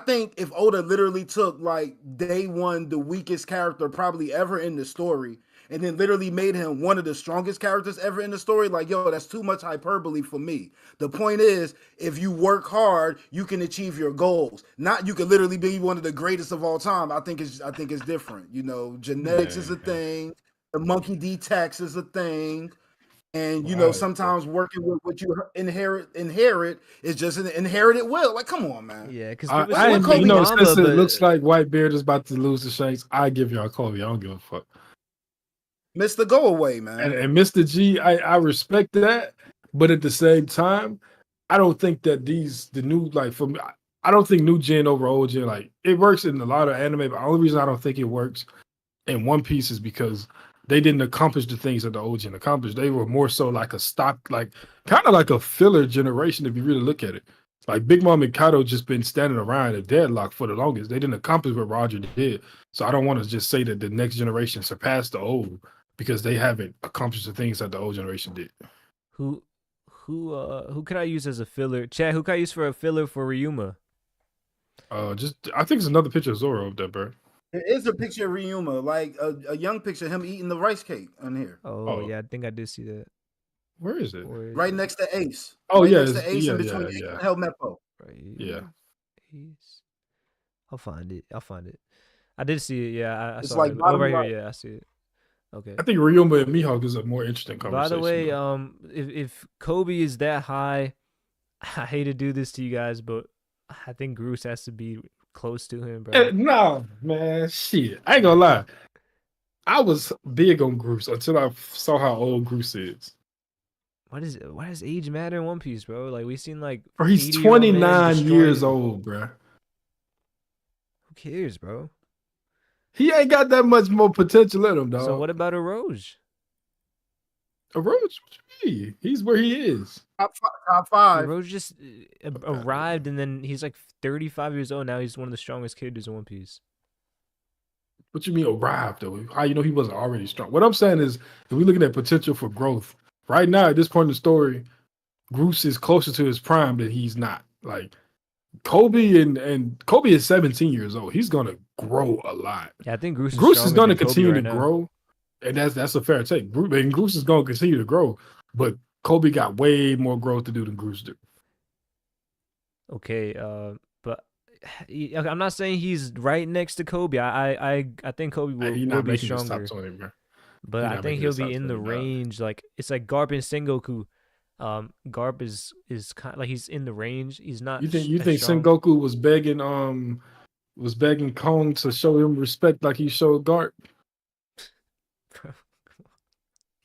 think if Oda literally took like day one the weakest character probably ever in the story and then literally made him one of the strongest characters ever in the story, like yo, that's too much hyperbole for me. The point is, if you work hard, you can achieve your goals. Not you can literally be one of the greatest of all time. I think it's different. You know, genetics is a thing. The monkey D tax is a thing. And you know, sometimes working with what you inherit is just an inherited will. Like, come on, man. Yeah, because since it looks like Whitebeard is about to lose to Shanks, I give y'all Kobe. I don't give a fuck. Mr. Go Away, man. And Mr. G, I respect that, but at the same time, I don't think that the new for me, I don't think new gen over old gen it works in a lot of anime. But the only reason I don't think it works in One Piece is because they didn't accomplish the things that the old gen accomplished. They were more so like a stock, kind of like a filler generation if you really look at it. Like Big Mom and Kato just been standing around at deadlock for the longest. They didn't accomplish what Roger did. So I don't want to just say that the next generation surpassed the old because they haven't accomplished the things that the old generation did. Who could I use as a filler? Chad, who could I use for a filler for Ryuma? I think it's another picture of Zoro up there, bro. There is a picture of Ryuma, like a young picture of him eating the rice cake on here. Oh yeah, I think I did see that. Where is it? Right next to Ace. Oh right yeah, next to Ace in between Ace and Helmeppo. Right. Yeah. Ace. I'll find it. I did see it. Yeah, I It's saw like it. bottom Right right. here. Yeah, I see it. Okay. I think Ryuma and Mihawk is a more interesting conversation. By the way, if Kobe is that high, I hate to do this to you guys, but I think Groose has to be close to him, bro. No, man, shit. I ain't gonna lie. I was big on Groose until I saw how old Groose is. Why does age matter in One Piece, bro? Like we've seen Bro, he's 29 years old, bro. Who cares, bro? He ain't got that much more potential in him, dog. So what about Oroge? Oroge, what you mean? He's where he is. Top five. Oroge just arrived, and then he's like 35 years old now. He's one of the strongest characters in One Piece. What you mean arrived, though? How you know he wasn't already strong? What I'm saying is, if we're looking at potential for growth, right now at this point in the story, Groose is closer to his prime than he's not. Like Kobe and Kobe is 17 years old. He's gonna grow a lot. Yeah, I think Groose is gonna continue to grow, and that's a fair take. And Groose is gonna continue to grow, but Kobe got way more growth to do than Groose did. Okay, but I'm not saying he's right next to Kobe. I think Kobe will be stronger. 20, bro. But I think he'll be in the range. Like it's like Garp and Sengoku. Garp is kind of like he's in the range. He's not. You think Sengoku was begging Kong to show him respect like he showed Garp?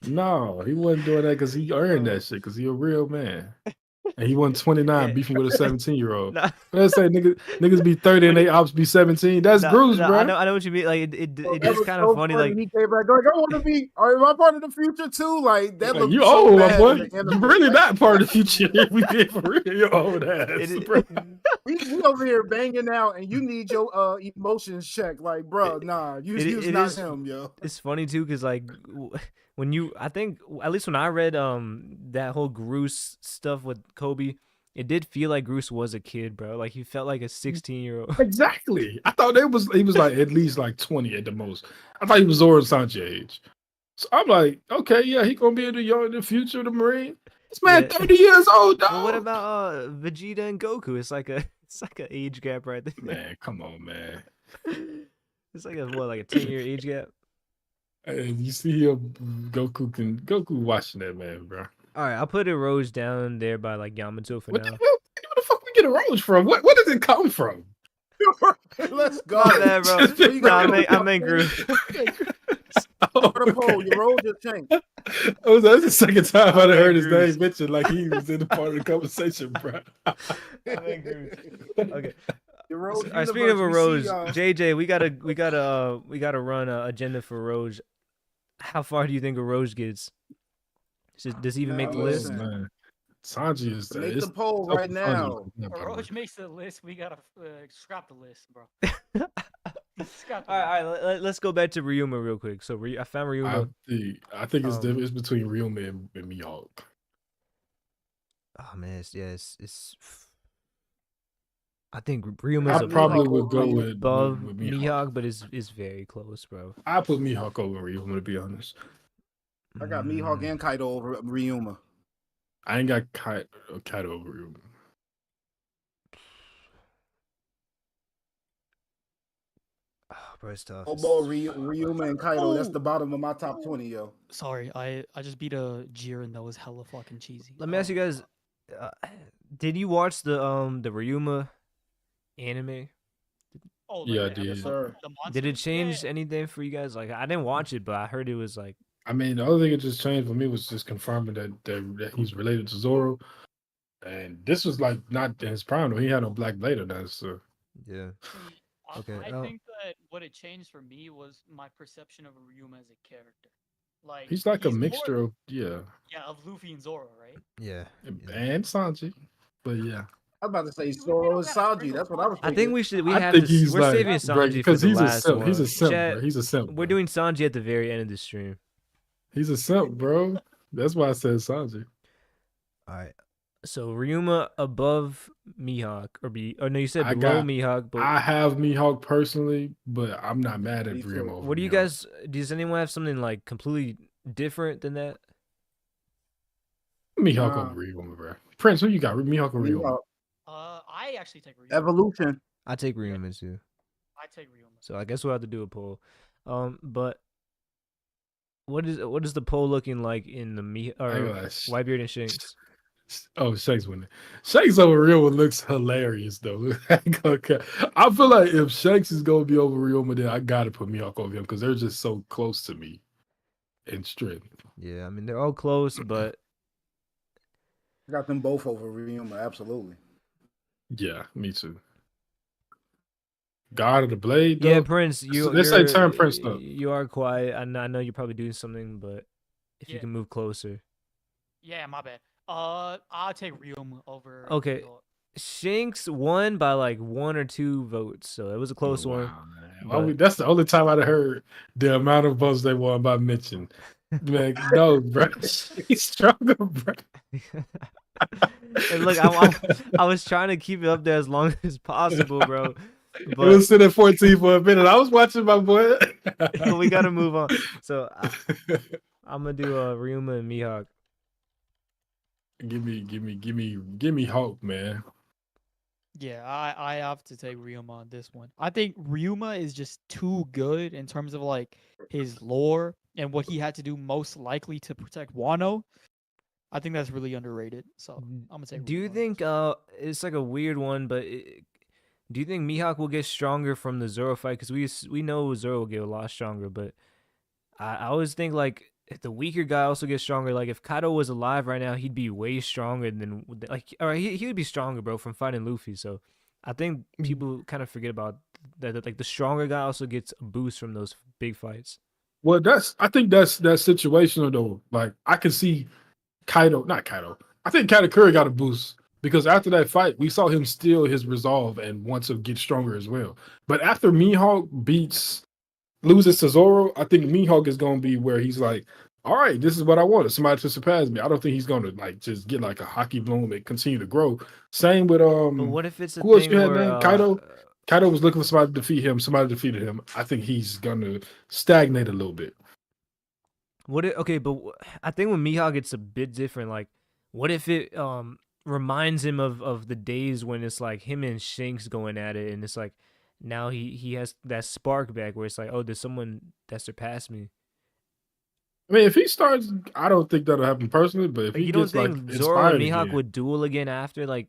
No, he wasn't doing that because he earned that shit because he a real man. And he wasn't 29 beefing with a 17-year-old. Let's say niggas be 30 and they ops be 17. That's Groose, bro. I know what you mean. Like it is kind of funny. Like he came back like, I want to be. Am I part of the future too? Like that. Like, you old, my boy. You really not part of the future. We did for real. You old ass. We over here banging out, and you need your emotions checked. Like, bro, nah, you's not him, yo. It's funny too, because like I think at least when I read that whole Groose stuff with Kobe, it did feel like Groose was a kid, bro. Like he felt like a 16-year-old. Exactly. I thought he was like at least like 20 at the most. I thought he was Zoro Sanji age. So I'm like, okay, yeah, he gonna be in the future of the Marine. This man 30 years old, dog. Well, what about Vegeta and Goku? It's like an age gap right there. Man, come on, man. It's like a 10-year age gap. And you see him, Goku watching that man, bro. All right, I'll put Oroge down there by like Yamato for now. Where the fuck we get Oroge from? Where does it come from? Let's go, bro. I meant Groose. For the poll, your role just changed. That's the second time I'd heard his agree. name mentioned like he was in the part of the conversation, bro. Okay. Your role All right, speaking of a Rose, JJ, we gotta run an agenda for Rose. How far do you think a Rose gets? Does he even make the list? Man. Sanji is Make the poll right now. Orochi makes the list. We gotta scrap the list, bro. Scrap the All right, let's go back to Ryuma real quick. So I found Ryuma. I think it's different between Ryuma and Mihawk. Oh man, it's I think Ryuma's I probably would go above with Mihawk, but it's very close, bro. I put Mihawk over Ryuma, to be honest. I got Mihawk and Kaido over Ryuma. I ain't got Kaido over Ryuma. Oh, bro, it's tough. Ryuma and Kaido. That's the bottom of my top 20, yo. Sorry, I just beat a Jiren that was hella fucking cheesy. Let me ask you guys: did you watch the Ryuma anime? Oh, Yeah, I the did. episode, the Did monster? it change anything for you guys? Like, I didn't watch it, but I heard it was like. I mean, the only thing it just changed for me was just confirming that he's related to Zoro. And this was like not in his prime, though. He had no Black Blade or that, so. Yeah. Okay, I think that what it changed for me was my perception of Ryuma as a character. Like He's like a more- mixture of, yeah. Yeah, of Luffy and Zoro, right? Yeah. And Sanji. But yeah. I was about to say Zoro and Sanji. That's what I was I thinking. think we should. I have think to. he's We're like- saving Sanji for because the he's a last simp. one. He's a simp, Chat, bro. He's a simp. We're bro. doing Sanji at the very end of the stream. He's a simp, bro. That's why I said Sanji. All right. So Ryuma above Mihawk, or no, you said I below got- Mihawk. But I have Mihawk personally, but I'm not mad at Me too. Ryuma. over what do you Mihawk. guys? Does anyone have something like completely different than that? Mihawk over Ryuma, bro. Prince, who you got? Mihawk or Ryuma? Mihawk. I actually take Ryuma. Evolution. I take Ryuma too. I take Ryuma. So I guess we'll have to do a poll. But what is the poll looking like in the Whitebeard and Shanks? Oh, Shanks winning. Shanks over Ryuma looks hilarious though. Okay. I feel like if Shanks is gonna be over Ryuma, then I gotta put Mihawk over him because they're just so close to me in strength. Yeah, I mean they're all close, but I got them both over Ryuma. Absolutely. Yeah, me too. God of the Blade, though. yeah, Prince, Let's say turn Prince though. You are quiet. I know you're probably doing something, but if you Yeah. can move closer. Yeah, my bad. I'll take Ryuma over. Okay. Mihawk. Shanks won by like 1 or 2 votes, so it was a close one. Wow, man. That's the only time I'd heard the amount of votes they won by mention. Man, no, bro. He's stronger, bro. And look, I was trying to keep it up there as long as possible, bro. It But was sitting at 14 for a minute. I was watching my boy. we gotta move on. So I'm gonna do Ryuma and Mihawk. Give me hope, man. Yeah, I have to take Ryuma on this one. I think Ryuma is just too good in terms of like his lore and what he had to do most likely to protect Wano. I think that's really underrated. So I'm gonna take. Do you Ryuma. think it's like a weird one, but do you think Mihawk will get stronger from the Zoro fight? Because we know Zoro will get a lot stronger, but I always think like if the weaker guy also gets stronger. Like if Kaido was alive right now, he'd be way stronger than like. Or he would be stronger, bro, from fighting Luffy. So I think people kind of forget about that. Like the stronger guy also gets a boost from those big fights. Well, I think that's situational though. Like I can see not Kaido. I think Katakuri got a boost because after that fight, we saw him steal his resolve and want to get stronger as well. But after Mihawk loses to Zoro, I think Mihawk is going to be where he's like, all right, this is what I wanted, somebody to surpass me. I don't think he's going to like just get like a hockey bloom and continue to grow. Same with But what if it's a who else thing you had where named? Kaido. Kaido was looking for somebody to defeat him. Somebody defeated him. I think he's going to stagnate a little bit. Okay, but I think with Mihawk it's a bit different. Like, what if it reminds him of the days when it's like him and Shanks going at it, and it's like now he has that spark back where it's like, oh, there's someone that surpassed me. I mean, if he starts, I don't think that'll happen personally. But if But he you don't gets like think Zoro and inspired Mihawk again, would duel again after like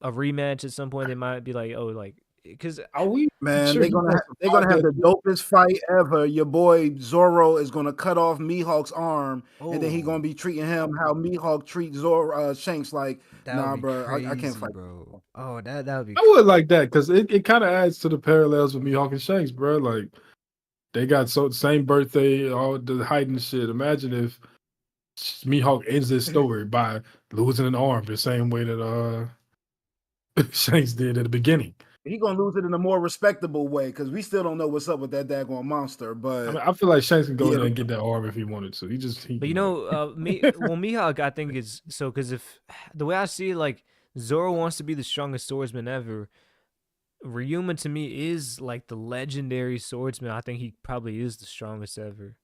a rematch at some point? They might be like, oh, like because Are we? Man, sure they're you gonna gonna they're gonna survive have the that? dopest fight ever. Your boy Zoro is gonna cut off Mihawk's arm, and then he gonna oh, be treating him how Mihawk treats Zoro Shanks. Like, That would nah, be bro, I can't crazy, fight. bro. Oh, that would be. I would like that because it kind of adds to the parallels with Mihawk and Shanks, bro. Like they got same birthday, all the height and shit. Imagine if Mihawk ends this story by losing an arm the same way that Shanks did at the beginning. He gonna lose it in a more respectable way because we still don't know what's up with that daggone monster. I But mean, I feel like Shanks can go in yeah, there and get that arm if he wanted to. but you know, Mihawk, I think is so because if the way I see it, like Zoro wants to be the strongest swordsman ever. Ryuma to me is like the legendary swordsman. I think he probably is the strongest ever.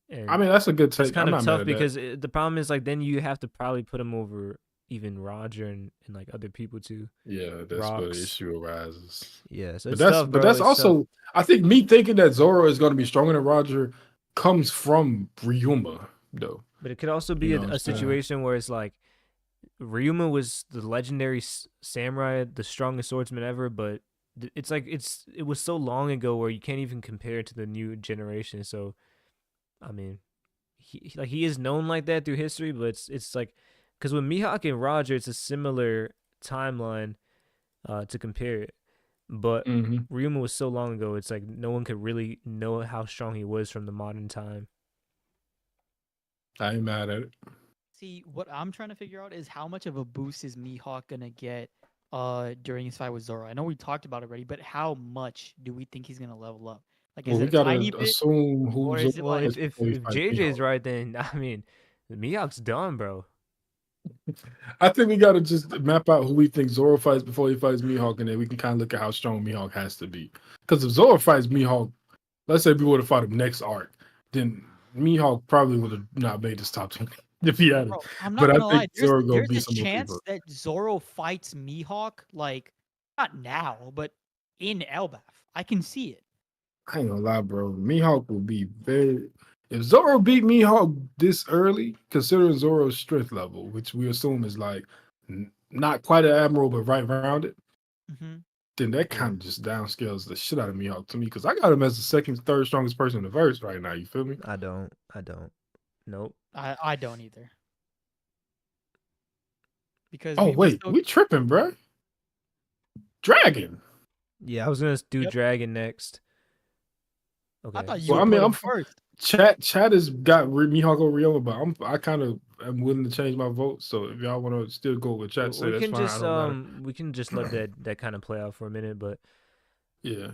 And I mean, that's a good take. it's kind I'm of not mad tough at because that. the problem is like then you have to probably put him over even Roger and like other people too. Yeah, that's where the Rocks. issue arises. Yeah, so But it's tough, bro. that's It's tough. also I think me thinking that Zoro is going to be stronger than Roger comes from Ryuma though. But it could also be You know what a I'm saying? situation where it's like Ryuma was the legendary samurai, the strongest swordsman ever, but it's like it was so long ago where you can't even compare it to the new generation. So, I mean, he is known like that through history, but it's like because with Mihawk and Roger, it's a similar timeline to compare it. But Mhm. Ryuma was so long ago, it's like no one could really know how strong he was from the modern time. I ain't mad at it. See, what I'm trying to figure out is how much of a boost is Mihawk gonna get during his fight with Zoro? I know we talked about it already, but how much do we think he's gonna level up? Like, Well, is we it a tiny gotta bit? assume Or who is it Zoro Well, like is if before he fights JJ's Mihawk. right, then I mean, Mihawk's done, bro. I think we gotta just map out who we think Zoro fights before he fights Mihawk, and then we can kind of look at how strong Mihawk has to be. Because if Zoro fights Mihawk, let's say we would have fought him next arc, then Mihawk probably would have not made this top 20 if he had it. Bro, I'm not But I gonna lie. think Zoro gonna There's beat a some more chance people. that Zoro fights Mihawk, like not now, but in Elbaf. I can see it. I ain't gonna lie, bro. Mihawk will be very. If Zoro beat Mihawk this early, considering Zoro's strength level, which we assume is like not quite an admiral, but right around it, hmm then that kind of just downscales the shit out of Mihawk to me because I got him as the second, third strongest person in the verse right now. You feel me? I don't. Nope. I don't either. Because Oh we wait, still, we tripping, bro. Dragon. Yeah, I was gonna do Yep. Dragon next. Okay. I thought you Well, would I mean, put I'm him first. Chat has got Mihawk over Ryoma, but I kind of am willing to change my vote. So if y'all want to still go with chat, say we that's can fine. just I don't matter. we can just let that kind of play out for a minute, but Yeah.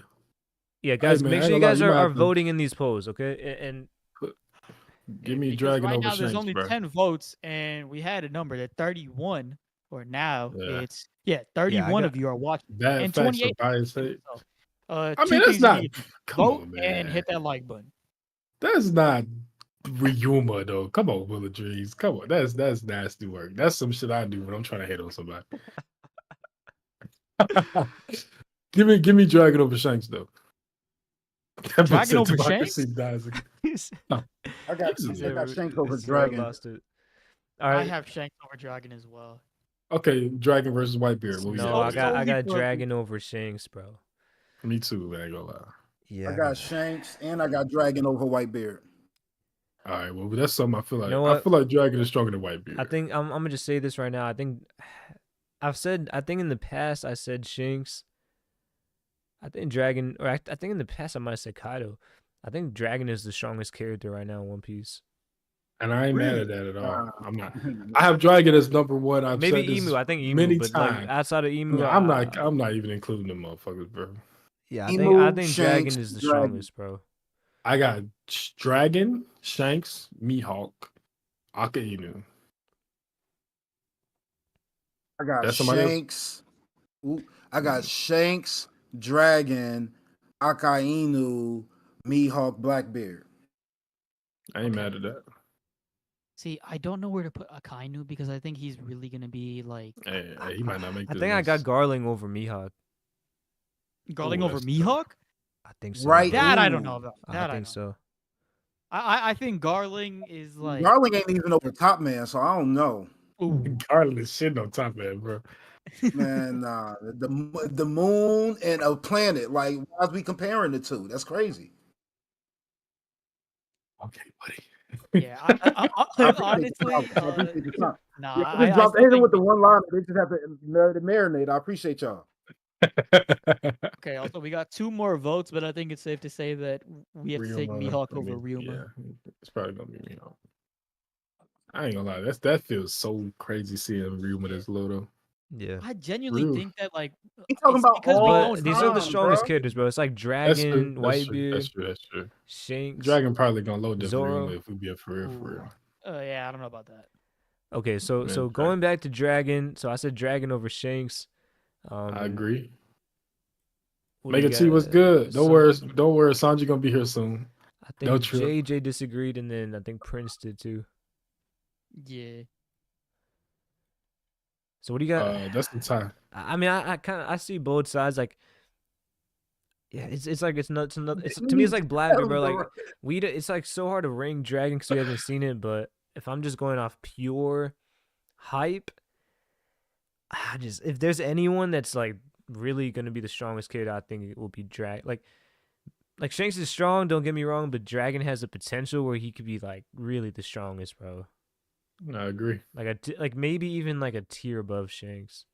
yeah, guys, man, make I sure ain't you gonna lie, guys you might are have to- voting in these polls, okay? And Give me Because Dragon right over now there's Shanks, only bro. 10 votes, and we had a number that 31, or now Yeah. it's 31 of you are watching, Bad and facts for 28. biased hate. So, I two mean, that's things you not. need to Come vote on, and man. hit that like button. That's not Ryuma though. Come on, Will of Dreams. Come on, that's nasty work. That's some shit I do when I'm trying to hate on somebody. give me Dragon over Shanks though. That Dragon said over democracy Shanks? dies. I got Easily. Shanks over Zoro Dragon. lost it. All I right. have Shanks over Dragon as well. Okay, Dragon versus Whitebeard. What we No, got? I solely got for- Dragon over Shanks, bro. Me too, man. I ain't gonna lie. Yeah. I got Shanks and I got Dragon over Whitebeard. All right, well, that's something I feel like. know I what? feel like Dragon is stronger than Whitebeard. I think I'm gonna just say this right now. I think in the past I said Shanks. I think Dragon, or I think in the past I might have said Kaido. I think Dragon is the strongest character right now in One Piece. And I ain't mad Really? at that at all. I'm not. I have Dragon as number one. I've Maybe said this Emu. I think Emu, many but times. like outside of Emu, No, I'm not even including them motherfuckers, bro. Yeah. I Emu, think Shanks, Dragon is the Dragon. strongest, bro. I got Dragon, Shanks, Mihawk, Aka Inu. I got That's somebody else? Shanks. I got Shanks, Dragon, Akainu, Mihawk, Blackbeard. I ain't mad at that. See, I don't know where to put Akainu because I think he's really gonna be like Hey, he might not make I this think I got list. Garling over Mihawk. Garling Ooh, over that's Mihawk. I think so. Right. bro. That I don't Ooh. know about. I That think don't. so. I think Garling is like. Garling ain't even over Top Man, so I don't know. Ooh. Garland is shitting on top man, bro. Man, nah. The moon and a planet. Like, why are we comparing the two? That's crazy. Okay, buddy. Yeah, I appreciate the honestly, time. I appreciate the time. nah, Yeah, I just I dropped still anything think with the one line. They just have to let it marinate. I appreciate y'all. okay. Also, we got 2 more votes, but I think it's safe to say that we have to take Ryuma, Mihawk I over mean, Ryuma. yeah, it's probably gonna be Mihawk. I ain't gonna lie, that feels so crazy seeing Ryuma Yeah. this low though. Yeah. I genuinely Ryu. think that like He's talking it's about because we all But don't these are know. the time, strongest bro. characters, bro. It's like That's Dragon, true. That's true. That's Whitebeard, true. That's true. Shanks, Dragon probably gonna load up Zoro. Ryuma if we be up for real, for Ooh. real. Yeah, I don't know about that. Okay, so Man, going back to Dragon, so I said Dragon over Shanks. I And agree. what do you Mega T was got? good. Don't worry, Sanji gonna be here soon. I No think trip. JJ disagreed, and then I think Prince did too. Yeah. So what do you got? That's the time. I mean, I kind of I see both sides. Like, yeah, it's like it's not it's to me it's like Blackbeard, bro. Like it's like so hard to rank Dragon because we haven't seen it. But if I'm just going off pure hype, if there's anyone that's like really gonna be the strongest kid, I think it will be Dragon. Like Shanks is strong, don't get me wrong, but Dragon has the potential where he could be like really the strongest, bro. I agree. Like maybe even like a tier above Shanks.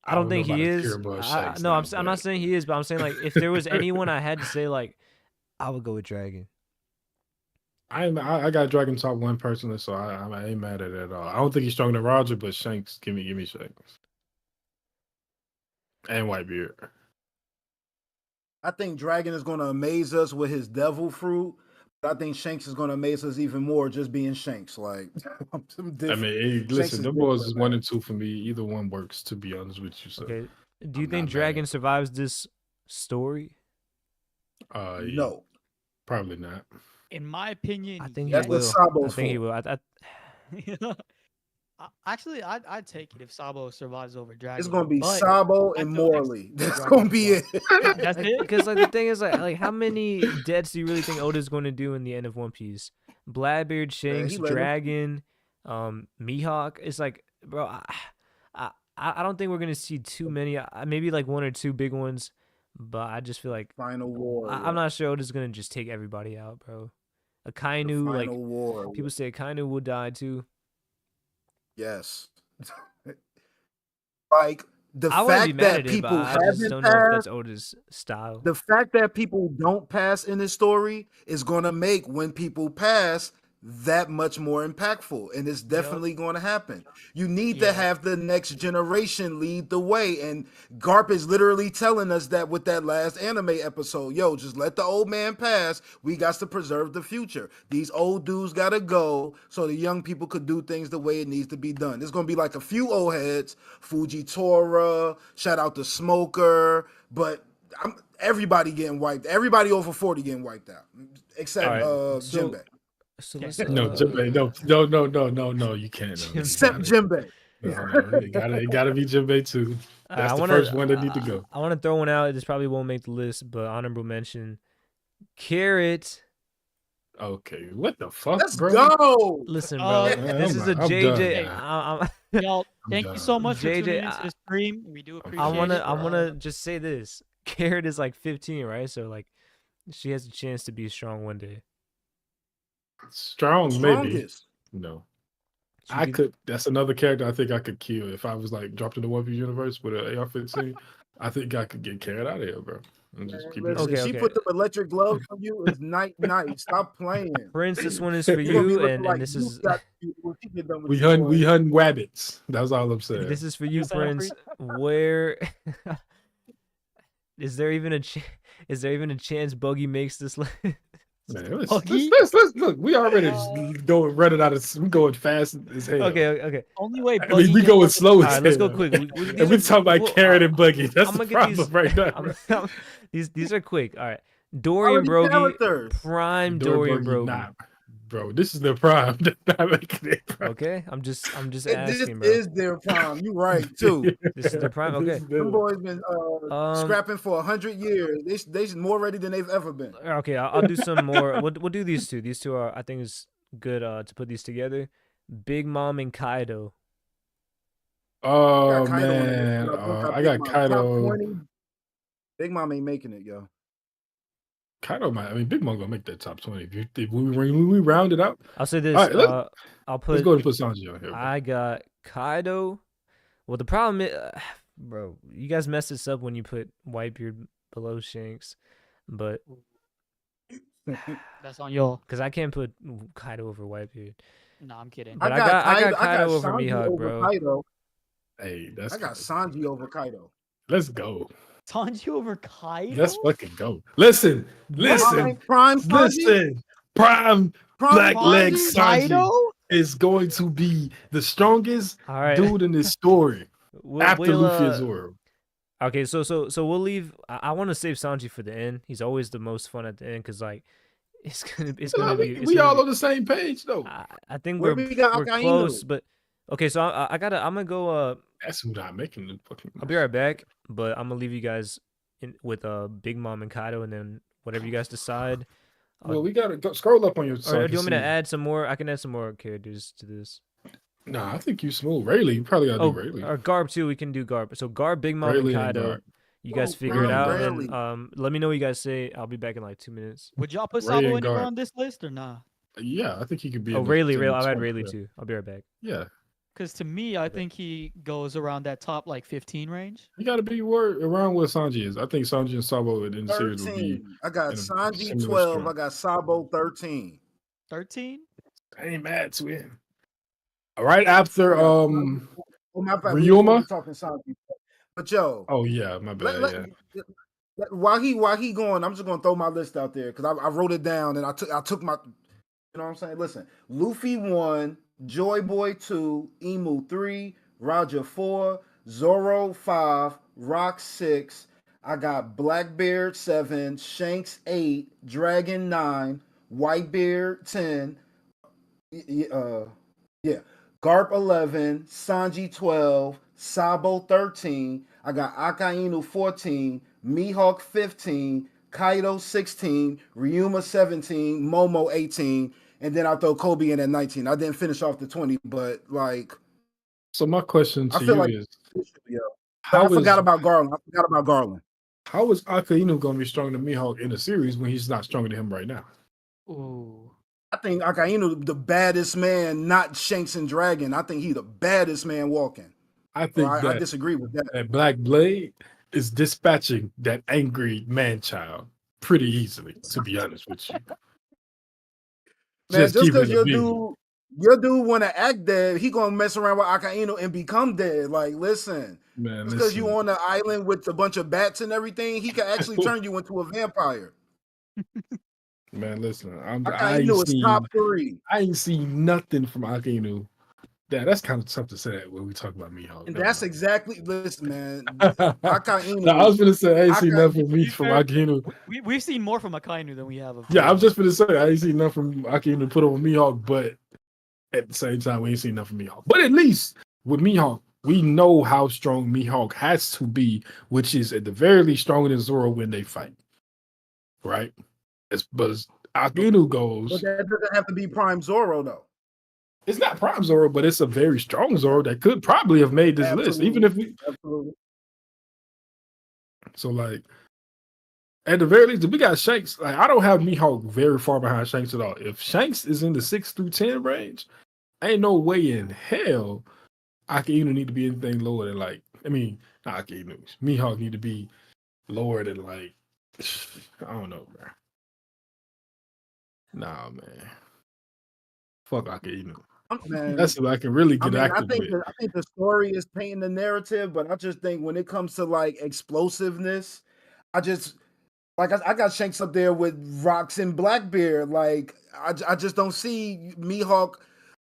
I I don't don't know think he about a is. tier above Shanks No, now, I'm not but- saying he is, but I'm saying like if there was anyone I had to say like I would go with Dragon. I got Dragon top 1 personally, so I ain't mad at it at all. I don't think he's stronger than Roger, but Shanks, give me Shanks. And Whitebeard. I think Dragon is going to amaze us with his devil fruit. But I think Shanks is going to amaze us even more just being Shanks. Like, I'm I mean, hey, Shanks listen, is them boys different, is man. 1 and 2 for me. Either one works, to be honest with you. So okay. Do you I'm think not mad Dragon at it. survives this story? Yeah, No. probably not. In my opinion, I think That's he what will. Sabo's I think he for. will. actually, I'd take it if Sabo survives over Dragon. It's going to be but Sabo I and still think Morley. That's Dragon going to be it. That's it. Because like the thing is like how many deaths do you really think Oda's going to do in the end of One Piece? Blackbeard, Shanks, he let him- Dragon, Mihawk. It's like, bro, I don't think we're gonna see too many. Maybe like 1 or 2 big ones, but I just feel like Final War. I'm not sure Oda's gonna just take everybody out, bro. Akainu, Final like War. people say Akainu will die too. Yes. Like, the I wouldn't be fact mad that at it, but people I just haven't don't know if passed, that's Oda's style. the fact that people don't pass in this story is going to make when people pass that much more impactful, and it's definitely going to happen. You need to Yeah. have the next generation lead the way, and Garp is literally telling us that with that last anime episode. Yo, just let the old man pass. We got to preserve the future. These old dudes got to go so the young people could do things the way it needs to be done. There's going to be like a few old heads, Fujitora, shout out to Smoker, but everybody getting wiped. Everybody over 40 getting wiped out, except All right, so- Jinbei. So let's, No, Jinbei, no, you can't. No, Except Jinbei. no, it gotta be Jinbei too. That's the first one that need to go. I want to throw one out. This probably won't make the list, but honorable mention. Carrot. Okay, what the fuck, Let's bro? go. Listen, bro. This is a I'm JJ. done. Y'all, I'm thank done. you so much for JJ, tuning into the stream. We do appreciate I it. wanna just say this. Carrot is like 15, right? So like, she has a chance to be strong one day. Strong, maybe. Strongest. No. She I could. That's another character I think I could kill if I was like dropped in the One Piece universe with an AR-15. I think I could get carried out of here, bro. And just keep it. Listen, Okay, she okay. put the electric gloves on you. It's night. Stop playing. Prince, this one is for You're gonna be you, looking and like this you is got when she get done with We you, boy. hunt rabbits. That's all I'm saying. this is for you, Yes, I am Prince. Where is there even a chance Buggy makes this list? Man, let's look. We already going running out of. We going fast as hell. Okay. Only way. I mean, Buggy we gets going up- slow All as right, let's go hell. quick. And we talking about carrot and buggy. That's the problem right now. These are quick. All right, All Dorian these Broggy, characters. prime Dorian Broggy. Nah, bro, this is the prime. They're not making it, bro. Okay, I'm just This asking, bro. is their prime. You right too. This is their prime. Okay. Them boys been scrapping for 100 years. They more ready than they've ever been. Okay, I'll do some more. We'll do these two. These two are I think is good to put these together. Big Mom and Kaido. Oh got Kaido on the list, man, but I don't got I Big got Mom. Top Kaido. 20. Big Mom ain't making it, yo. Kaido might. I mean, Big Mom gonna make that top 20 if we round it out. I'll say All this. right, let's I'll go put. ahead and put Sanji on here. Bro. I got Kaido. Well, the problem is, bro, you guys messed this up when you put Whitebeard below Shanks, but That's on y'all. because I can't put Kaido over Whitebeard. No, I'm kidding. But I got Kaido over Sanji Mihawk, over bro. Kaido. Hey, that's. I got Sanji over Kaido. Let's go. Sanji over Kaido? Let's fucking go. Listen. Prime Sanji? Listen. Prime Black Leg Sanji? Sanji Kaido? is going to be the strongest All right. dude in this story after Luffy and Zoro. Okay, so we'll leave. I want to save Sanji for the end. He's always the most fun at the end because like it's gonna be. We all on the same page though. I think Where we're we got Akainu? close, but okay. So I'm gonna go. That's who not making the fucking. I'll be right back, but I'm gonna leave you guys with Big Mom and Kaido, and then whatever you guys decide. Well, we gotta go, scroll up on your. Or do you want me to add some more? I can add some more characters to this. Nah, I think you smooth. Rayleigh, you probably gotta do Rayleigh. Or Garb too. We can do Garb. So Garb, Big Mom, Rayleigh and and Kaido. Garb. You guys figure it out, and let me know what you guys say. I'll be back in like 2 minutes. Would y'all put Ray Sabo and anywhere Garb. on this list or not? Yeah, I think he could be. Oh, in the Rayleigh. I'll add 20, Rayleigh yeah. too. I'll be right back. Yeah, Because to me, I think he goes around that top like 15 range. you gotta be around where Sanji is. I think Sanji and Sabo in the series would be. 13. I got in a Sanji similar 12. strength. I got Sabo 13. 13? I ain't mad to him. All right, after Oh, my bad. We Ryuma. were talking Sanji. But yo, Oh yeah, my bad. while he going, I'm just gonna throw my list out there because I wrote it down and I took my, you know what I'm saying. Listen, Luffy 1, Joy Boy 2, Emu 3, Roger 4, Zoro 5, Rock 6. I got Blackbeard 7, Shanks 8, Dragon 9, Whitebeard 10. Garp 11, Sanji 12, Sabo 13. I got Akainu 14, Mihawk 15, Kaido 16, Ryuma 17, Momo 18, and then I throw Kobe in at 19. I didn't finish off the 20, but like. So my question to you is, I forgot about Garland. How is Akainu going to be stronger than Mihawk in the series when he's not stronger than him right now? Ooh. I think Akainu the baddest man, not Shanks and Dragon. I think he's the baddest man walking. I think I disagree with that. That Black Blade is dispatching that angry man child pretty easily, to be honest with you. Man, just because your dude want to act dead, he gonna mess around with Akainu and become dead. Like, listen, man, just because you on the island with a bunch of bats and everything, he can actually turn you into a vampire. Man, listen, Akainu is top 3. I ain't seen nothing from Akainu. That's kind of tough to say that when we talk about Mihawk. And that's exactly, listen, man. Akainu. No, I was gonna say I ain't seen nothing from Akainu. We've seen more from Akainu than we have of. Yeah, I was just gonna say I ain't seen nothing from Akainu put over Mihawk, but at the same time we ain't seen nothing from Mihawk. But at least with Mihawk, we know how strong Mihawk has to be, which is at the very least stronger than Zoro when they fight. Right? But as Akainu goes, but that doesn't have to be Prime Zoro though. It's not Prime Zoro, but it's a very strong Zoro that could probably have made this list, even if we. Absolutely. So, like, at the very least, if we got Shanks, like, I don't have Mihawk very far behind Shanks at all. If Shanks is in the 6 through 10 range, ain't no way in hell Akainu need to be anything lower than, like, I mean, not Akainu. Mihawk need to be lower than, like, I don't know, bro. Nah, man. Fuck Akainu. Man, that's what I can really get active with. I think the story is painting the narrative, but I just think when it comes to like explosiveness, I got Shanks up there with Rocks and Blackbeard. Like I just don't see Mihawk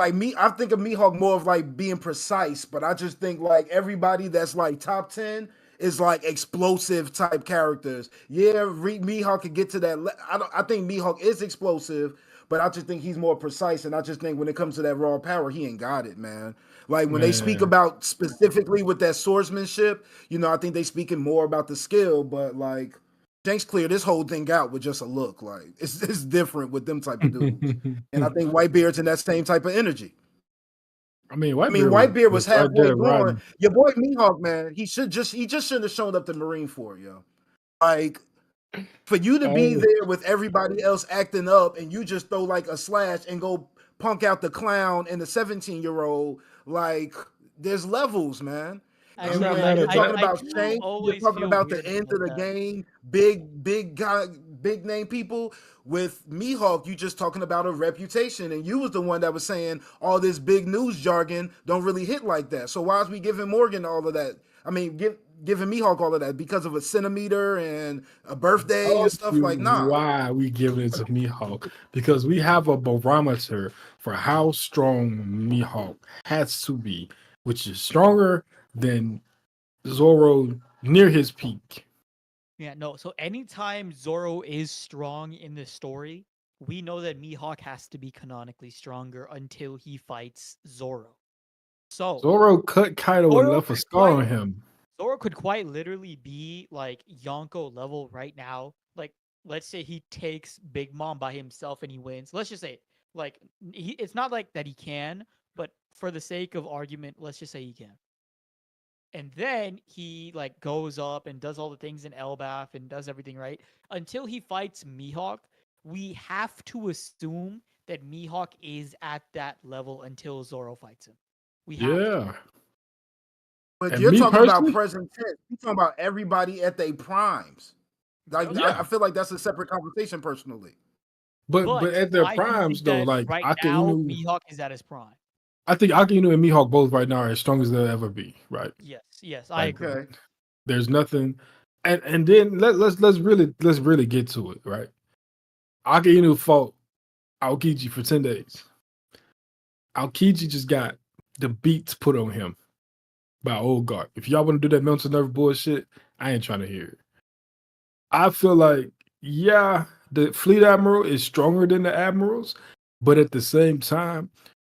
like me. I think of Mihawk more of like being precise, but I just think like everybody that's like top 10 is like explosive type characters. Yeah, Mihawk could get to that. I think Mihawk is explosive. But I just think he's more precise, and I just think when it comes to that raw power, he ain't got it, man. Like when they speak about specifically with that swordsmanship, you know, I think they speaking more about the skill. But like Shanks cleared this whole thing out with just a look. Like it's different with them type of dudes, and I think Whitebeard's in that same type of energy. I mean, Whitebeard was right halfway there growing. riding. Your boy Mihawk, man, he just shouldn't have shown up to Marine Corps, yo. Like, for you to be there with everybody else acting up and you just throw like a slash and go punk out the clown and the 17-year-old, like, there's levels, man. I'm And not Actually, mad when you're at talking that. I about do Shanks, you're always talking feel about the weird end about of the that. game, big guy, big name people. With Mihawk, you just talking about a reputation, and you was the one that was saying all this big news jargon don't really hit like that. So why is we giving Morgan all of that? I mean, giving Mihawk all of that because of a centimeter and a birthday Tell and stuff you like why we giving it to Mihawk, because we have a barometer for how strong Mihawk has to be, which is stronger than Zoro near his peak. Yeah, no. So anytime Zoro is strong in the story, we know that Mihawk has to be canonically stronger until he fights Zoro. So Zoro cut Kaido and Zoro left a could scar on quite him. Zoro could quite literally be like Yonko level right now. Like, let's say he takes Big Mom by himself and he wins. Let's just say, like, it's not like that he can, but for the sake of argument, let's just say he can. And then he like goes up and does all the things in Elbaf and does everything right until he fights Mihawk. We have to assume that Mihawk is at that level until Zoro fights him. We have to. Yeah. But And you're me talking about personally, present tense. You're talking about everybody at their primes. Like, yeah. I feel like that's a separate conversation personally. But But at their I do primes think though, that like right now Akainu, Mihawk is at his prime. I think Akainu and Mihawk both right now are as strong as they'll ever be, right? Yes, I Like, agree. Okay. there's nothing, and then let's really get to it, right? Akainu fought Aokiji for 10 days. Aokiji just got the beats put on him by old guard. If y'all want to do that mental nerve bullshit, I ain't trying to hear it. I feel like, yeah, the fleet admiral is stronger than the admirals, but at the same time,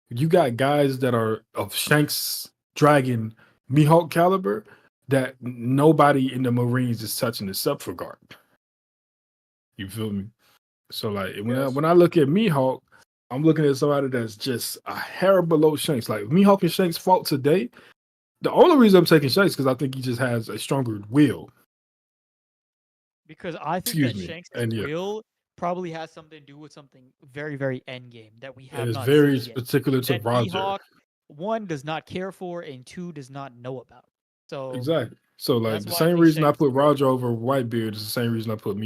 you got guys that are of Shanks Dragon Mihawk caliber that nobody in the Marines is touching except for guard. You feel me? So like Yes. when I look at Mihawk, I'm looking at somebody that's just a hair below Shanks. Like Mihawk and Shanks fought today. The only reason I'm taking Shanks because I think he just has a stronger will. Because I think Excuse that me. Shanks' And yeah, will probably has something to do with something very, very endgame that we it have is not very seen yet. particular to That Roger. Mihawk, one, does not care for, and two, does not know about. So Exactly. So like that's the why I same think reason I Shanks put is very Roger strong. over Whitebeard is the same reason I put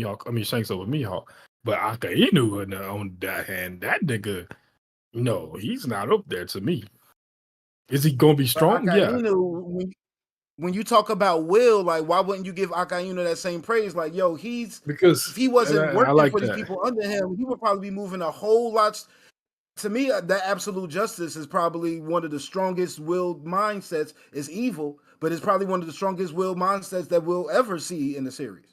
Shanks over Mihawk. But Akainu on that hand, that nigga, no, he's not up there to me. Is he gonna be But strong? Yeah. Akainu, when you talk about will, like, why wouldn't you give Akainu that same praise? Like, yo, if Because he and wasn't I working like for these that. people under him, he would probably be moving a whole lot. To me, that absolute justice is probably one of the strongest willed mindsets. Is evil, but it's probably one of the strongest willed mindsets that we'll ever see in the series.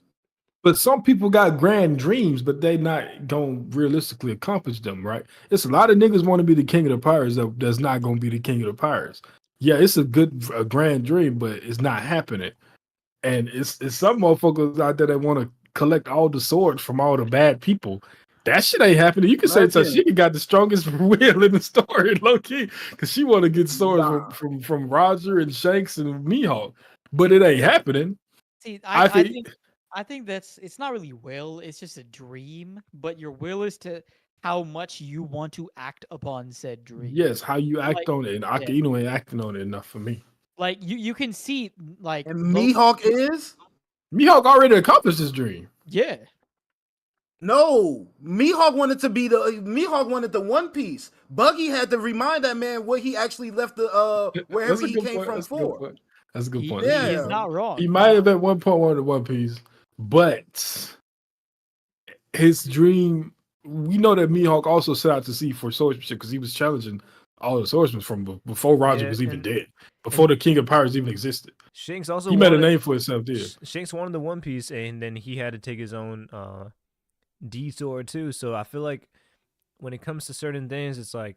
But some people got grand dreams, but they not gonna realistically accomplish them, right? It's a lot of niggas want to be the king of the pirates that's not gonna be the king of the pirates. Yeah, it's a grand dream, but it's not happening. And it's some motherfuckers out there that want to collect all the swords from all the bad people. That shit ain't happening. You can say Imagine, Tashiki got the strongest will in the story, low key, because she want to get swords nah. from Roger and Shanks and Mihawk, but it ain't happening. See, I I think think that's it's not really will, it's just a dream, but your will is to how much you want to act upon said dream. yes, how you Like, act on it, and yeah, Akainu ain't acting on it enough for me. like you can see like And Loki. Mihawk is Mihawk already accomplished his dream. Yeah. no. Mihawk wanted the One Piece. Buggy had to remind that man where he actually left the wherever That's a he good came point. from That's a good for. point. That's a good He point. he is Yeah. not wrong. He He's might not have at one point wanted One Piece, but his dream. We know that Mihawk also set out to sea for swordsmanship because he was challenging all the swordsmen from before Roger Yeah, was even and dead, before the King of Pirates even existed. Shanks also He made a wanted name for himself there. Shanks wanted the One Piece, and then he had to take his own detour too. So I feel like when it comes to certain things, it's like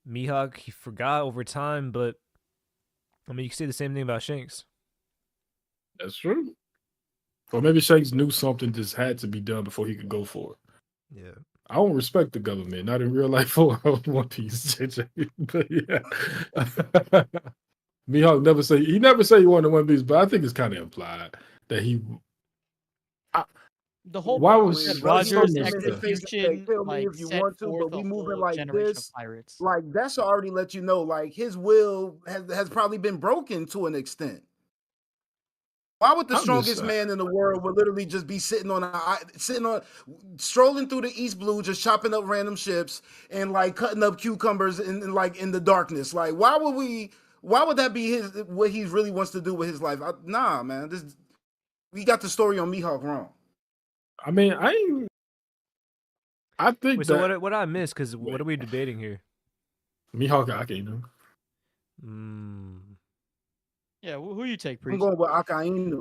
Mihawk he forgot over time, but I mean you can say the same thing about Shanks. That's true. Or maybe Shanks knew something just had to be done before he could go for it. Yeah. I don't respect the government, not in real life or One Piece, JJ. But yeah, Mihawk never say he wanted One Piece, but I think it's kind of implied that he. The whole Why point was was that Bro, he so Rogers' looked him much in his stuff? face and say, execution "Kill me like if you set want to, forth but we a moving whole like generation this." of pirates. Like that should already let you know, like his will has probably been broken to an extent. Why would the I'm just strongest man in the world would literally just be sitting on strolling through the East Blue, just chopping up random ships and like cutting up cucumbers like in the darkness? Like, why would that be what he really wants to do with his life? Nah, man, we got the story on Mihawk wrong. I mean, I think Wait, that so what I missed? Because what are we debating here? Mihawk Akainu. Yeah, who you take, I'm Preach? going with Akainu.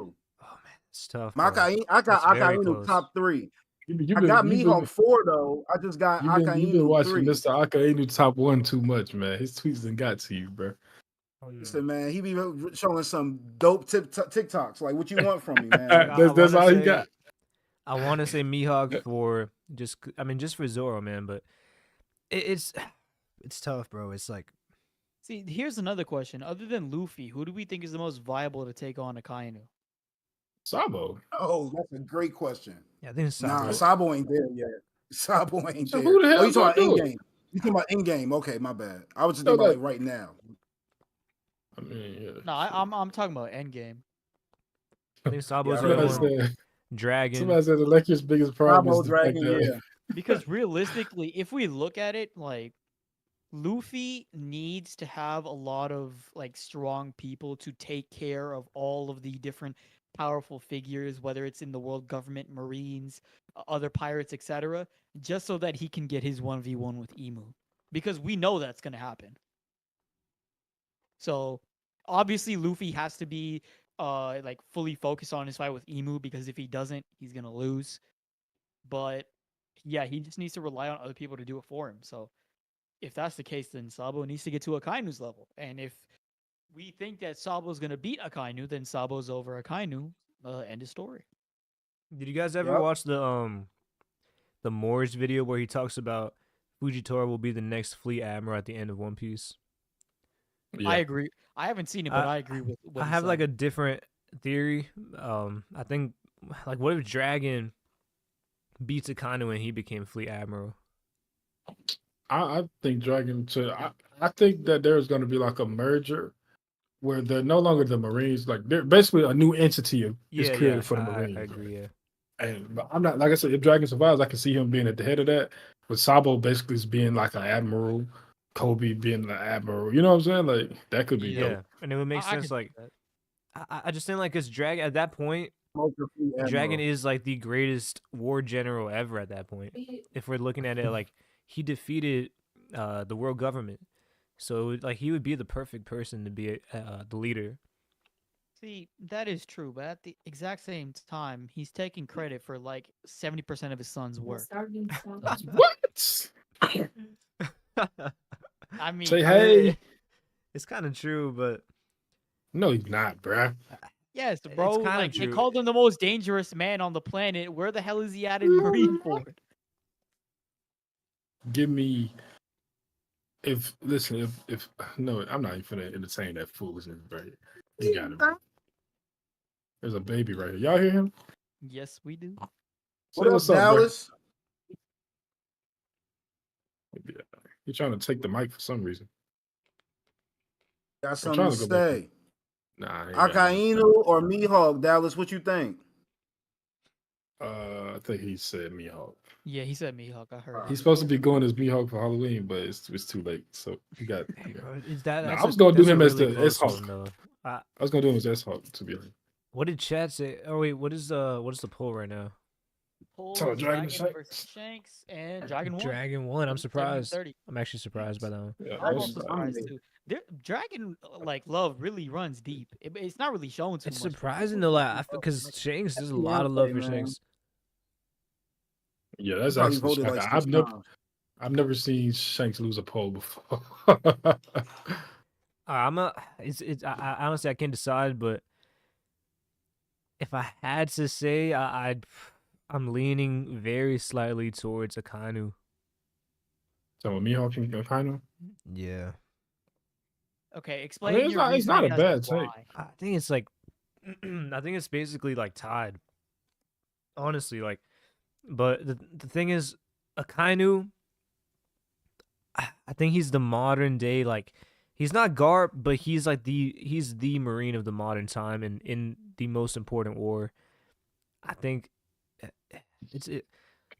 Oh man, it's tough. I got That's very Akainu close. top 3. You've I got Mihawk 4 though. I just got you've been Akainu watching 3. Mr. Akainu top 1 too much, man. His tweets done got to you, bro. Listen, man, he be showing some dope TikToks. Like, what you want from me, man? That's all he got. I want to say Mihawk for just for Zoro, man, but it's tough, bro. It's like, See, here's another question. Other than Luffy, who do we think is the most viable to take on Akainu? Sabo. Oh, that's a great question. yeah, I think it's Nah, Sabo. Sabo ain't there yet. Sabo ain't So there. who the hell Oh, you talking about gonna do in game? You talking about in game? Okay, my bad. I was just No, thinking about no. like right now. I mean, yeah. No, I'm talking about Endgame. I think Sabo's Yeah, the other Somebody one. said, Dragon. somebody said the Lakers' biggest problem Sabo is the fact Dragon, that yeah. Because realistically, if we look at it, like Luffy needs to have a lot of like strong people to take care of all of the different powerful figures, whether it's in the world government, Marines, other pirates, etc., just so that he can get his 1v1 with Emu. Because we know that's going to happen. So obviously Luffy has to be like fully focused on his fight with Emu, because if he doesn't, he's going to lose. But yeah, he just needs to rely on other people to do it for him. So if that's the case, then Sabo needs to get to Akainu's level. And if we think that Sabo's going to beat Akainu, then Sabo's over Akainu. End of story. Did you guys ever Yep. watch the Moors video where he talks about Fujitora will be the next fleet admiral at the end of One Piece? yeah. I agree. I haven't seen it, but I agree with what I he have said. like a different theory. I think, like, what if Dragon beats Akainu and he became fleet admiral? I think Dragon should. I think that there's going to be like a merger where they're no longer the Marines. Like they're basically a new entity is created for the Marines. I agree. Yeah. And but I'm not, like I said, if Dragon survives, I can see him being at the head of that. With Sabo basically as being like an admiral, Kobe being the admiral. You know what I'm saying? Like that could be Yeah, dope. and it would make I sense. could see Like, that. I just think like, cause Dragon at that point, Ultra Fleet Dragon Admiral. is like the greatest war general ever at that point. If we're looking at it like he defeated the world government, so like he would be the perfect person to be the leader. See, that is true, but at the exact same time, he's taking credit for like 70% of his son's work. What? I mean, Say hey. It's kind of true, but No, he's not, bruh. yes, it's bro. kinda Like they true. called him the most dangerous man on the planet. Where the hell is he at in Marine Corps? Give me. If no, I'm not even finna entertain that foolishness, right? You got it. There's a baby right here. Y'all hear him? Yes, we do. Say What up, what's up, bro. Dallas? You're trying to take the mic for some reason. Got trying something to to go back say. Nah, I ain't got it. Akainu or Mihawk, Dallas? What you think? I think he said Mihawk. Yeah, he said Mihawk. I heard. He's supposed to be going as Mihawk for Halloween, but it's too late. So you got. Is that? Nah, that's I was gonna do that's a him as really the close S-Hawk. one, though. I was gonna do him as S-Hawk, to be honest. What did Chad say? Oh wait, what is the poll right now? Pull So, Dragon Dragon Shanks. versus Shanks and Dragon won. Dragon won. I'm surprised. 70-30. I'm actually surprised by that one. Yeah, I'm I was- also surprised too. Dragon like love really runs deep. It's not really shown too It's much. surprising though, like because Shanks, there's a lot of love for man. Shanks. yeah, that's Probably actually. voted like I've 6 never, times. I've never seen Shanks lose a poll before. I honestly I can't decide, but if I had to say, I'm leaning very slightly towards Akainu. So Mihawk and Akainu. Yeah. Okay, I explain mean, your it's not a reasoning as to bad take. why. I think it's like, I think it's basically like tied. Honestly, like, but the thing is, Akainu, I think he's the modern day, like, he's not Garp, but he's like he's the Marine of the modern time and in the most important war. I think it's it.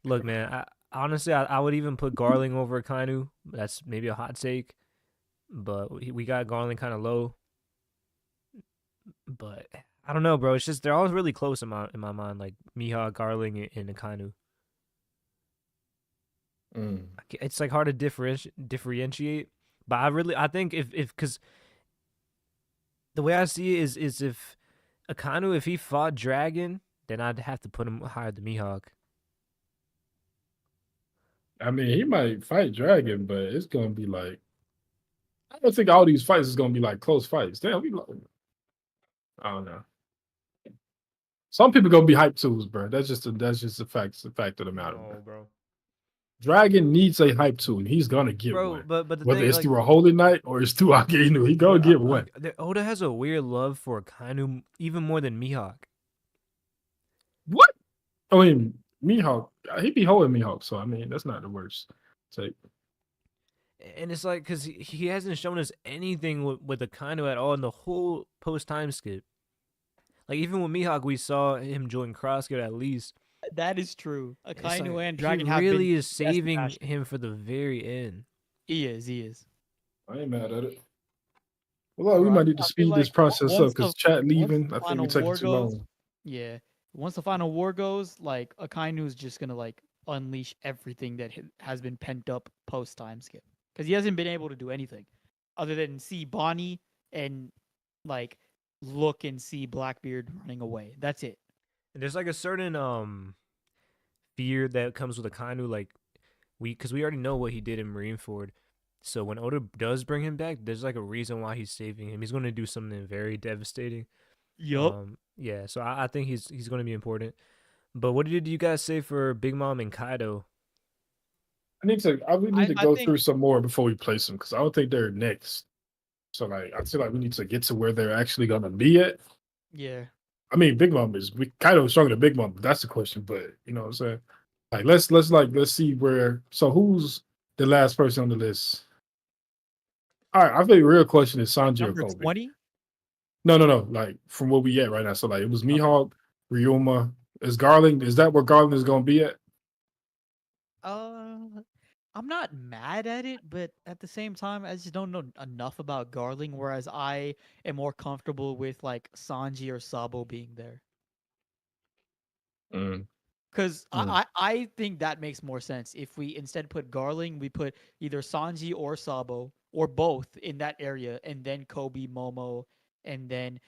Look, man, honestly, I would even put Garling over Akainu. That's maybe a hot take, but we got Garling kind of low. But I don't know, bro. It's just they're all really close in my mind, like Mihawk, Garling, and Akainu. Mm. It's like hard to differentiate. But I think if because the way I see it is if Akainu, if he fought Dragon, then I'd have to put him higher than Mihawk. I mean, he might fight Dragon, but it's gonna be like I don't think all these fights is gonna be like close fights. Damn, I don't know. Some people gonna be hype tools, bro. That's just the fact of the matter. No, bro. Dragon needs a hype tool. He's gonna get Bro, one. but the Whether thing, it's like, through a Holy Knight or it's through Akainu, he gonna get one. Oda has a weird love for Akainu even more than Mihawk. What? I mean, Mihawk, he be holding Mihawk, so I mean that's not the worst take. And it's like, because he hasn't shown us anything with Akainu at all in the whole post-time skip. Like, even with Mihawk, we saw him join CrossFit at least. That is true. It's Akainu like, and Dragon he have really been is best saving match. him for the very end. He is. I ain't mad at it. Well, we Bro, might need to I feel speed this like process up once because the- chat once leaving. the I think final we're taking war too goes- long. Yeah. Once the final war goes, like Akainu's just gonna like unleash everything that has been pent up post time skip. Because he hasn't been able to do anything other than see Bonnie and like look and see Blackbeard running away. That's it. And there's like a certain fear that comes with Akainu, like because we already know what he did in Marineford. So when Oda does bring him back, there's like a reason why he's saving him. He's going to do something very devastating. Yeah. So I think he's going to be important. But what did you guys say for Big Mom and Kaido? I need to I go think- through some more before we place them because I don't think they're next. So like I feel like we need to get to where they're actually gonna be at. Yeah. I mean, Big Mom is Kaido is stronger than Big Mom. That's the question, but you know what I'm saying. Like let's see where. So who's the last person on the list? All right, I think the real question is Sanji or Number Kobe. 20? No. Like from where we at right now. So like it was Mihawk, Ryuma. Is Garland? Is that where Garland is gonna be at? I'm not mad at it, but at the same time, I just don't know enough about Garling. Whereas I am more comfortable with like Sanji or Sabo being there. Because I think that makes more sense. If we instead put Garling, we put either Sanji or Sabo or both in that area, and then Kobe, Momo, and then.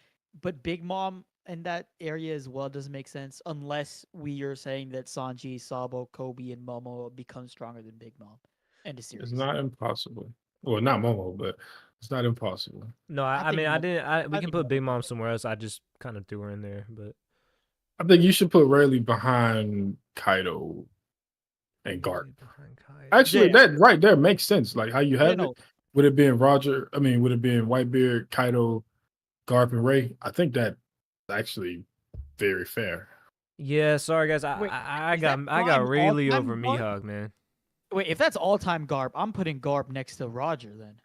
But Big Mom in that area as well doesn't make sense unless we are saying that Sanji, Sabo, Kobe, and Momo become stronger than Big Mom. End of series. It's not impossible. Well, not Momo, but it's not impossible. No, I I mean, think I Momo- didn't. We I can think put Big Momo Mom better. somewhere else. I just kind of threw her in there, but I think you should put Rayleigh behind Kaido and Garp. Actually, Yeah. that right there makes sense. Like how you have no. it. Would it been Roger? I mean, would it been Whitebeard, Kaido, Garp, and Ray? I think that's actually very fair. yeah. Sorry guys, Wait, I is got that Rayleigh prime all-time over Garp? Mihawk, man. Wait, if that's all time Garp, I'm putting Garp next to Roger then.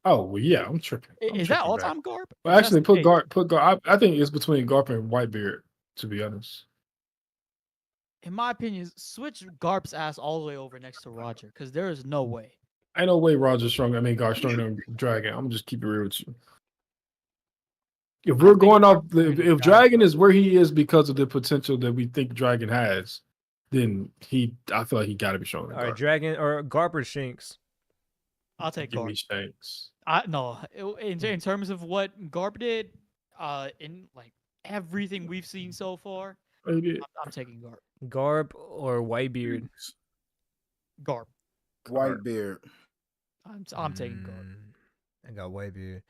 Oh well, yeah, I'm tripping. Is that all time Garp? Well, If that's actually, the put case- Garp. Put Garp. I think it's between Garp and Whitebeard. To be honest, In my opinion, switch Garp's ass all the way over next to Roger, because there is no way. ain't no way Roger's stronger. I mean, Garp's stronger than Dragon. I'm just keep it real with you. If I we're think going off, Garp's stronger than if Dragon. Dragon is where he is because of the potential that we think Dragon has, then I feel like he got to be stronger. All right, Dragon or Garp or Shanks. I'll take Give me Garp. Shanks. No, in terms of what Garp did, in like everything we've seen so far, Maybe I'm taking Garp. Garp or Whitebeard. Garp. Whitebeard. I'm taking Garp. I got Whitebeard.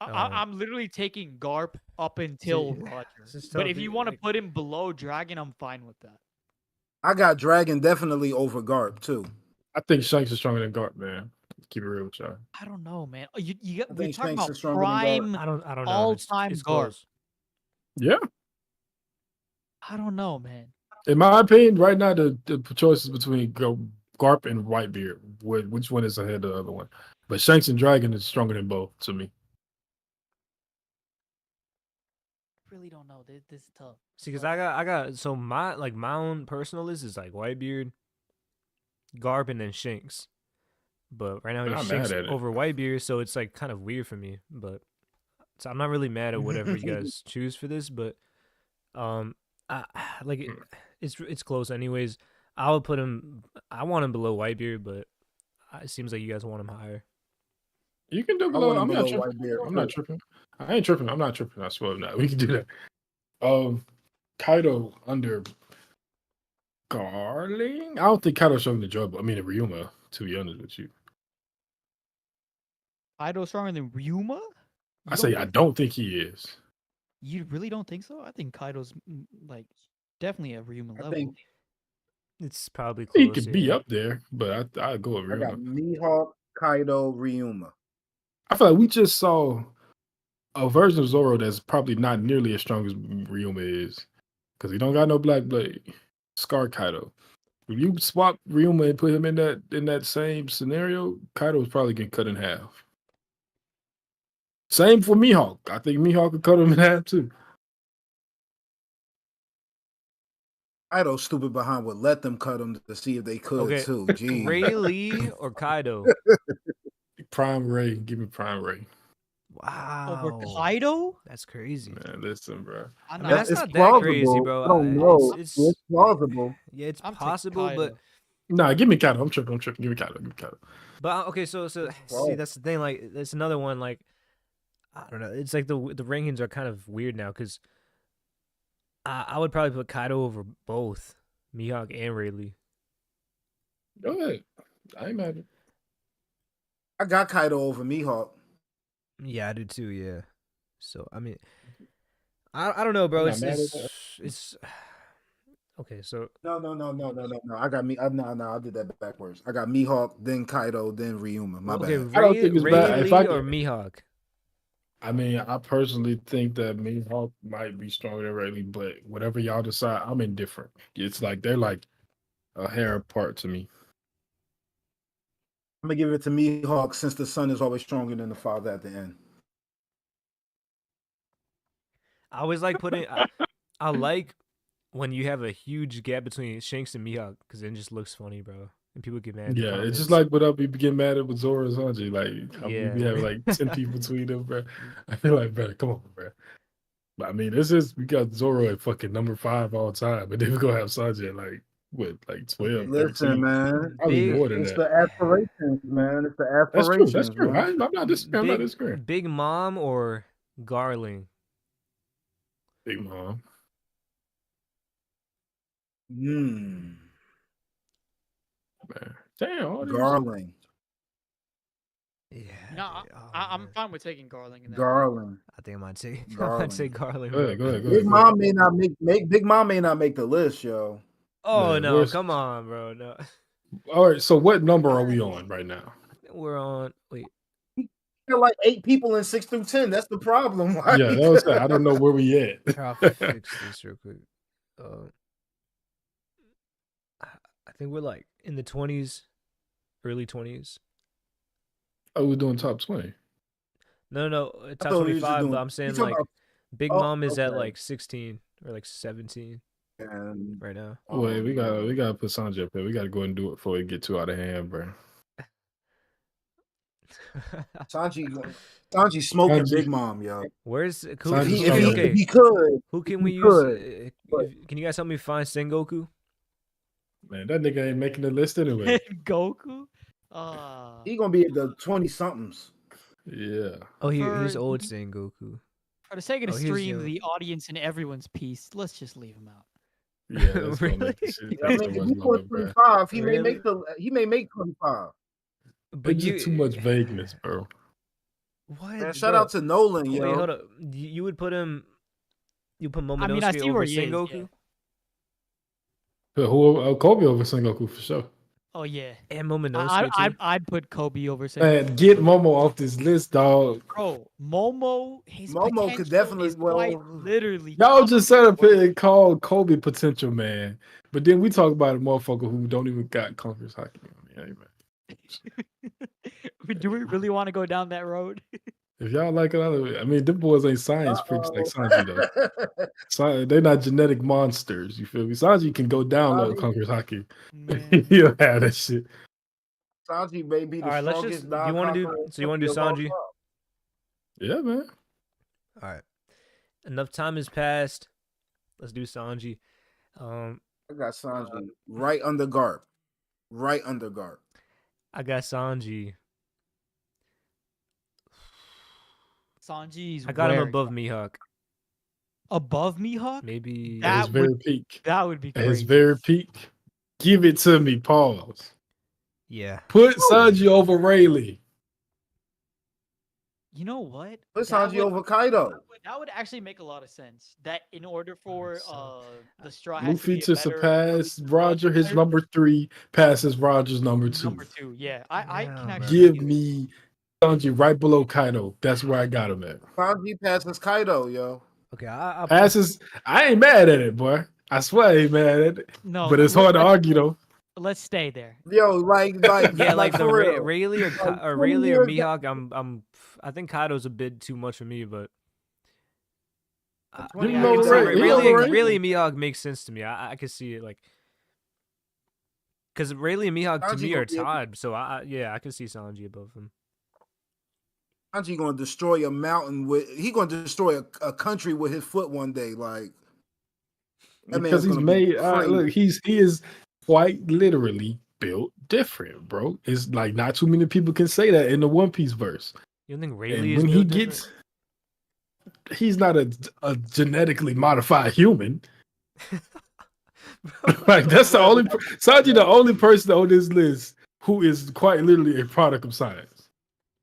I'm literally taking Garp up until Roger. this is But tough, if you dude, want to like- put him below Dragon, I'm fine with that. I got Dragon definitely over Garp too. I think Shanks is stronger than Garp, man. Keep it real with y'all. I don't know, man. I We're think talking Shanks about is stronger than Garp. prime I don't know. all-time It's Garp. close. Yeah. I don't know, man. In my opinion, right now the choices between Garp and Whitebeard, which one is ahead of the other one? But Shanks and Dragon is stronger than both to me. Really don't know. This is tough. See, because I got so my own personal list is like Whitebeard, Garp, and then Shanks. But right now I'm it's not Shanks mad at it. over Whitebeard, so it's like kind of weird for me. But so I'm not really mad at whatever you guys choose for this. But I like it, it's close anyways. I would put him. I want him below Whitebeard, but it seems like you guys want him higher. You can do I want below. him I'm not below tripping. Whitebeard. I'm not tripping. I ain't tripping. I'm not tripping. I swear I'm not. We can do that. Kaido under Garling. I don't think Kaido's showing the job. I mean, Ryuma. To be honest with you, Kaido stronger than Ryuma? I don't think he is. You really don't think so? I think Kaido's like definitely at Ryuma I level. think It's probably close. He could be yeah. up there, but I'd go with I got Ryuma. Mihawk, Kaido, Ryuma. I feel like we just saw a version of Zoro that's probably not nearly as strong as Ryuma is, because he don't got no Black Blade. Scar Kaido. If you swap Ryuma and put him in that same scenario, Kaido is probably getting cut in half. Same for Mihawk. I think Mihawk could cut him in half too. Kaido stupid behind would let them cut him to see if they could Okay, too. Jeez. Ray Lee or Kaido? Prime Ray, give me Prime Ray. Over Wow, Kaido? that's crazy. Man, listen, bro. I'm I mean, not. that's It's not that crazy, plausible. bro. I don't know. It's It's plausible. yeah, it's I'm taking possible, but Kaido. Nah, give me Kaido. I'm tripping. Give me Kaido. okay. So see, Wow. that's the thing. Like, that's another one. Like, I don't know. It's like the rankings are kind of weird now because I would probably put Kaido over both Mihawk and Ray Lee. Go ahead. I ain't mad at it. I got Kaido over Mihawk. Yeah, I do too. Yeah. So I mean, I don't know, bro. I'm It's not mad at that. it's okay. So No. I got me. No, I did that backwards. I got Mihawk, then Kaido, then Ryuma. My okay, bad. I don't Ray, think it's Ray bad. If Lee I or could- Mihawk. I mean, I personally think that Mihawk might be stronger than Ray Lee, but whatever y'all decide, I'm indifferent. It's like they're like a hair apart to me. I'm gonna give it to Mihawk since the son is always stronger than the father at the end. I always like putting. I like when you have a huge gap between Shanks and Mihawk because it just looks funny, bro. And people get mad. In the Yeah, it's just comments. like what we get mad at with Zoro and Sanji. Like, how we Yeah. have like 10 people between them, bro. I feel like, bro, come on, bro. But I mean, we got Zoro at fucking number 5 all time, but then we're gonna have Sanji at like 12, Listen, 13. man. Probably Big- more than It's that. the aspirations, man. It's the That's aspirations. true. That's true. Man. I'm not disagreeing. Big Mom or Garling? Big Mom. Mm. Man. Damn, all these. Garling. Yeah. No, dude, oh, I'm man. fine with taking Garling in that. Garling. I think I might say. I Garling. might say Garling. Go ahead, bro. go ahead. Big Mom may not make Big Mom may not make the list, yo. Oh Man, no! where's- Come on, bro. No. All right, so what number are we on right now? We're on. Wait. There are like 8 people in 6 through 10. That's the problem. Like, Yeah, that was that. I don't know where we at. Here, I'll fix this real quick. I think we're like in the 20s, early 20s. Oh, we're doing top 20. No, top thought we was just 25. But doing- I'm saying you talking like about- Big Oh, Mom is at okay. like 16 or like 17 And, right now. Wait, we gotta put Sanjay up there. We gotta go and do it before it get too out of hand, bro. Sanji smoking Sanji. Big Mom, yo. Where's If who? Sanji's he, Okay. if he could, Who can we he use? could, but- Can you guys help me find Sengoku? Man, that nigga ain't making the list anyway. Goku? he gonna be at the 20 somethings. Yeah. Oh, here's For- old Sengoku. For the sake of the Oh, here's stream, the- the audience, and everyone's peace, let's just leave him out. Yeah, that's gonna make the shit I take mean, so if much he longer, put bro. 25, he Really? may make 25. But It's just too much vagueness, bro. What? Man, shout bro? out to Nolan, yo. Wait, hold up. You would put him. You put Momonosuke I mean, I see over where he is. Sengoku? Yeah. But who? Kobe over Sengoku for sure. Oh yeah. And Momonosuke too. I'd put Kobe over Sengoku. Man, get Momo off this list, dog. Bro, Momo, his Momo potential could definitely- is quite well, literally. Y'all just set up comparable. here and called Kobe potential, man. But then we talk about a motherfucker who don't even got Conference hockey. I mean, hey, man. Do we really want to go down that road? If y'all like it, I mean, them boys ain't science freaks like Sanji, though. They're not genetic monsters. You feel me? Sanji can go download Sanji- Conqueror's hockey. Man. He'll have that shit. Sanji may be the All right, let's strongest. just. You want to do? So you want to do Sanji? Yeah, man. All right. Enough time has passed. Let's do Sanji. I got Sanji right under Garp. Right under Garp. I got Sanji. Sanji's I got him where? above Mihawk. Above Mihawk? Maybe. At his That very would- peak. That would be At his crazy. very peak. Give it to me. Pause. Yeah. Put Sanji over Rayleigh. You know what? Put That Sanji would- over Kaido. That would actually make a lot of sense. That in order for So, the straw hats Luffy be to a better surpass Roger, his number 3 passes Roger's number 2. Number 2, yeah. I Yeah, can bro. actually Give see it. me Sanji right below Kaido. That's where I got him at. Sanji passes Kaido, yo. Okay. I'll Passes. I ain't mad at it, boy. I swear I ain't mad at it. No, But it's hard to argue, though. Let's stay there. Yo, like, Yeah, like the for real. Rayleigh or Like, or 20 Rayleigh or years Mihawk. I think Kaido's a bit too much for me, but. You I know can see Ray- you know Ray- Rayleigh and Mihawk makes sense to me. I can see it like. Because Rayleigh and Mihawk to Sanji me gonna are be able- tied, so I can see Sanji above him. Sanji gonna destroy a mountain with. He gonna destroy a country with his foot one day. Like that Because man's he's gonna be made crazy. look, he is quite literally built different, bro. It's like not too many people can say that in the One Piece verse. You don't think And Rayleigh is when he built different? gets he's not a genetically modified human. Like that's the only Sanji, the only person on this list who is quite literally a product of science.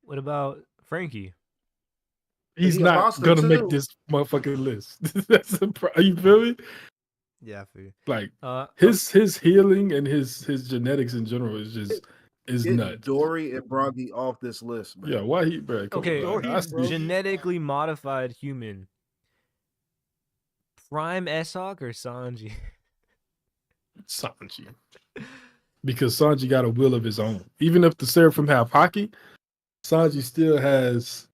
What about Frankie? He's he a not monster gonna too. make this motherfucking list. That's you feel me? Yeah, I feel you. Like Uh, his healing and his genetics in general is Get nuts. Dory and Broggy off this list, man. Yeah, why he bro? Come okay, on, man. I see- genetically modified human. Prime Shok or Sanji? Sanji. Because Sanji got a will of his own. Even if the Seraphim have hockey, Sanji still has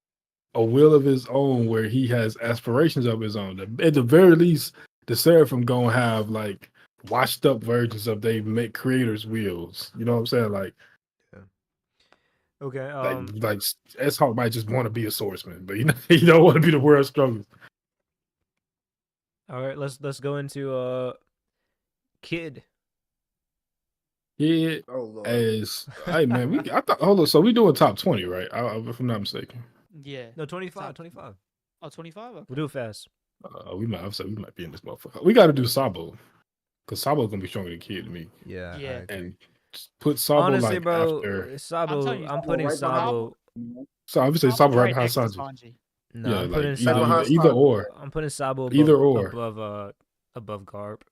a will of his own where he has aspirations of his own. At the very least, the Seraphim gonna have like washed up versions of they make creators' wheels. You know what I'm saying? Like Okay. like S-Hawk might just want to be a swordsman, but he don't want to be the world's strongest. All right. Let's go into Kid. Yeah, Oh Lord. as hey man, I thought hold on, so we doing top 20, right? If I'm not mistaken. Yeah. No, 25. Top- 25. Oh, 25? Okay. We'll do it fast. We might be in this motherfucker. We got to do Sabo because Sabo gonna be stronger than Kid to me, Yeah. Yeah. I agree. and just put Sabo Honestly, like bro, after. Sabo. telling you, I'm Sabo putting right behind Sabo. So I would say Sabo right behind next to Sanji. No, Yeah, I'm like putting either, Sabo. either or. I'm putting Sabo above, Either or. above Garp.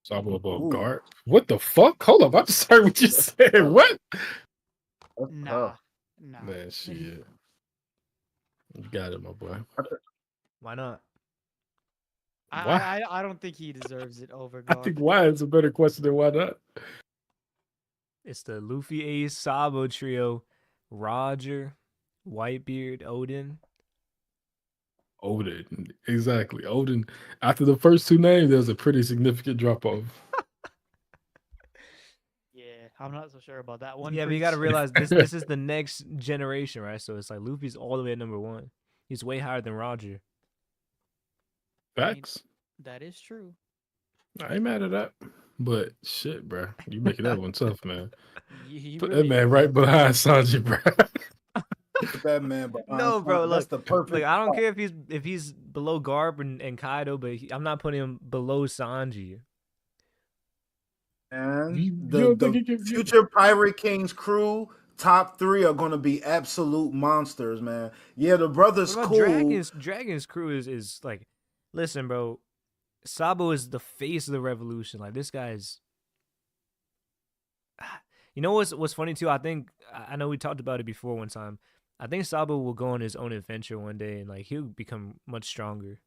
Sabo above Ooh. guard. What the fuck? Hold up, I just heard what you said. What? That's Nah. tough. Nah. Man, shit. You got it, my boy. Why not? I don't think he deserves it over I Garp. think why is a better question than why not. It's the Luffy Ace Sabo trio. Roger, Whitebeard, Odin. Odin, exactly. Odin. After the first two names, there's a pretty significant drop off. Yeah, I'm not so sure about that one. Yeah, but for you got to sure. realize this is the next generation, right? So it's like Luffy's all the way at number 1. He's way higher than Roger. Facts. That is true. I ain't mad at that. But shit, bro, you making that one tough, man. You Put really that man is. right behind Sanji, bro. Put that man behind No, bro, Sanji. That's look, the perfect. Like I don't spot. care if he's below Garp and Kaido, but I'm not putting him below Sanji. And You the don't think he can- future Pirate King's crew top 3 are gonna be absolute monsters, man. Yeah, the What brother's about cool. Dragon's crew is like, listen, bro. Sabo is the face of the revolution. Like this guy's. You know what's funny too? I know we talked about it before one time. I think Sabo will go on his own adventure one day and like he'll become much stronger.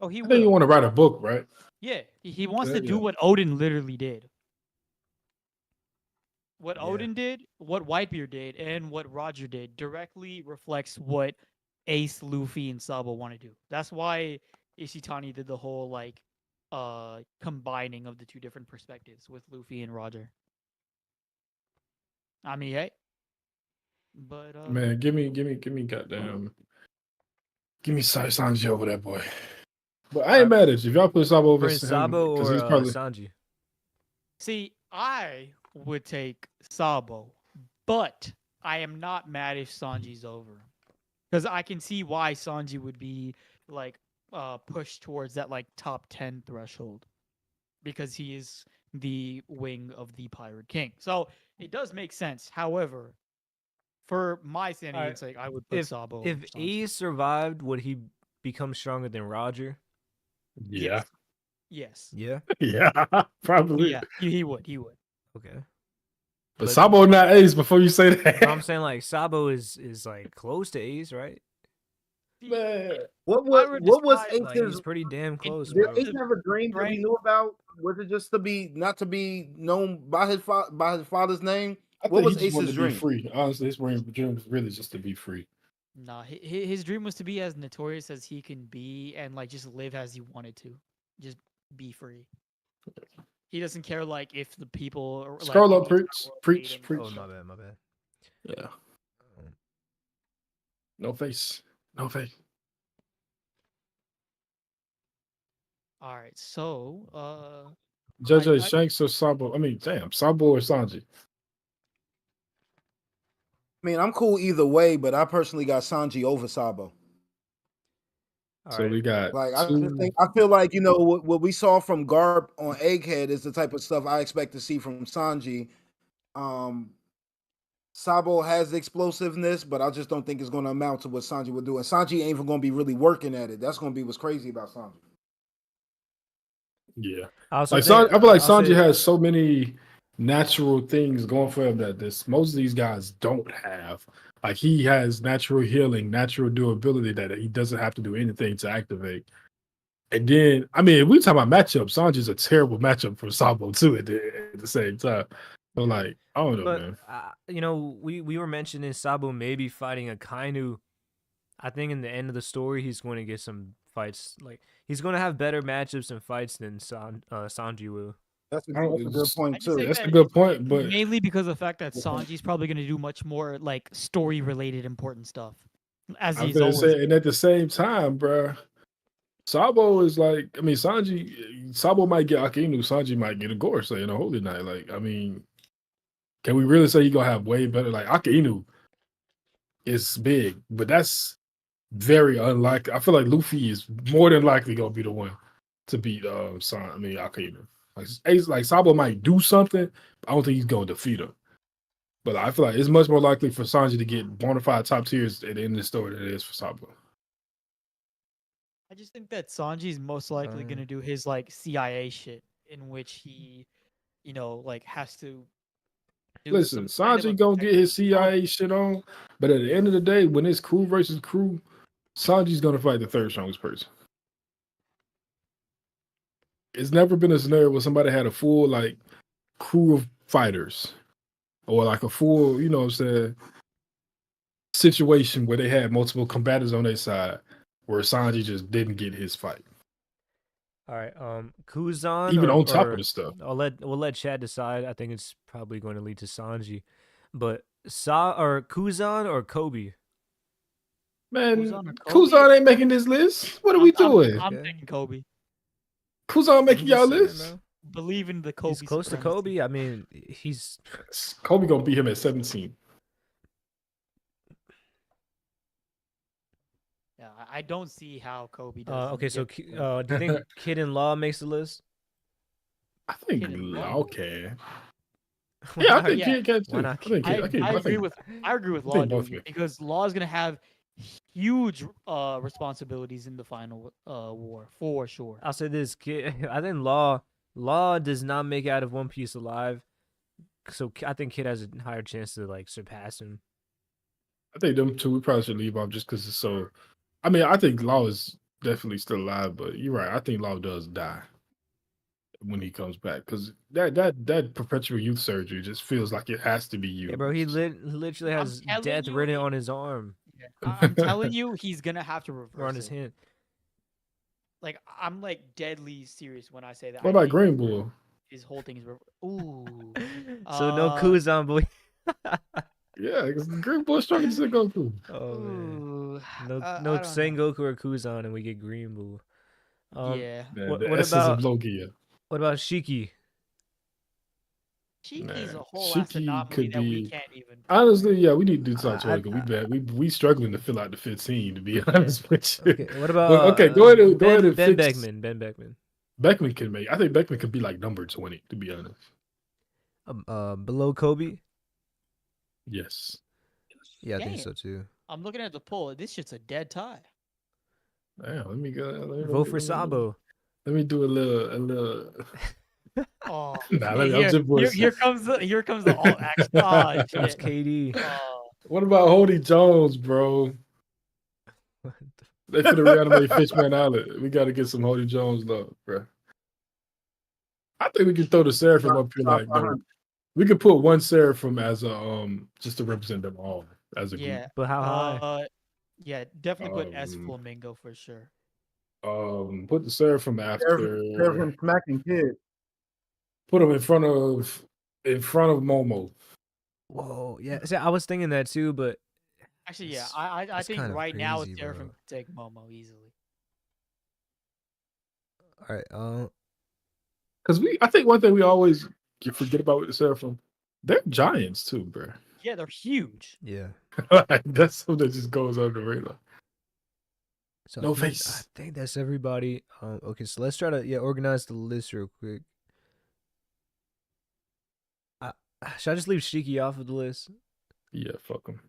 Oh, he I think you will. want to write a book, right? Yeah, he wants Yeah, to do yeah. what Odin literally did. What Yeah. Odin did, what Whitebeard did, and what Roger did directly reflects what Ace, Luffy, and Sabo want to do. That's why Ishitani did the whole like combining of the two different perspectives with Luffy and Roger. I mean, hey. But Man, give me goddamn, give me Sanji over that boy. But I ain't mad at you if y'all put Sabo over Or in him Sabo because or he's probably Sanji. see, I would take Sabo, but I am not mad if Sanji's over. Because I can see why Sanji would be like pushed towards that like top 10 threshold. Because he is the wing of the Pirate King. So it does make sense. However, for my sanity, Alright, it's like I would put Sabo over If Sanji. Ace survived, would he become stronger than Roger? yeah, Yes. Yeah. yeah, probably. Yeah, he would. He would. Okay. But But- Sabo not Ace before you say that. But I'm saying like Sabo is like close to Ace, right? Man. What would was describe, Like he's Ace's? pretty damn close, Did bro. Ace have a dream that we Frank- knew about? Was it just to be not to be known by his father's name? I What think was he just wanted Ace's to be dream? free. Honestly, his dream was really just to be free. Nah, his dream was to be as notorious as he can be and like just live as he wanted to. Just be free. He doesn't care like if the people or, like, Scroll in up, the entire preach, world preach, hate him. preach. Oh, my bad. Yeah. No face. No face. All right, so JJ I- Shanks or Sabo? I mean, damn, Sabo or Sanji? I mean, I'm cool either way, but I personally got Sanji over Sabo. All So right. we got Like I two. just think I feel like what we saw from Garp on Egghead is the type of stuff I expect to see from Sanji. Sabo has explosiveness, but I just don't think it's going to amount to what Sanji would do. And Sanji ain't even going to be really working at it. That's going to be what's crazy about Sanji. Yeah. I also Like think, I feel like I'll Sanji say- has so many natural things going for him that most of these guys don't have. Like he has natural healing, natural durability that he doesn't have to do anything to activate. And then, I mean, if we talk about matchup, Sanji's a terrible matchup for Sabo too at the same time. So like, I don't know, But man. we were mentioning Sabo maybe fighting a Kainu. I think in the end of the story, he's going to get some fights. Like he's going to have better matchups and fights than Sanji will. That's a I don't- good point I just too. think That's a that good point, but mainly because of the fact that Sanji's probably going to do much more like story related important stuff, as I was he's gonna always. say, and at the same time, bro, Sabo is like, I mean, Sabo might get Akainu, Sanji might get a Gorosei in a Holy Night. Like, I mean, can we really say he gonna have way better? Like, Akainu is big, but that's very unlikely. I feel like Luffy is more than likely gonna be the one to beat Akainu. Like Sabo might do something, but I don't think he's gonna defeat him. But I feel like it's much more likely for Sanji to get bona fide top tiers at the end of the story than it is for Sabo. I just think that Sanji's most likely going to do his like CIA shit, in which he, like has to. Do Listen, some kind of Sanji gonna get his objective- CIA shit on, but at the end of the day, when it's crew versus crew, Sanji's gonna fight the third strongest person. It's never been a scenario where somebody had a full like crew of fighters, or like a full, you know what I'm saying, situation where they had multiple combatants on their side, where Sanji just didn't get his fight. All right, Kuzan. Even or, on top or of the stuff. we'll let Chad decide. I think it's probably going to lead to Sanji, but Kuzan or Kobe. Man, Kuzan or Kobe? Kuzan ain't making this list. What are we doing? I'm Okay. taking Kobe. Kuzan making I'm just y'all saying, list? bro. Believe in the Kobe. He's close to supremacy. Kobe. I mean, he's Kobe gonna beat him at 17. Yeah, I don't see how Kobe does. okay. So, do you think Kid and Law makes the list? I think Kid and Law can. Yeah, I Why think not? Yeah. Kid can Why too. not I think I, Kid. I I agree think with I agree with I Law think both doing men. it because Law is gonna have huge responsibilities in the final war for sure. I'll say this, Kid. I think Law does not make it out of One Piece alive. So I think Kid has a higher chance to like surpass him. I think them two we probably should leave off just because it's so. I mean, I think Law is definitely still alive, but you're right. I think Law does die when he comes back because that perpetual youth surgery just feels like it has to be Yeah, bro. He used. literally I'm has telling death you, written on his arm Yeah, I'm telling you, he's gonna have to or on reverse his it. hand. Like I'm like deadly serious when I say that. What I about think Green Bull? his whole thing is ooh. So no Kuzan, boy. Yeah, because Green Bull is stronger than Goku. Oh man. Ooh, No I don't know. Sengoku or Kuzan, and we get Green Bull. Yeah, Man, the What essence of about Logia. Shiki? Shiki's Man, a whole ass Shiki anomaly could that we be. can't even. Honestly, yeah, we need to do something I, to it. We struggling to fill out the 15. To be honest with you. okay. What about Well, okay, go ahead and Ben fix. Beckman? Ben Beckman. Beckman can make. I think Beckman could be like number 20. To be honest. Below Kobe. Yes. Yeah, I think Damn. so too. I'm looking at the poll. This shit's a dead tie. Damn, let me go. Vote for Sabo. Let me do a little. Oh, Nah, hey, I'm just here comes the alt action. Oh It's shit. KD. Oh, What about Hody Jones, bro? They finna reanimate Fishman Island. We got to get some Hody Jones love, bro. I think we can throw the Seraphim up here like though. We could put one Seraphim as a just to represent them all as a group. yeah. But how high? Yeah, definitely put S Um, Flamingo for sure. Put the Seraphim after. Seraphim smacking kid. Put them in front of Momo. Whoa. Yeah. See, I was thinking that too, but Actually, yeah, It's- I it's think kind of right now crazy, Seraphim bro. could take Momo easily. All right. Because I think one thing we always forget about with the Seraphim, they're giants too, bro. Yeah, they're huge. Yeah. Like, that's something that just goes under the radar. So No I face. think that's everybody. Okay, so let's try to organize the list real quick. Should I just leave Shiki off of the list? Yeah, fuck them.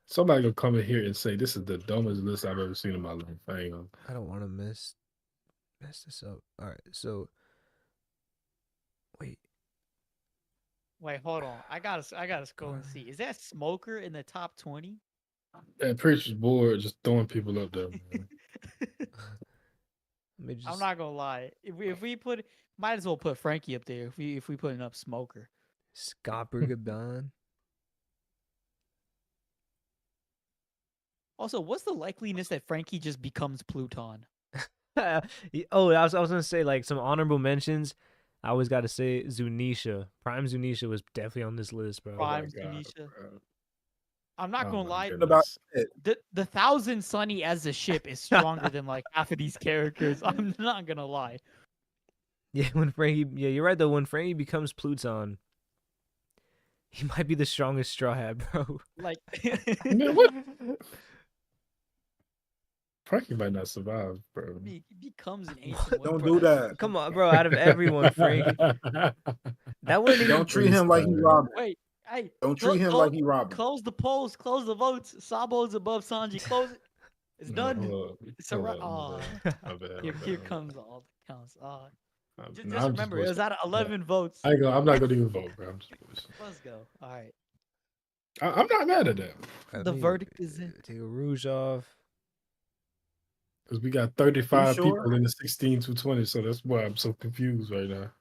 Somebody gonna come in here and say this is the dumbest list I've ever seen in my life. I ain't gonna. I don't want to mess this up. All right, so wait. Wait, hold on. I gotta scroll and see. Is that Smoker in the top 20? That preacher's bored just throwing people up there. Man. let me just. I'm not gonna lie. If we put, might as well put Frankie up there. If we putting up Smoker. Scott Burgoban. Also, what's the likeliness that Frankie just becomes Pluton? Oh, I was gonna say like some honorable mentions. I always got to say Zunisha. Prime Zunisha was definitely on this list, bro. Prime God, Zunisha. bro. I'm not Oh gonna my lie. goodness. About it. The Thousand Sunny as a ship is stronger than like half of these characters. I'm not gonna lie. Yeah, yeah, you're right though. When Frankie becomes Pluton, he might be the strongest Straw Hat, bro. Like, Man, what? Frankie might not survive, bro. he becomes an ancient. Don't one, do bro. that. Come on, bro. Out of everyone, Frankie, that wouldn't even. Don't treat him like he Robin. Wait, hey, Don't treat him like he Robin. Close the polls, close the votes. Sabo's above Sanji. Close it. It's done. It's a wrap. Here comes all the counts. Just remember, it was at 11 votes. I'm not gonna even vote, bro. Let's go. All right. I'm not mad at that The verdict is in. Take a rouge off. because we got 35 sure? people in the 16 to 20, so that's why I'm so confused right now.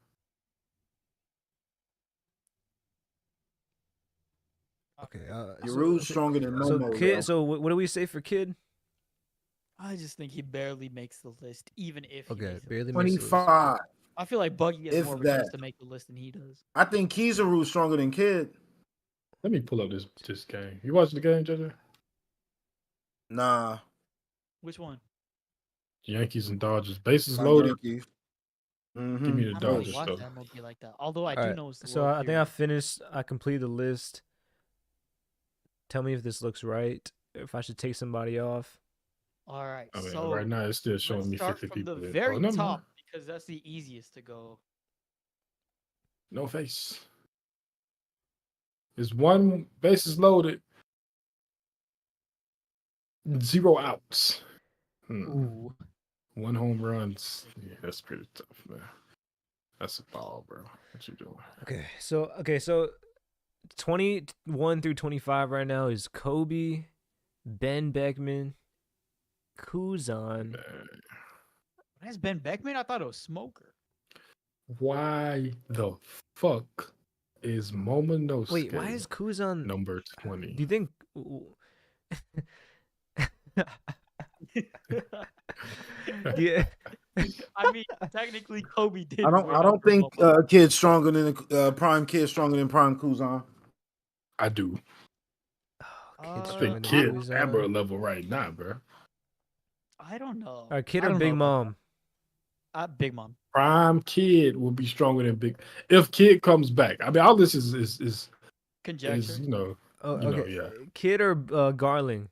Okay. Giroux's stronger than Momo. So Kid. yo. So what do we say for Kid? I just think he barely makes the list, even if. He Okay, makes the barely list. makes the list. 25. I feel like Buggy has If more of a chance that. to make the list than he does. I think Kizaru's stronger than Kid. Let me pull up this game. You watching the game, JJ? Nah. Which one? Yankees and Dodgers. Bases Not loaded. Yankees. Give me the I don't Oh, really Dodgers watch though. that movie like that. Although I do Alright, know it's the So World I think I Series. finished. I completed the list. Tell me if this looks right. If I should take somebody off. All right. I mean, So right now it's still let's showing me start 50 from people. the there. very never top mind. because that's the easiest to go. No face. It's 1 bases loaded, 0 outs. Ooh. 1 home runs. Yeah, that's pretty tough, man. That's a ball, bro. What you doing? So 21 through 25 right now is Kobe, Ben Beckman, Kuzan. Man, That's Ben Beckman. I thought it was Smoker. why the fuck is Momonosuke Wait, why is Kuzan number 20? Do you think Yeah. I mean, technically, Kobe did. I don't think kid's stronger than Prime Kid stronger than Prime Kuzan. I do. Kid's I stronger think than Kid Kuzan. Amber level right now, bro. I don't know. Kid I or don't Big know about Mom? that. Big Mom. Prime Kid will be stronger than Big. If Kid comes back, I mean, all this is Conjecture. Oh, you know, okay. yeah. Kid or Garling?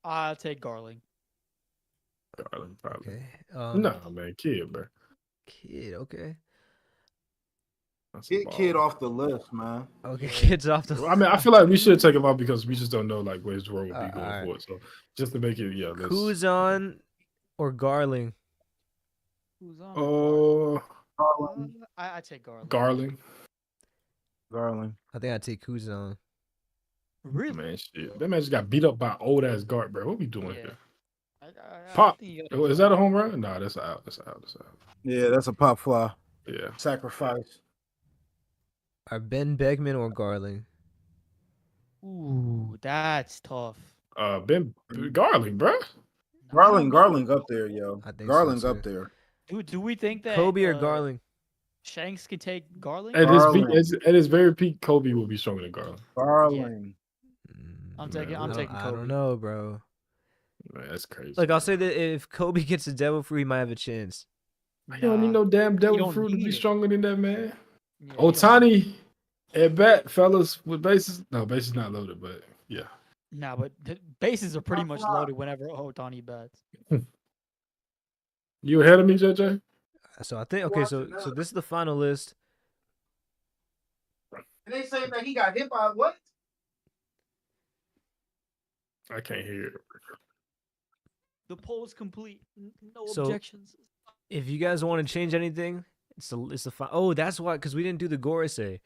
I'll take Garling. Garland, probably. Okay. No, man, Kid, bro. Kid. Okay. That's a Get ball. Kid off the list, man. Okay. Yeah. Kid's off the. I mean, I feel like we should take him off because we just don't know like where his role would be going Alright. forward. So just to make it, yeah. Let's, Kuzan or Garling? Who's on? Garland. I take Garling. Garland. I think I'd take Kuzan. Really? Man, shit. That man just got beat up by old ass guard, bro. What we doing Yeah. here? I Pop. think you gotta Is that a home run? Nah, that's out. That's out. That's out. Yeah, that's a pop fly. Yeah. Sacrifice. Are Ben Beckman or Garling? Ooh, that's tough. Ben Garland, bro. Garland up there, yo. I think so, Garland's too. up there. Do we think that Kobe or Garling? Shanks can take Garling? At his very peak, Kobe will be stronger than Garland. Garland. I'm taking I Kobe. don't know, bro. Man, that's crazy. Like, I'll say that if Kobe gets a devil fruit, he might have a chance. You don't need no damn you devil don't fruit to need be it. stronger than that, man. Yeah, you don't- Otani at bat, fellas, with bases. No, bases not loaded, but yeah. Nah, but the bases are pretty much loaded whenever Otani bats. You ahead of me, JJ? So I think so this is the final list. And they saying that he got hit by what? I can't hear it. The poll is complete. No So- objections. If you guys want to change anything, it's the Oh, that's why, because we didn't do the Gorosei.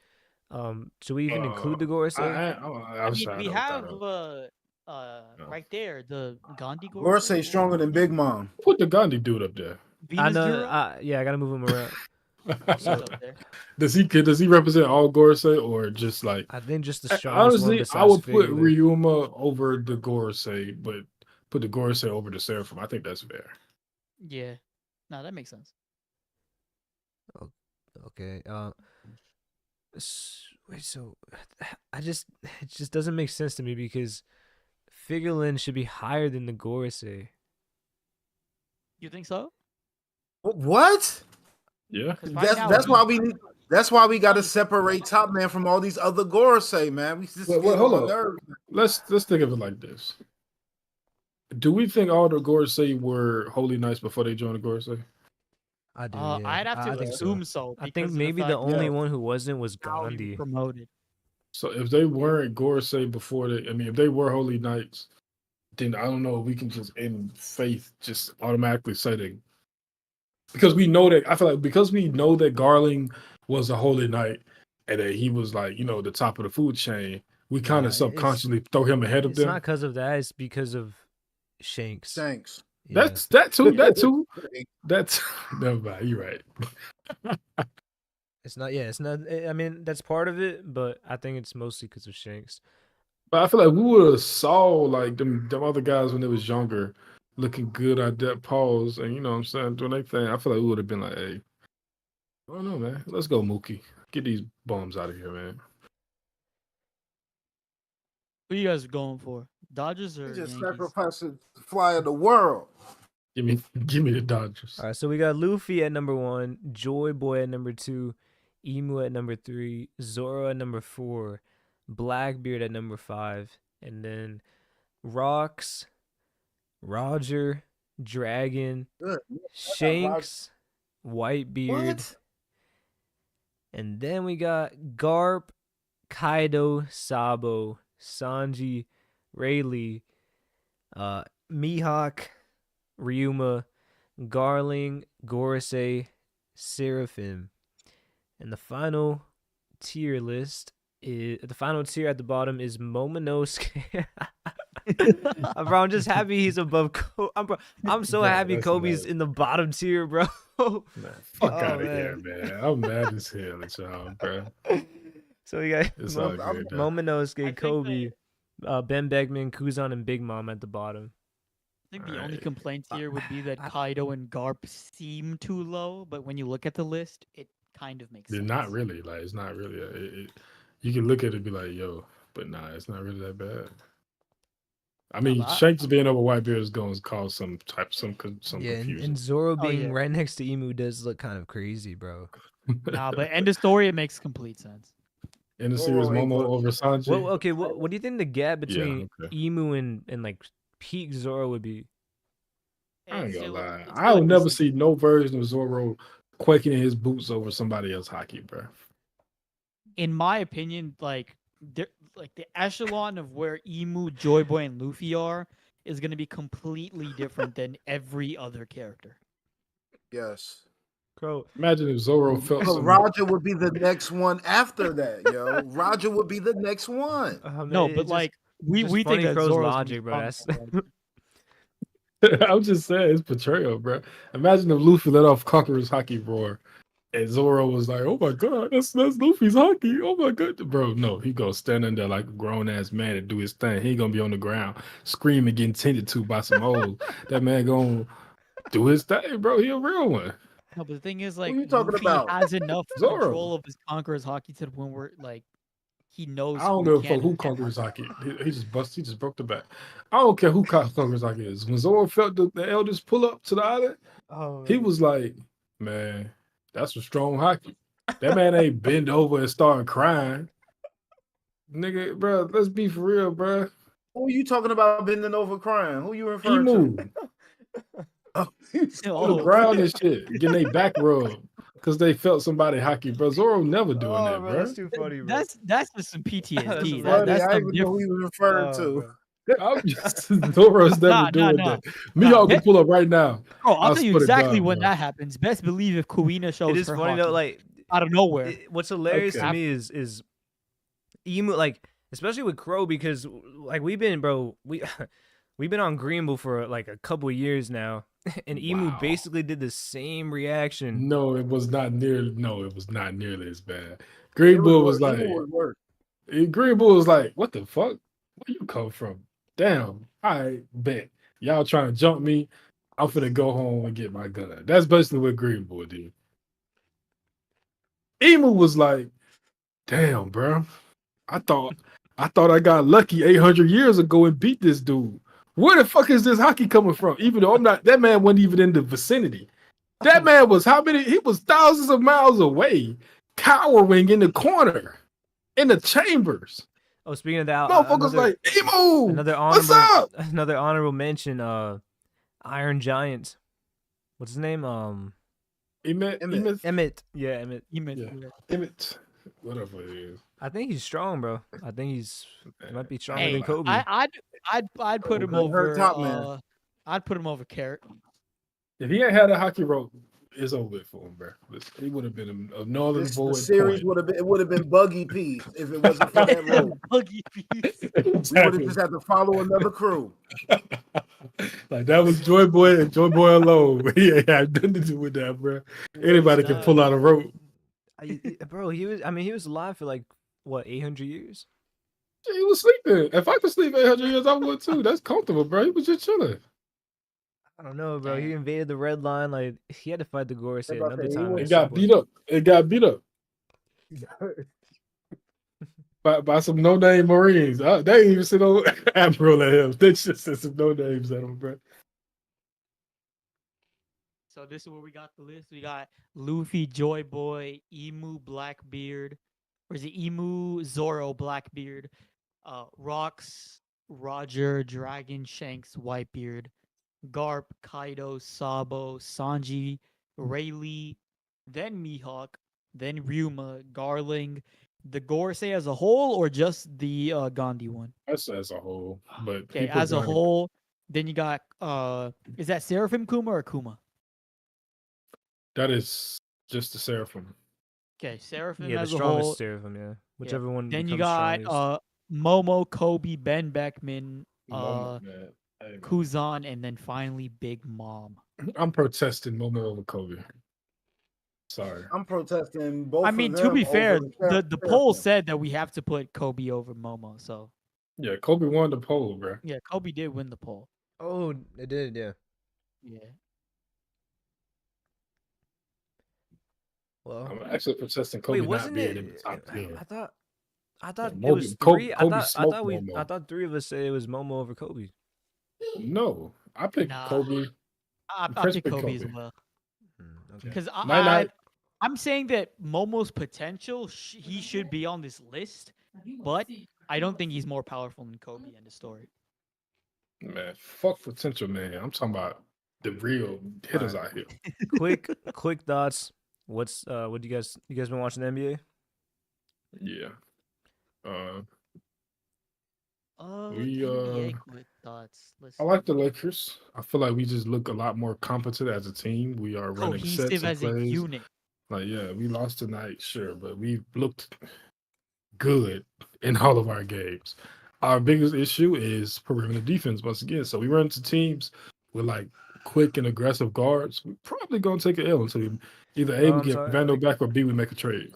Should we even include the Gorosei? I was trying we to look have that up. right there the Gandhi Gorsey stronger than Big Mom. Put the Gandhi dude up there. I Venus know. Zero? Yeah, I gotta move him around. He's up there. Does he represent all Gorosei or just like? I think just the strongest one Honestly, besides I would put Figure. Ryuma over the Gorosei, but put the Gorosei over the Seraphim. I think that's fair. Yeah. No, that makes sense. Okay. Wait. So, it just doesn't make sense to me because Figurlin should be higher than the Gorosei. You think so? What? Yeah. 'Cause right now That's why we got to separate Top Man from all these other Gorsei, man. We just Wait, get hold on on. nerves. Let's think of it like this. Do we think all the Gorosei were holy knights before they joined the Gorosei? I do. I'd have to I think assume so. I think because of maybe the fact only that one who wasn't was how he was Gandhi. promoted. So if they weren't Gorosei before if they were holy knights, then I don't know if we can just in faith just automatically say that, because we know that, I feel like because we know that Garling was a holy knight and that he was like, the top of the food chain, we kind Nah, of subconsciously throw him ahead of It's them. not because of that. It's because of Shanks. Thanks. Yeah. That too. That's never mind. You're right. It's not. Yeah, it's not. I mean, that's part of it, but I think it's mostly because of Shanks. But I feel like we would have saw like them other guys when they was younger, looking good at that pause, and you know what I'm saying, doing their thing. I feel like we would have been like, hey, I don't know, man. Let's go, Mookie. Get these bums out of here, man. Who you guys going for? Dodgers or He just Yankees? sacrificed the fly of the world. Give me the Dodgers. All right, so we got Luffy at number 1, Joy Boy at number 2, Emu at number 3, Zoro at number 4, Blackbeard at number 5, and then Rocks, Roger, Dragon, Good. Shanks, Whitebeard, What? and then we got Garp, Kaido, Sabo, Sanji, Rayleigh, Mihawk, Ryuma, Garling, Gorosei, Seraphim. And the final tier at the bottom is Momonosuke. Bro, I'm just happy he's above I'm so Bro, happy that's Kobe's hilarious. in the bottom tier, bro. Man, fuck Oh, out of man. here, man. I'm mad as hell at y'all, bro. So we got It's all good, though. Momonosuke, think Kobe, Ben Beckman, Kuzan, and Big Mom at the bottom. I think the only Alright. complaint here would be that Kaido and Garp seem too low, but when you look at the list, it kind of makes They're sense. not really. Like, it's not really. You can look at it and be like, yo, but nah, it's not really that bad. I mean, but Shanks being over Whitebeard is going to cause some Yeah, confusion. and Zoro being yeah. right next to Emu does look kind of crazy, bro. Nah, but end of story, it makes complete sense. In the series, Zoro ain't Momo gonna be- over Sanji. What do you think the gap between okay. Emu and like peak Zoro would be? I ain't It's gonna still- lie. it's I'll still never decent. see no version of Zoro quaking in his boots over somebody else hockey, bro. In my opinion, like the echelon of where Emu, Joy Boy, and Luffy are is gonna be completely different than every other character. Yes. Crow. Imagine if Zoro felt But some. Roger would be the next one after that, yo. Roger would be the next one. No, but like we think funny that Crow's Zoro's gonna be logic, bro. stronger That's than Roger. I'm just saying, it's portrayal, bro. Imagine if Luffy let off Conqueror's hockey roar, and Zoro was like, "Oh my god, that's Luffy's hockey! Oh my god, bro!" No, he gonna stand in there like a grown ass man and do his thing. He ain't gonna be on the ground screaming, getting tended to by some old. That man gonna do his thing, bro. He a real one. No, but the thing is, like, you talking Luffy about? has enough Zoro. control of his Conqueror's hockey to the point where, like, he knows. I don't who give a can fuck who and cannot Conqueror's do hockey. He just broke the back. I don't care who Conqueror's hockey is. When Zoro felt the elders pull up to the island, he was like, "Man, that's a strong hockey." That man ain't bend over and start crying. Nigga, bro, let's be for real, bro. Who you talking about bending over crying? Who you referring Emu to? on the Oh, ground and shit, getting they back rubbed because they felt somebody hockey, bro. Zoro never doing that, bro. That's too funny, bro. That's just some PTSD. funny. That's I some even know who different. you referring to. bro. I'm just Zoro's never doing that. Mihawk can pull up right now. Bro, I'll tell you swear to exactly God, when bro. that happens. Best believe if Kuina shows It is her funny hockey though, like out of nowhere. what's hilarious to Okay. me is Emu, like especially with Crow, because like we've been been on Greenville for like a couple of years now, and Emu Wow. basically did the same reaction. No, it was not nearly as bad. Green Bull was like, Green Bull was like, what the fuck? Where you come from? Damn, I bet y'all trying to jump me. I'm finna go home and get my gun. That's basically what Green Bull did. Emu was like, damn, bro. I thought I got lucky 800 years ago and beat this dude. Where the fuck is this hockey coming from? Even though I'm not, that man wasn't even in the vicinity. That man was he was thousands of miles away, cowering in the corner, in the chambers. Oh, speaking of that, Motherfuckers like, Emu, what's up? Another honorable mention, Iron Giant. What's his name? Emmett. Yeah, Emmett. Emmett. Whatever it is. I think he's strong, bro. I think he might be stronger Hey, than Kobe. I'd put him Good hurt over. top man. I'd put him over Carrot. If he ain't had a hockey rope, it's over with for him, bro. He would have been a northern The boy. series would have been Buggy P if it wasn't for that rope. Buggy piece. We would have just had to follow another crew. Like that was Joy Boy and Joy Boy alone. He ain't had nothing to do with that, bro. Anybody can pull out a rope. Bro, he was alive for like what 800 years. Yeah, he was sleeping. If I could sleep 800 years, I would too. That's comfortable, bro. He was just chilling. I don't know, bro. He invaded the red line. Like he had to fight the Gorosei another time. It got beat up. It got beat up by some no-name Marines. They ain't even sit on Admiral at him. They just said some no names at him, bro. So this is where we got the list. We got Luffy, Joy Boy, Emu, Blackbeard, or is it Emu, Zoro, Blackbeard, Rocks, Roger, Dragon, Shanks, Whitebeard, Garp, Kaido, Sabo, Sanji, Rayleigh, then Mihawk, then Ryuma, Garling, The Gorsey as a whole, or just the Gandhi one? That's as a whole, but Okay, people as a got it. whole. Then you got is that Seraphim Kuma or Kuma? That is just the Seraphim. Okay, Seraphim Yeah, the as a strongest whole. Seraphim, yeah. Whichever one Then you becomes got strongest. Momo, Kobe, Ben Beckman, Momo, man. Hey, man. Kuzan, and then finally Big Mom. I'm protesting Momo over Kobe. Sorry. I'm protesting both I of mean, them to be fair, over the poll Seraphim. said that we have to put Kobe over Momo. So Yeah, Kobe won the poll, bro. yeah, Kobe did win the poll. Oh, it did, yeah. Yeah. Well, I'm actually protesting Kobe Wait, not wasn't being in the it? top 10. I thought Yeah, it was Kobe, three. Kobe smoked I Momo. thought 3 of us said it was Momo over Kobe. No, I picked Nah. Kobe. I Prince pick picked Kobe as Kobe. well. okay. Because Night. I'm saying that Momo's potential, he should be on this list, but I don't think he's more powerful than Kobe in the story. Man, fuck potential, man. I'm talking about the real hitters out here. Quick thoughts. What do you guys been watching the NBA? Yeah. NBA quick thoughts. I like the Lakers. I feel like we just look a lot more competent as a team. We are running sets cohesive and as a plays. unit. Like, yeah, we lost tonight, sure, but we looked good in all of our games. Our biggest issue is perimeter defense once again. So we run into teams with like quick and aggressive guards. We're probably gonna take an L until we either A, we I'm get sorry, Vando like- back, or B, we make a trade.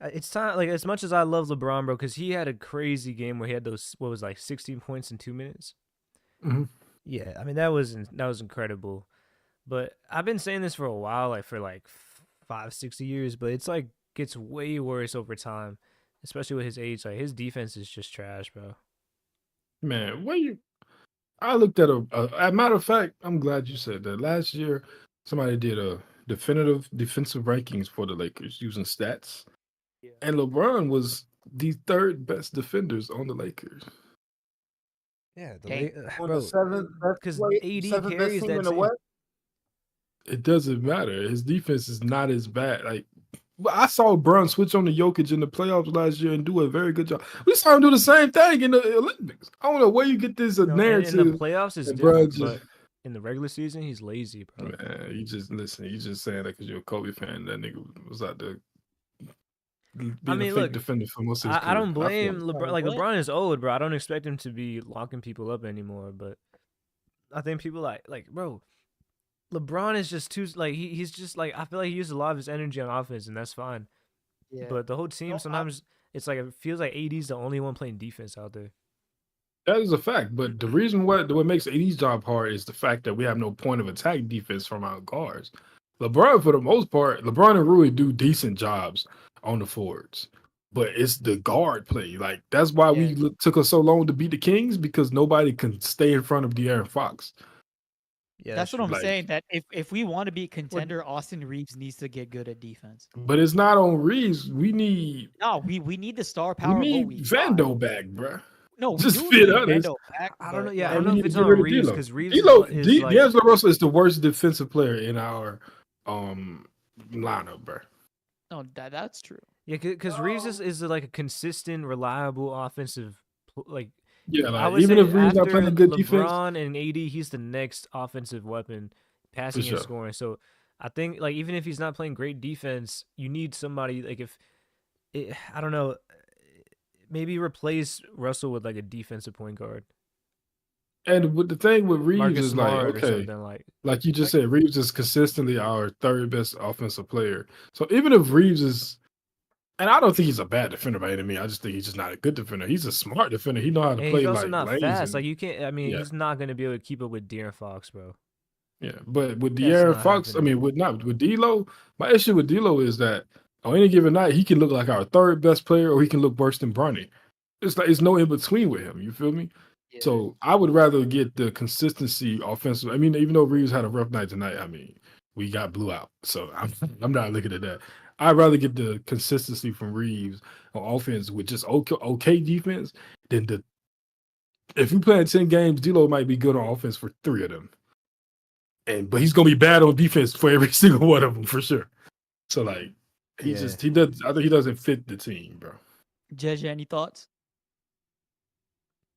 It's time. Like, as much as I love LeBron, bro, because he had a crazy game where he had those 16 points in 2 minutes. Mhm. Yeah, I mean that was incredible. But I've been saying this for a while, like for like 5-6 years. But it's like gets way worse over time, especially with his age. Like his defense is just trash, bro. Man, I looked at a matter of fact, I'm glad you said that. Last year, somebody did a definitive defensive rankings for the Lakers using stats. Yeah. And LeBron was the third best defenders on the Lakers. Yeah, On bro. the seventh best, Because play- AD seventh best carries team that in the team. West. It doesn't matter. His defense is not as bad. Like, I saw Brown switch on the Jokic in the playoffs last year and do a very good job. We saw him do the same thing in the Olympics. I don't know where you get this No, in narrative. the playoffs is and Bron different, but in the regular season, he's lazy, bro. man, you just saying that because you're a Kobe fan. That nigga was out there being a fake look, defender for most of his career. I don't blame feel- LeBron. Like What? LeBron is old, bro. I don't expect him to be locking people up anymore. But I think people like, bro, LeBron is just too like he's just like I feel like he uses a lot of his energy on offense, and that's fine. Yeah. But the whole team No, sometimes it's like it feels like AD's the only one playing defense out there. That is a fact. But the reason what makes AD's job hard is the fact that we have no point of attack defense from our guards. LeBron, for the most part, LeBron and Rui do decent jobs on the forwards. But it's the guard play. Like, that's why we took us so long to beat the Kings, because nobody can stay in front of De'Aaron Fox. Yeah, that's what I'm like- saying. That if we want to be contender, Austin Reeves needs to get good at defense. But it's not on Reeves. We need No, we need the star power. we of what need we Vando got. back, bro. No, we just do be need honest. Vando back. I don't know. but, Yeah, I like, don't we know need if to it's get on rid of Reeves D'Lo. because Reeves D'Angelo like Russell is the worst defensive player in our lineup, bro. No, that's true. yeah, because Reeves is like a consistent, reliable offensive like. Yeah, I like, would even say if Reeves not after playing good defense, LeBron and AD, he's the next offensive weapon, passing sure. and scoring. So I think like even if he's not playing great defense, you need somebody like I don't know, maybe replace Russell with like a defensive point guard, and with the thing with Reeves Marcus is like, Smart or okay, something like you just said, Reeves is consistently our third best offensive player. So even if Reeves is, and I don't think he's a bad defender by any means, I just think he's just not a good defender. He's a smart defender. He know how to and play he's also like not lanes fast. and- Like you can't. I mean, Yeah. he's not gonna be able to keep up with De'Aaron Fox, bro. Yeah, but with That's De'Aaron not Fox, happening. I mean, with D'Lo, my issue with D'Lo is that on any given night, he can look like our third best player, or he can look worse than Bronny. It's like it's no in between with him. You feel me? So I would rather get the consistency offensive. I mean, even though Reeves had a rough night tonight, I mean, we got blew out. So I'm not looking at that. I'd rather get the consistency from Reeves on offense with just okay defense than if we play in 10 games, D'Lo might be good on offense for 3 of them. But he's gonna be bad on defense for every single one of them for sure. So like, He Yeah. just he does. I think he doesn't fit the team, bro. JJ, any thoughts?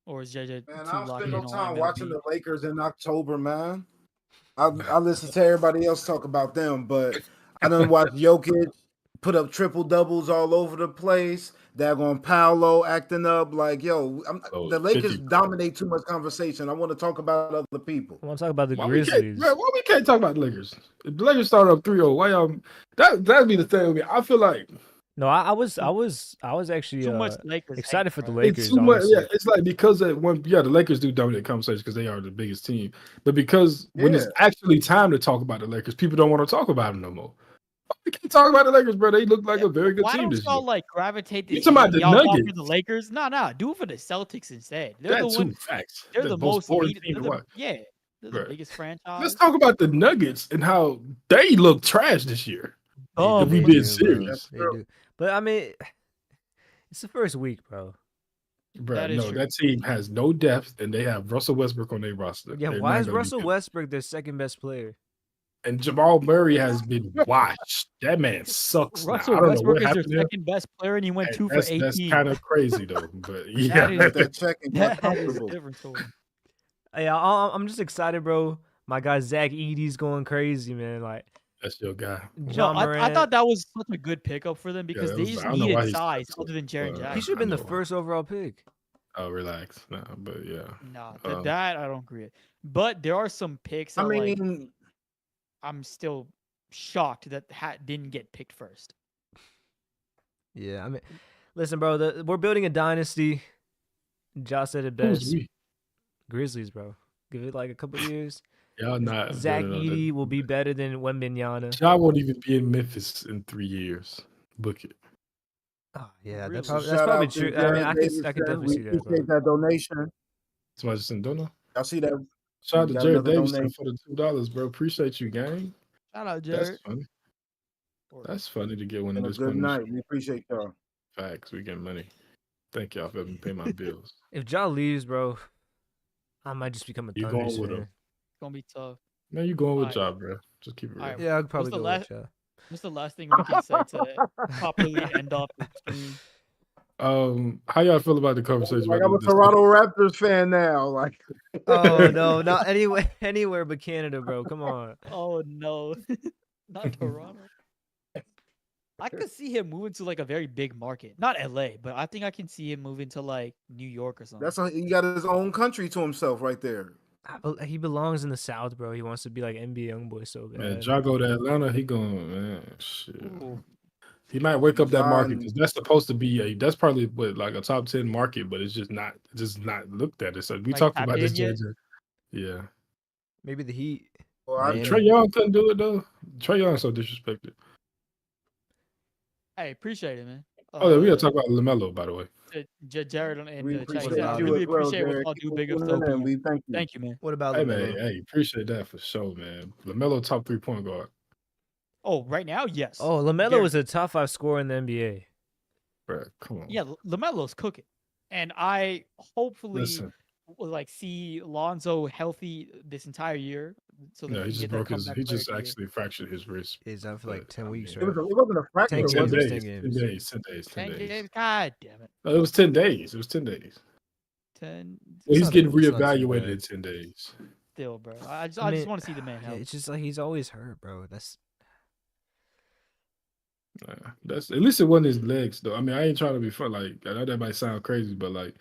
Or is JJ Man, too I don't locked spend in no on time watching MLB? the Lakers in October, man. I listen to everybody else talk about them, but I done watched Jokic put up triple doubles all over the place. Daggone Paolo acting up like, yo, Oh, the Lakers 50. dominate too much conversation. I want to talk about other people. I want to talk about the Why we Grizzlies. can't talk about the Lakers? If the Lakers start up 3-0, why y'all? That'd be the thing with me. I feel like No, I was actually Too much Lakers excited hate, for the bro. Lakers. it's too much. Honestly. Yeah, it's like because the Lakers do dominate conversation because they are the biggest team. But because when it's actually time to talk about the Lakers, people don't want to talk about them no more. We can't talk about the Lakers, bro. They look like a very good Why team don't this y'all year. like gravitate You this? talking about the Y'all want for Nuggets? the Lakers? No, do it for the Celtics instead. They're That the too, one. facts. They're the most boring elite. team to watch. Yeah, they're the Right. biggest franchise. Let's talk about the Nuggets and how they look trash this year. If we They being do, bro. serious, They do. But I mean, it's the first week, bro. bro. That is No, true. that team has no depth, and they have Russell Westbrook on their roster. Yeah, They're why not is gonna be Russell good. Westbrook their second best player? And Jamal Murray has been washed. That man sucks Russell now. I don't know Westbrook what is their happened to him. second best player, and he went Hey, 2 for that's 18. kind of crazy though. But That yeah, is- Got that check and got That is a comfortable. different story. Yeah, I'm just excited, bro. My guy Zach Edey's going crazy, man. Like that's your guy. No, John I Morant. thought that was such a good pickup for them because that they was- just I don't know why needed he's size so- other than Jaren he Jackson. he should have been the know. first overall pick. Oh, relax. No, but yeah. No, Um, that I don't agree with. But there are some picks that I like mean, I'm still shocked that didn't get picked first. Yeah, I mean, listen, bro. We're building a dynasty. Josh said it Who's best. we? Grizzlies, bro. Give it like a couple years. Y'all not. Zach no, Edey will be better than Wembanyama. Y'all won't even be in Memphis in 3 years. Book it. Oh, yeah, Really? that's probably shout out to true. I mean, Jared I could Davidson. definitely We see that, bro. appreciate that donation. Somebody just said, don't know. Y'all see that? Shout out to Got Jared another Davidson donation. for the $2, bro. Appreciate you, gang. Shout out That's Jared. funny. That's funny to get one Been of a this good money. night. We appreciate y'all. Facts. We get money. Thank y'all for helping me pay my bills. If Ja leaves, bro, I might just become a You Thunder going with fan. him? It's gonna be tough. Man, you going with Alright. job, bro. Just keep it real. Alright. Yeah, I'd probably the go last- with Ja. What's the last thing we can say to properly end off the stream? How y'all feel about the conversation? Like about I'm a this- Toronto Raptors fan now. Like, Oh no, not anywhere but Canada, bro. Come on. Oh no, not Toronto. I could see him moving to like a very big market, not LA, but I think I can see him moving to like New York or something. he got his own country to himself right there. He belongs in the South, bro. He wants to be like NBA YoungBoy so bad. Man, Ja go to Atlanta, he going, man, shit. Ooh. He might wake up that market John- because that's supposed to be that's probably what like a top 10 market, but it's just not looked at. So we Like, talked tapped about this. in yet? JJ. Yeah, Maybe the Heat. Well, Miami. Trae Young couldn't do it though. Trae Young so disrespected. Hey, appreciate it, man. Oh, yeah, we gotta talk about LaMelo, by the way. Jared and we the chat. appreciate He said, I you really as well, appreciate what Jared. y'all Keep do. Big tuning ups to in, and OPU. we thank you. Thank you, man. What about Hey LaMelo? man, hey, appreciate that for sure, man. LaMelo top 3-point guard, Oh, right now, yes. Oh, LaMelo Very- is a top 5 scorer in the NBA. bro. Come on. Yeah, LaMelo's cooking, and I hopefully Listen, will like see Lonzo healthy this entire year. So that no, he he can just get that broke his. comeback He player just of the year. actually fractured his wrist. He's out for like But, 10 I weeks, mean, right? It wasn't a fracture. 10 was Ten games, it? days. 10 10 games. days. 10 days. 10 10 days. games. God damn it. No, it was 10 days. It was 10 days. 10 Well, he's not- getting it's not too reevaluated bad. in 10 days. still, bro. I just mean, want to see the man Yeah, healthy. it's just like he's always hurt, bro. That's at least it wasn't his legs though. I mean, I ain't trying to be fun. Like I know that might sound crazy, but like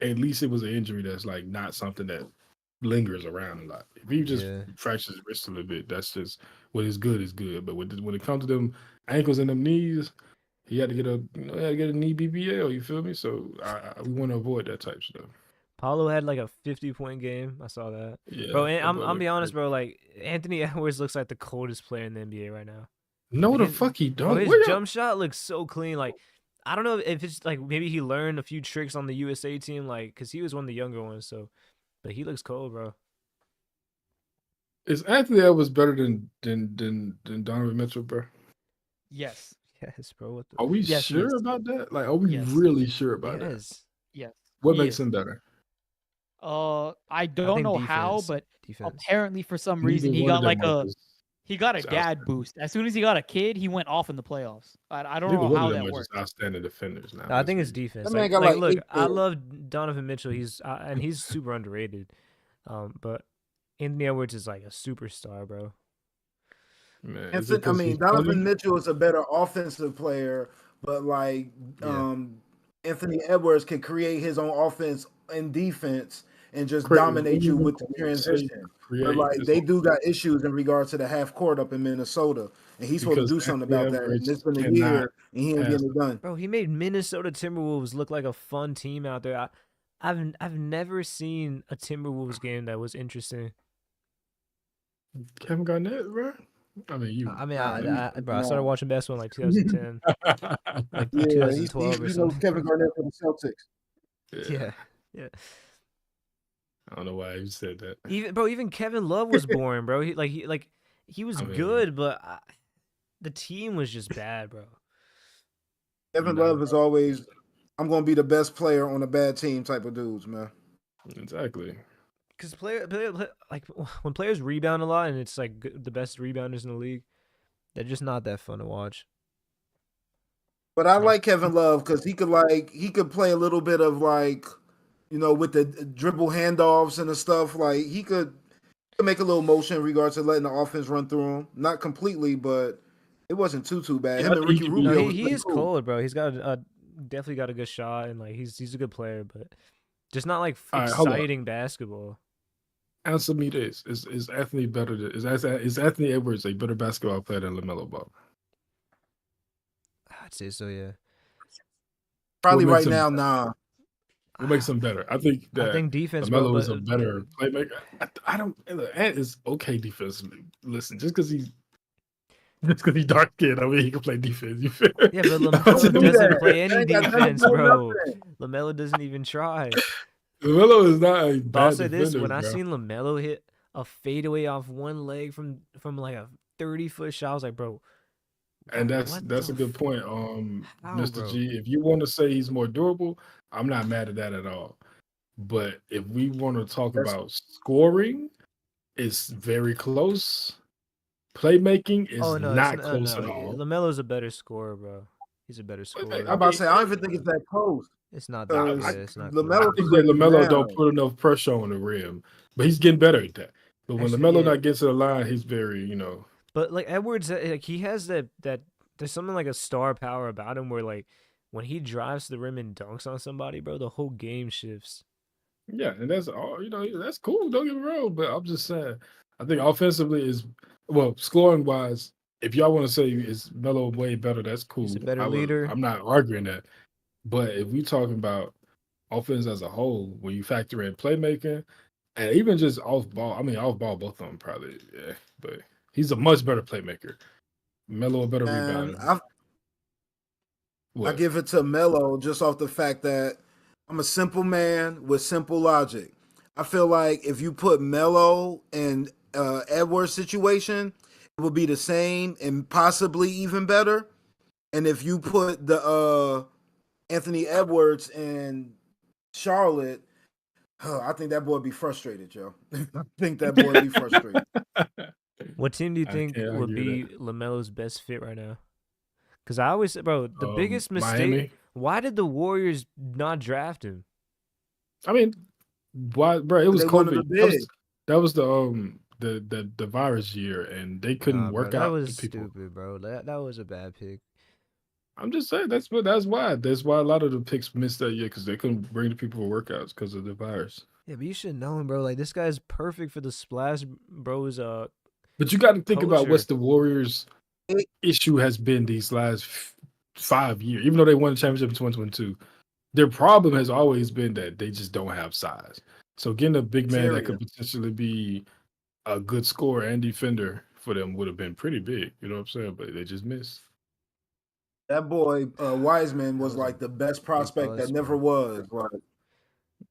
at least it was an injury that's like not something that lingers around a lot. If he just Yeah. fractures his wrist a little bit, that's just what is good is good. But when it comes to them ankles and them knees, he had to get a knee BBL. You feel me? So we want to avoid that type of stuff. Paulo had like a 50-point game. I saw that. Yeah, Bro, and that I'm boy be look honest, crazy. bro. Like Anthony Edwards looks like the coldest player in the NBA right now. No, the His- fuck he Bro, don't. his Where y'all- jump shot looks so clean. Like I don't know if it's like maybe he learned a few tricks on the USA team, like because he was one of the younger ones. So, but he looks cold, bro. Is Anthony Edwards better than Donovan Mitchell, bro? Yes. Yes, bro. What the? Are we Yes, he sure is. about that? Like, are we Yes. really sure about that? Yes. Yes. What he makes is. him better? I I don't think know how, defense. but Defense. apparently for some Neither reason he one of got them like are a just- He got a It's dad boost. As soon as he got a kid, he went off in the playoffs. I don't Neither know one how of them that are worked. just outstanding defenders now. I think it's let's defense. That man Like, got like look, 8 I kills. love Donovan Mitchell. And he's super underrated. But Anthony Edwards is like a superstar, bro. Man, is it because he's Donovan funny? Mitchell is a better offensive player, but like Yeah. Anthony Edwards can create his own offense and defense and just Create- dominate you with the say transition. But create. like It's they do got issues in regards to the half court up in Minnesota, and he's supposed to because do something Anthony about that. And Edwards it's been a cannot year, and he ain't pass getting it done. Bro, he made Minnesota Timberwolves look like a fun team out there. I've never seen a Timberwolves game that was interesting. Kevin Garnett, bro. I mean, you. I mean, Nah, I started watching basketball in like 2010, like Yeah, 2012 or he knows something. Kevin Garnett for the Celtics. Yeah. I don't know why you said that. Even Kevin Love was boring, bro. He was I mean- good, but the team was just bad, bro. Kevin No. Love is always, I'm going to be the best player on a bad team type of dudes, man. Exactly. Because like when players rebound a lot and it's like the best rebounders in the league, they're just not that fun to watch. But I like Kevin Love because he could play a little bit of like, with the dribble handoffs and the stuff. Like he could make a little motion in regards to letting the offense run through him. Not completely, but it wasn't too bad. Yeah, Him I and think Ricky he could be- No, Rubio. he is cold, bro. He's got definitely got a good shot and like he's a good player, but just not like All right, hold on. exciting basketball. Answer me this: Is Anthony better? Is Anthony Edwards a better basketball player than LaMelo Ball? I'd say so, yeah. Probably What makes right him- now, nah. What makes him better? I think that I think defense, bro. LaMelo is a But better playmaker. I don't. Ant is okay defensively. Listen, just because he's dark skinned, I mean he can play defense. You feel? yeah, but Don't LaMelo do doesn't that. play That any ain't got nothing to defense, do with bro. nothing. LaMelo doesn't even try. LaMelo is not a But I'll bad say defender. this: when I bro. seen LaMelo hit a fadeaway off one leg from like a 30-foot shot, I was like, bro. And what that's the a good f- point, How, Mr. bro? G. If you want to say he's more durable, I'm not mad at that at all. But if we want to talk about scoring, it's very close. Playmaking is Oh no, not close no. at all. LaMelo's a better scorer, bro. He's a better scorer. I'm about to say I don't even think it's that close. It's not that. Because Yeah, it's not. LaMelo I close. think that plays LaMelo now. don't put enough pressure on the rim, but he's getting better at that. But when Actually, LaMelo yeah. not gets to the line, he's very, But like Edwards, like he has that. There's something like a star power about him where like when he drives to the rim and dunks on somebody, bro, the whole game shifts. yeah, and that's all. That's cool. Don't get me wrong, but I'm just saying, I think offensively scoring wise, if y'all want to say is Melo way better, that's cool. He's a better leader. I'm not arguing that. But if we talking about offense as a whole, when you factor in playmaking and even just off ball, both of them probably, yeah. But he's a much better playmaker. Melo a better And rebounder. I give it to Melo just off the fact that I'm a simple man with simple logic. I feel like if you put Melo in Edwards' situation, it would be the same and possibly even better. And if you put the Anthony Edwards in Charlotte, I think that boy would be frustrated, Joe. I think that boy would be frustrated. What team do you I think can't would argue be LaMelo's best fit right now? Because I always say, bro, the biggest mistake. Miami. Why did the Warriors not draft him? I mean, why, bro? It was They wanted COVID. a big. That was the virus year, and they couldn't Nah, work bro, out. that was the people. stupid, bro. That was a bad pick. I'm just saying that's why a lot of the picks missed that year because they couldn't bring the people for workouts because of the virus. Yeah, but you should know him, bro. Like this guy's Perfect for the Splash Bros. But you got to think about what's Culture. the Warriors' issue has been these last 5 years. Even though they won the championship in 2022, their problem has always been that they just don't have size. So getting a big man that could potentially be a good scorer and defender for them would have been pretty big. You know what I'm saying? But they just missed. That boy Wiseman was like the best prospect that never was. Like,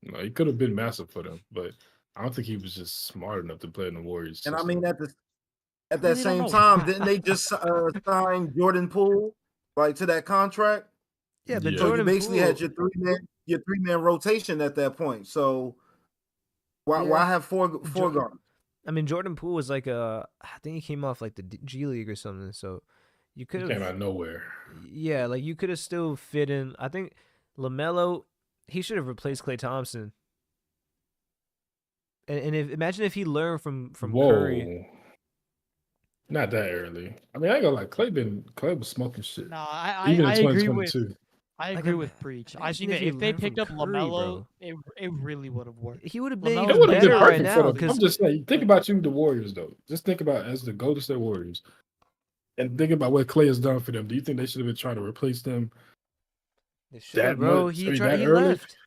No, he could have been massive for them, but I don't think he was just smart enough to play in the Warriors. and I system. mean at that really don't same know. time, didn't they just sign Jordan Poole like to that contract? Yeah, but Yeah. So you Jordan basically Poole, had your three man rotation at that point. So why have four guards? I mean, Jordan Poole was like I think he came off like the G League or something. So you could He came out have, of nowhere. yeah, like you could have still fit in. I think LaMelo, he should have replaced Klay Thompson. And imagine if he learned from Curry. Whoa. Not that early. I mean, I ain't gonna lie. Clay was smoking shit. No, Even in I agree with 2022. I agree with Preach. I imagine think if that he if they learned from picked up Curry, LaMelo, bro. it really would have worked. He would have been LaMelo's That even would have been better right perfect now. for them. Because I'm just saying, think about you, the Warriors, though. Just think about as the Golden State Warriors. And think about what Clay has done for them. Do you think they should have been trying to replace them they should that have, bro. much? He I mean, tried. that He early? left.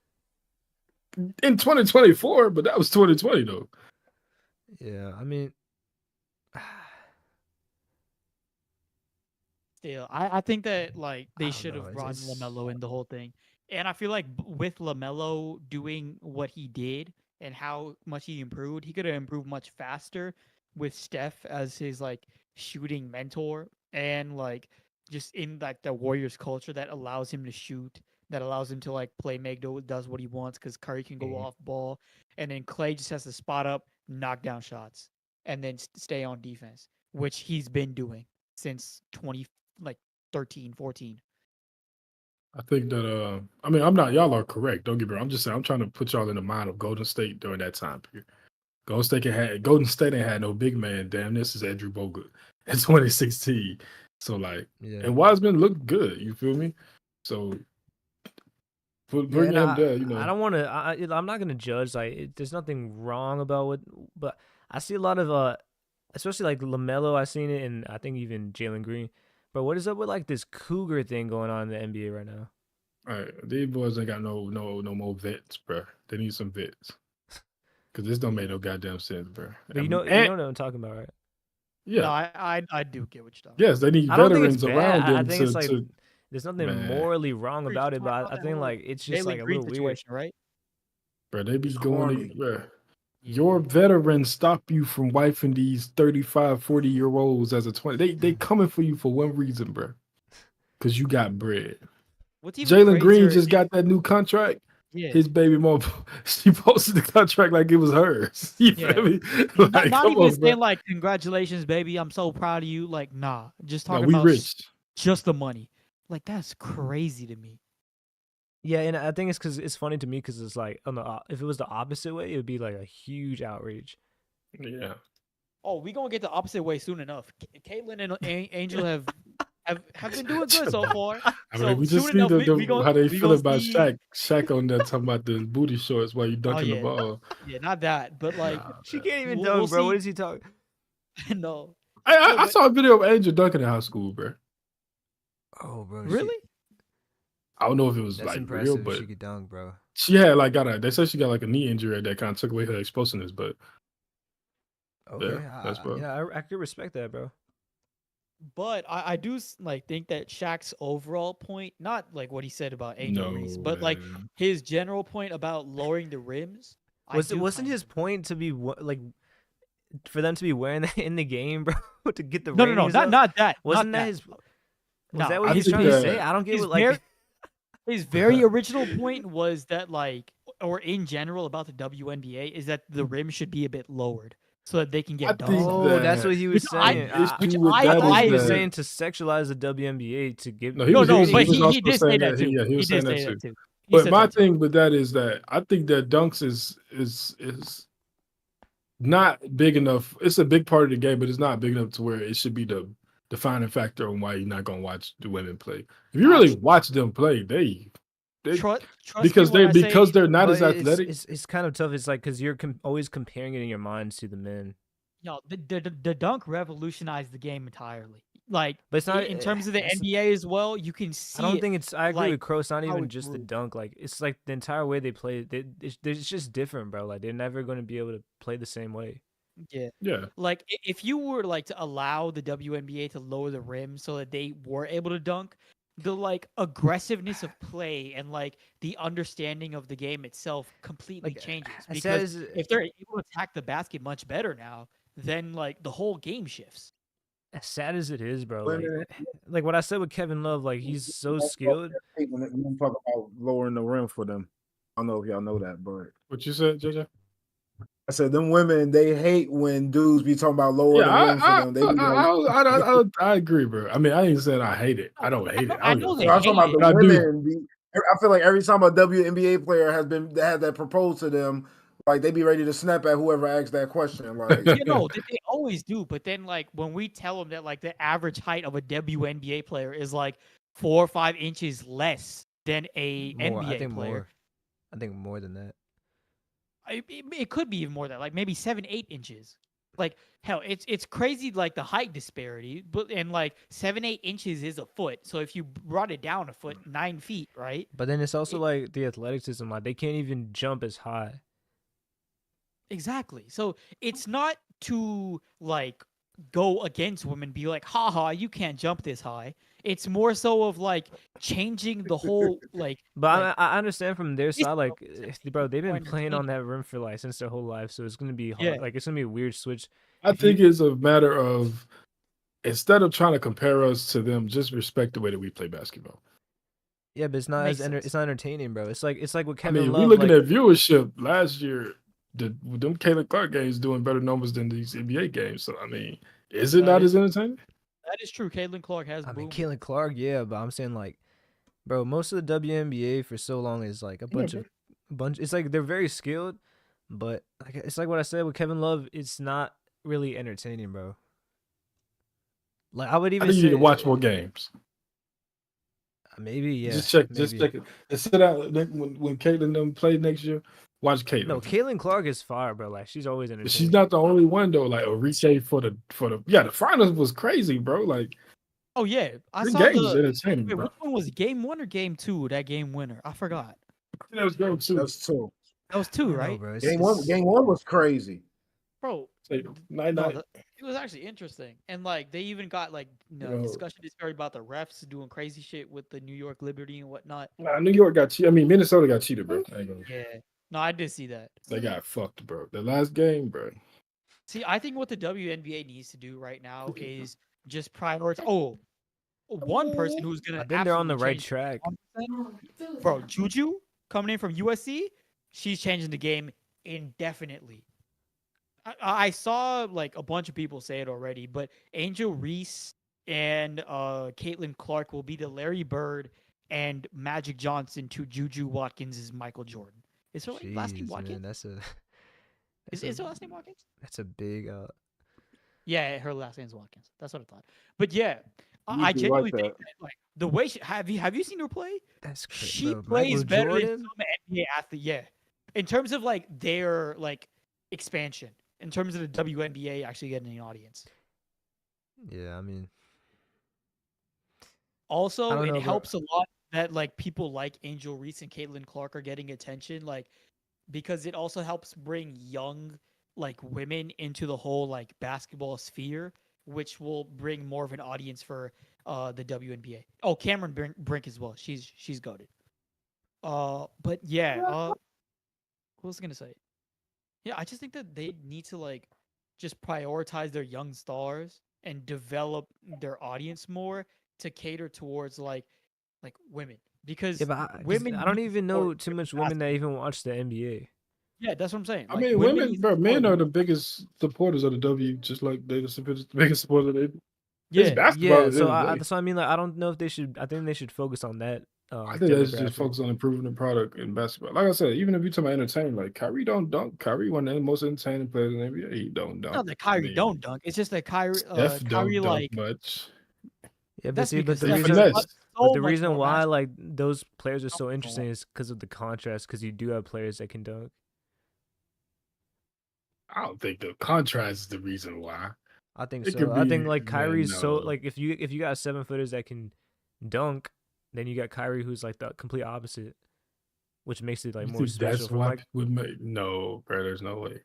In 2024, but that was 2020, though. Yeah, I mean, Still, I think that like I they don't should know. have brought It's LaMelo in the whole thing, and I feel like with LaMelo doing what he did and how much he improved, he could have improved much faster with Steph as his like shooting mentor and like just in like the Warriors culture that allows him to shoot, that allows him to like play make does what he wants because Curry can go off ball, and then Clay just has to spot up, knock down shots, and then stay on defense, which he's been doing since 13, 14. I think that I mean, I'm not, y'all are correct. Don't get me wrong. I'm just saying, I'm trying to put y'all in the mind of Golden State during that time period. Golden State ain't had no big man. Damn, this is Andrew Bogut in 2016. So like, yeah. and Wiseman looked good. You feel me? So bring him there. You know, I don't want to. I'm not gonna judge. Like, there's nothing wrong about what, but I see a lot of especially like LaMelo. I seen it, and I think even Jalen Green. But what is up with like this cougar thing going on in the NBA right now? all right, these boys ain't got no more vets, bro. They need some vets because this don't make no goddamn sense, bro. But you know what I'm talking about, right? Yeah. No, I do get what you're talking Yes, they need I don't think it's veterans bad. around them I think it's like to there's nothing man. morally wrong Preach, about it, talk but about I that think whole like it's just Jalen like a Green little weird. situation, right? Bro, they be It's going corny. to, bro. Your veterans stop you from wifing these 35, 40-year-olds as a 20. They coming for you for one reason, bro. Because you got bread. What's even Jalen Green crazier just is got that new contract. yeah. His baby mom, she posted the contract like it was hers. You Yeah. feel me? not, Like, not come even on, saying bro. like congratulations, baby. I'm so proud of you. Like, nah. Just No, talking we about rich. just the money. Like, that's crazy to me. Yeah, and I think it's because it's funny to me because it's like if it was the opposite way, it would be like a huge outrage. Yeah. Oh, we gonna get the opposite way soon enough. Caitlyn and Angel have been doing good so far. I So mean, we just soon see enough, we gon' how they we feel gonna about see. Shaq on there talking about the booty shorts while you Oh dunking the yeah, ball. yeah, not that, but like Nah, She man. can't even we'll dunk, bro. What see. is he talking? No, I but saw a video of Angel dunking in high school, bro. Oh, bro. really? I don't know if it was That's like impressive. real, but She could dunk, bro. she had like they said she got like a knee injury that kind of took away her explosiveness, but Okay. yeah, that's bro. Yeah, I could respect that, bro. But I do like think that Shaq's overall point, not like what he said about Angel No, Reese, but like man. his general point about lowering the rims. Wasn't his point to be like for them to be wearing that in the game, bro, to get the No, ratings not up? not that. Wasn't not that his? Was No, that what I he's think trying to that- say? I don't get his what like. his very original point was that like, or in general about the WNBA is that the rim should be a bit lowered so that they can I get think dunks. Oh, on. that's what he was Which I- saying. issue which with I- that I thought he is was that- saying to sexualize the WNBA to give. No, he No, was, no, he was, but he was he also did say saying that too. Yeah, he was saying did that say too. that too. He But said my that too. thing with that is that I think that dunks is not big enough. It's a big part of the game, but it's not big enough to where it should be the defining factor on why you're not gonna watch the women play. If you really watch them play, they Trust because me when I say, they're not But as athletic. It's kind of tough. It's like because you're always comparing it in your minds to the men. the dunk revolutionized the game entirely. Like, But it's not in terms of the it's- NBA as well. You can see. I don't it. think it's. I agree like, with Crow. It's not how even it just the grew. dunk. Like it's like the entire way they play. It's just different, bro. Like they're never going to be able to play the same way. Yeah. Yeah, Like if you were like to allow the WNBA to lower the rim so that they were able to dunk, the like aggressiveness of play and like the understanding of the game itself completely Like, changes. as sad Because as if they're able to attack the basket much better now, then like the whole game shifts. as sad as it is, bro. Women- Like what I said with Kevin Love. Like he's so skilled. When we talk about lowering the rim for them, I don't know if y'all know that, but what you said, JJ? I said them women, they hate when dudes be talking about lower the rim for them. They be like, I agree, bro. I mean, I ain't saying I hate it. I don't hate it. I don't know give a they fuck. I'm talking about hate the I do. women. I feel like every time a WNBA player has had that proposed to them, like they be ready to snap at whoever asks that question. Like, You know, they always do. But then, like, when we tell them that, like, the average height of a WNBA player is like 4 or 5 inches less than a More. I NBA think player, more. I think more than that. it could be even more than that, like maybe 7, 8 inches. Like hell, it's crazy, like the height disparity. But and like 7, 8 inches is a foot. So if you brought it down a foot, 9 feet, right? But then it's also It- like the athleticism. Like they can't even jump as high. Exactly. So it's not to like go against women, be like, haha, you can't jump this high. It's more so of like changing the whole But like I understand from their side, system like, bro, they've more been playing on entertaining. that rim for like since their whole life, so it's gonna be hard. Yeah. Like it's gonna be a weird switch. I If you- think it's a matter of instead of trying to compare us to them, just respect the way that we play basketball. Yeah, but it's not Makes it's sense. not entertaining, bro. It's like with I Kevin mean, we Love. looking Like, at viewership last year. Them Caitlin Clark games doing better numbers than these NBA games. So I mean, is it That not is as entertaining? that is true. Caitlin Clark has I mean, boomed. Caitlin Clark, yeah, but I'm saying like, bro, most of the WNBA for so long is like a bunch bro. of It's like they're very skilled, but like it's like what I said with Kevin Love. It's not really entertaining, bro. Like I would I even think you need to say watch more games. maybe, yeah, Just check maybe. it. And sit out when Caitlin them play next year. Watch Caitlin. No, Caitlin Clark is fire, bro. Like she's always But entertaining. she's not the only one though. Like Orisha for the the finals was crazy, bro. Like Oh yeah, I the saw game was the. entertaining, Wait, bro. which one was it? Game 1 or game 2? That game winner, I forgot. That was game too. that's two. That was I 2, don't know, right? bro. Game one was crazy. Bro, Say, night no, night. it was actually interesting, and like they even got like Yo. discussion disparity about the refs doing crazy shit with the New York Liberty and whatnot. New York got cheated. I mean, Minnesota got cheated, bro. I ain't gonna- Yeah, no, I did see that. They got fucked, bro. The last game, bro. See, I think what the WNBA needs to do right now is just prioritize. Oh, one person who's gonna I think they're on the absolutely right change track. 100%, bro, Juju coming in from USC, she's changing the game indefinitely. I saw like a bunch of people say it already, but Angel Reese and Caitlin Clark will be the Larry Bird and Magic Johnson to Juju Watkins' Michael Jordan. Is her last name Jeez, Watkins? man, that's a Is her last name Watkins? that's a big Yeah, her last name's Watkins. That's what I thought. But yeah, You I do genuinely like think that. that, like the way she have you seen her play? that's crazy. She Bro, plays Michael better than Jordan. some NBA athlete. Yeah, in terms of like their like expansion, in terms of the WNBA actually getting an audience. Yeah, I mean, Also, don't it know, bro. helps a lot that like people like Angel Reese and Caitlin Clark are getting attention, like because it also helps bring young like women into the whole like basketball sphere, which will bring more of an audience for the WNBA. Oh, Cameron Brink as well. She's goated. But yeah, what was I gonna say? Yeah, I just think that they need to like just prioritize their young stars and develop their audience more to cater towards like women because Yeah, but 'cause women I don't need even support know too women's much women that basketball. even watch the NBA. Yeah, that's what I'm saying. I Like, mean, women women, need bro, support men are the women. biggest supporters of the W, just like they're the biggest supporters of the NBA. It's Yeah, basketball Yeah, at the so end of the day. that's what I mean. Like, I don't know if they should. I think they should focus on that. I think they should just demographic. focus on improving the product in basketball. Like I said, even if you talk about entertainment, like Kyrie don't dunk. Kyrie one of the most entertaining players in the NBA. He don't it's dunk. not that I Kyrie mean, don't dunk. It's just that Kyrie Steph don't dunk like much. Yeah, but that's see, because but the They Steph is reason, finesse. but so the much reason more why master. like those players are so So interesting is because of the contrast. Because you do have players that can dunk. I don't think the contrast is the reason why. I think It so. could I be, think like man, Kyrie's so no. like if you got 7-footers that can dunk, then you got Kyrie who's like the complete opposite, which makes it like You more think special. that's From why like people would make no, bro? There's no way.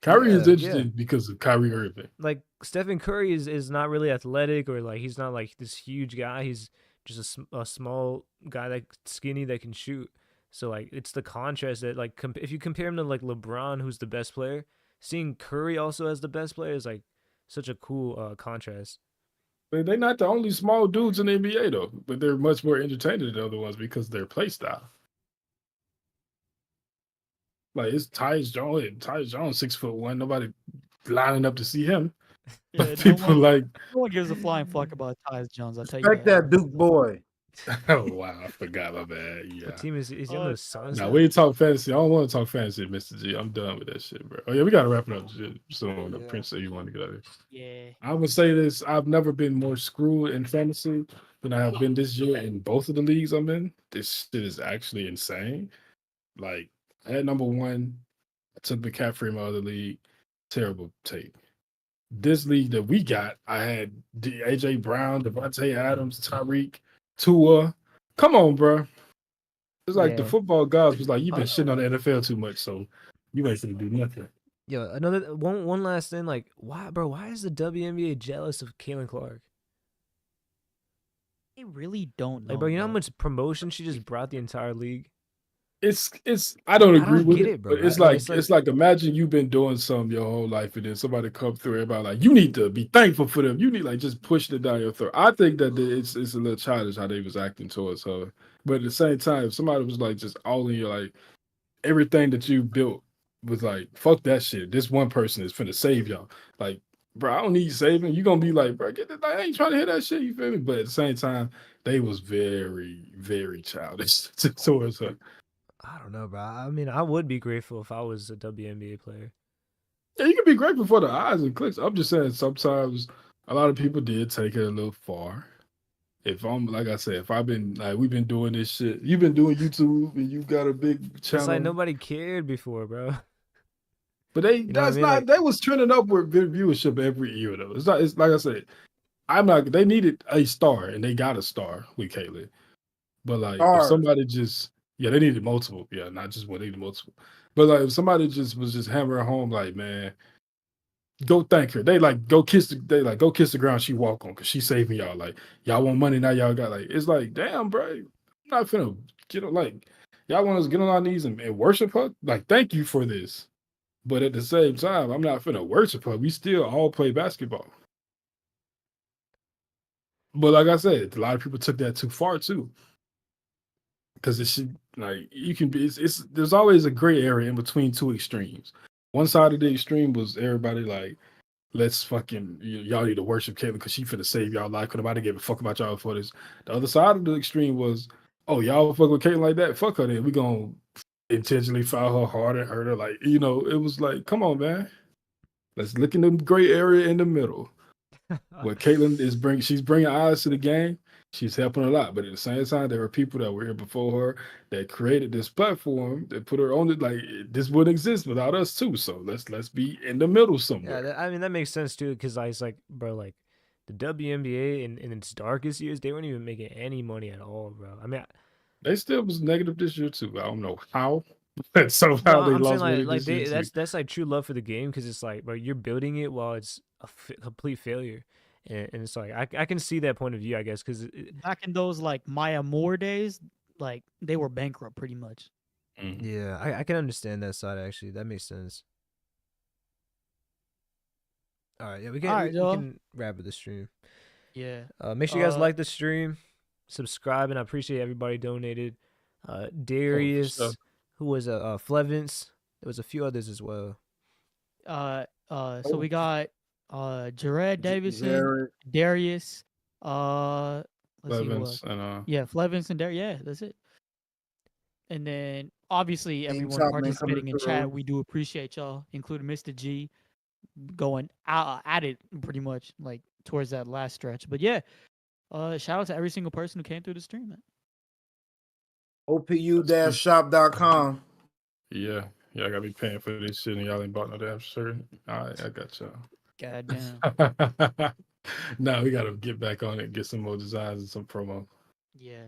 Kyrie is yeah, interesting because of Kyrie Irving. like Stephen Curry is not really athletic or like he's not like this huge guy. He's just a small guy that skinny that can shoot. So like it's the contrast that like if you compare him to like LeBron, who's the best player, seeing Curry also as the best player is like such a cool contrast. But they're not the only small dudes in the NBA though. But they're much more entertaining than the other ones because of their play style. Like it's Tyus Jones. Tyus Jones 6'1". Nobody lining up to see him. Yeah, But people like, no one gives a flying fuck about Tyus Jones. I'll tell you Respect that. that Duke boy. oh wow, I forgot my bad. Yeah. What team is he on Oh, the Suns? Now now? we talk fantasy. I don't want to talk fantasy, Mr. G. I'm done with that shit, bro. Oh yeah, we gotta wrap it up soon. The Yeah. Prince said you want to get out of here. Yeah. I would say this: I've never been more screwed in fantasy than I have been this year in both of the leagues I'm in. This shit is actually insane. Like I had number one, I took McCaffrey in my other league. Terrible take. This league that we got, I had AJ Brown, Devontae Adams, Tyreek, Tua. Come on, bro. It's like the Yeah. football gods was like, you've been shitting on the NFL too much, so you ain't gonna do nothing. Yo, another one last thing. Like, why, bro? Why is the WNBA jealous of Caitlin Clark? They really don't know. Like, bro, you know how much promotion she just brought the entire league? It's I don't agree don't with get it, it, bro. but it's Like, like imagine you've been doing something your whole life and then somebody come through, everybody like, you need to be thankful for them. You need like just push it down your throat. I think that it's a little childish how they was acting towards her. But at the same time, if somebody was like just all in your like everything that you built was like, fuck that shit. This one person is finna save y'all. Like, bro, I don't need saving. You gonna be like, bro, get that. I ain't trying to hear that shit. You feel me? But at the same time, they was very, very childish towards her. I don't know, bro. I mean, I would be grateful if I was a WNBA player. Yeah, you can be grateful for the eyes and clicks. I'm just saying sometimes a lot of people did take it a little far. If I'm like I said, if I've been like we've been doing this shit, you've been doing YouTube and you've got a big channel. It's like nobody cared before, bro. But they You know what I that's mean? not Like- they was trending up with viewership every year though. It's not. It's like I said, they needed a star and they got a star with Caitlyn. But like if Stars. somebody just they needed multiple. Yeah, not just one, they needed multiple. But like if somebody just was just hammering home, like, man, go thank her. They like go kiss the ground she walk on because she saving y'all. Like y'all want money now, y'all got like it's like, damn, bro. I'm not finna get on like y'all want us to get on our knees and worship her. Like, thank you for this. But at the same time, I'm not finna worship her. We still all play basketball. But like I said, a lot of people took that too far too. Because it should like you can be it's there's always a gray area in between two extremes. One side of the extreme was everybody like, let's fucking y'all need to worship Caitlyn because she finna save y'all life. Could nobody give a fuck about y'all for this? The other side of the extreme was, oh, y'all fuck with Caitlyn like that? Fuck her then. We gonna intentionally foul her hard and hurt her. Like, it was like, come on, man. Let's look in the gray area in the middle. What Caitlyn is she's bringing eyes to the game. She's helping a lot, but at the same time, there were people that were here before her that created this platform that put her on it. Like, this wouldn't exist without us too. So let's be in the middle somewhere. Yeah, I mean that makes sense too, because it's like, bro, like the WNBA in its darkest years, they weren't even making any money at all, bro. I mean, They still was negative this year too. I don't know how, but somehow no, they I'm lost saying money like this year too. that's like true love for the game, because it's like, bro, you're building it while it's a complete failure, and it's like I can see that point of view, I guess, because Back in those like Maya Moore days, like they were bankrupt pretty much. yeah, I can understand that side actually. That makes sense. All right, yeah, we can wrap up the stream. Yeah. Make sure you guys like the stream, subscribe, and I appreciate everybody donated. Darius, sure. who was Flevins. There was a few others as well. So we got Jared Davidson, Jared. Darius, let's see who else. Levins and Yeah, Flevins and Darius. Yeah, that's it. And then obviously everyone Topman participating coming in chat, through. we do appreciate y'all, including Mr. G, going at it pretty much like towards that last stretch. But yeah, shout out to every single person who came through the stream, man. OPU-shop.com. yeah, I gotta be paying for this shit and y'all ain't bought no damn shirt. All right, I got y'all. God damn. Now we gotta get back on it, get some more designs and some promo. Yeah.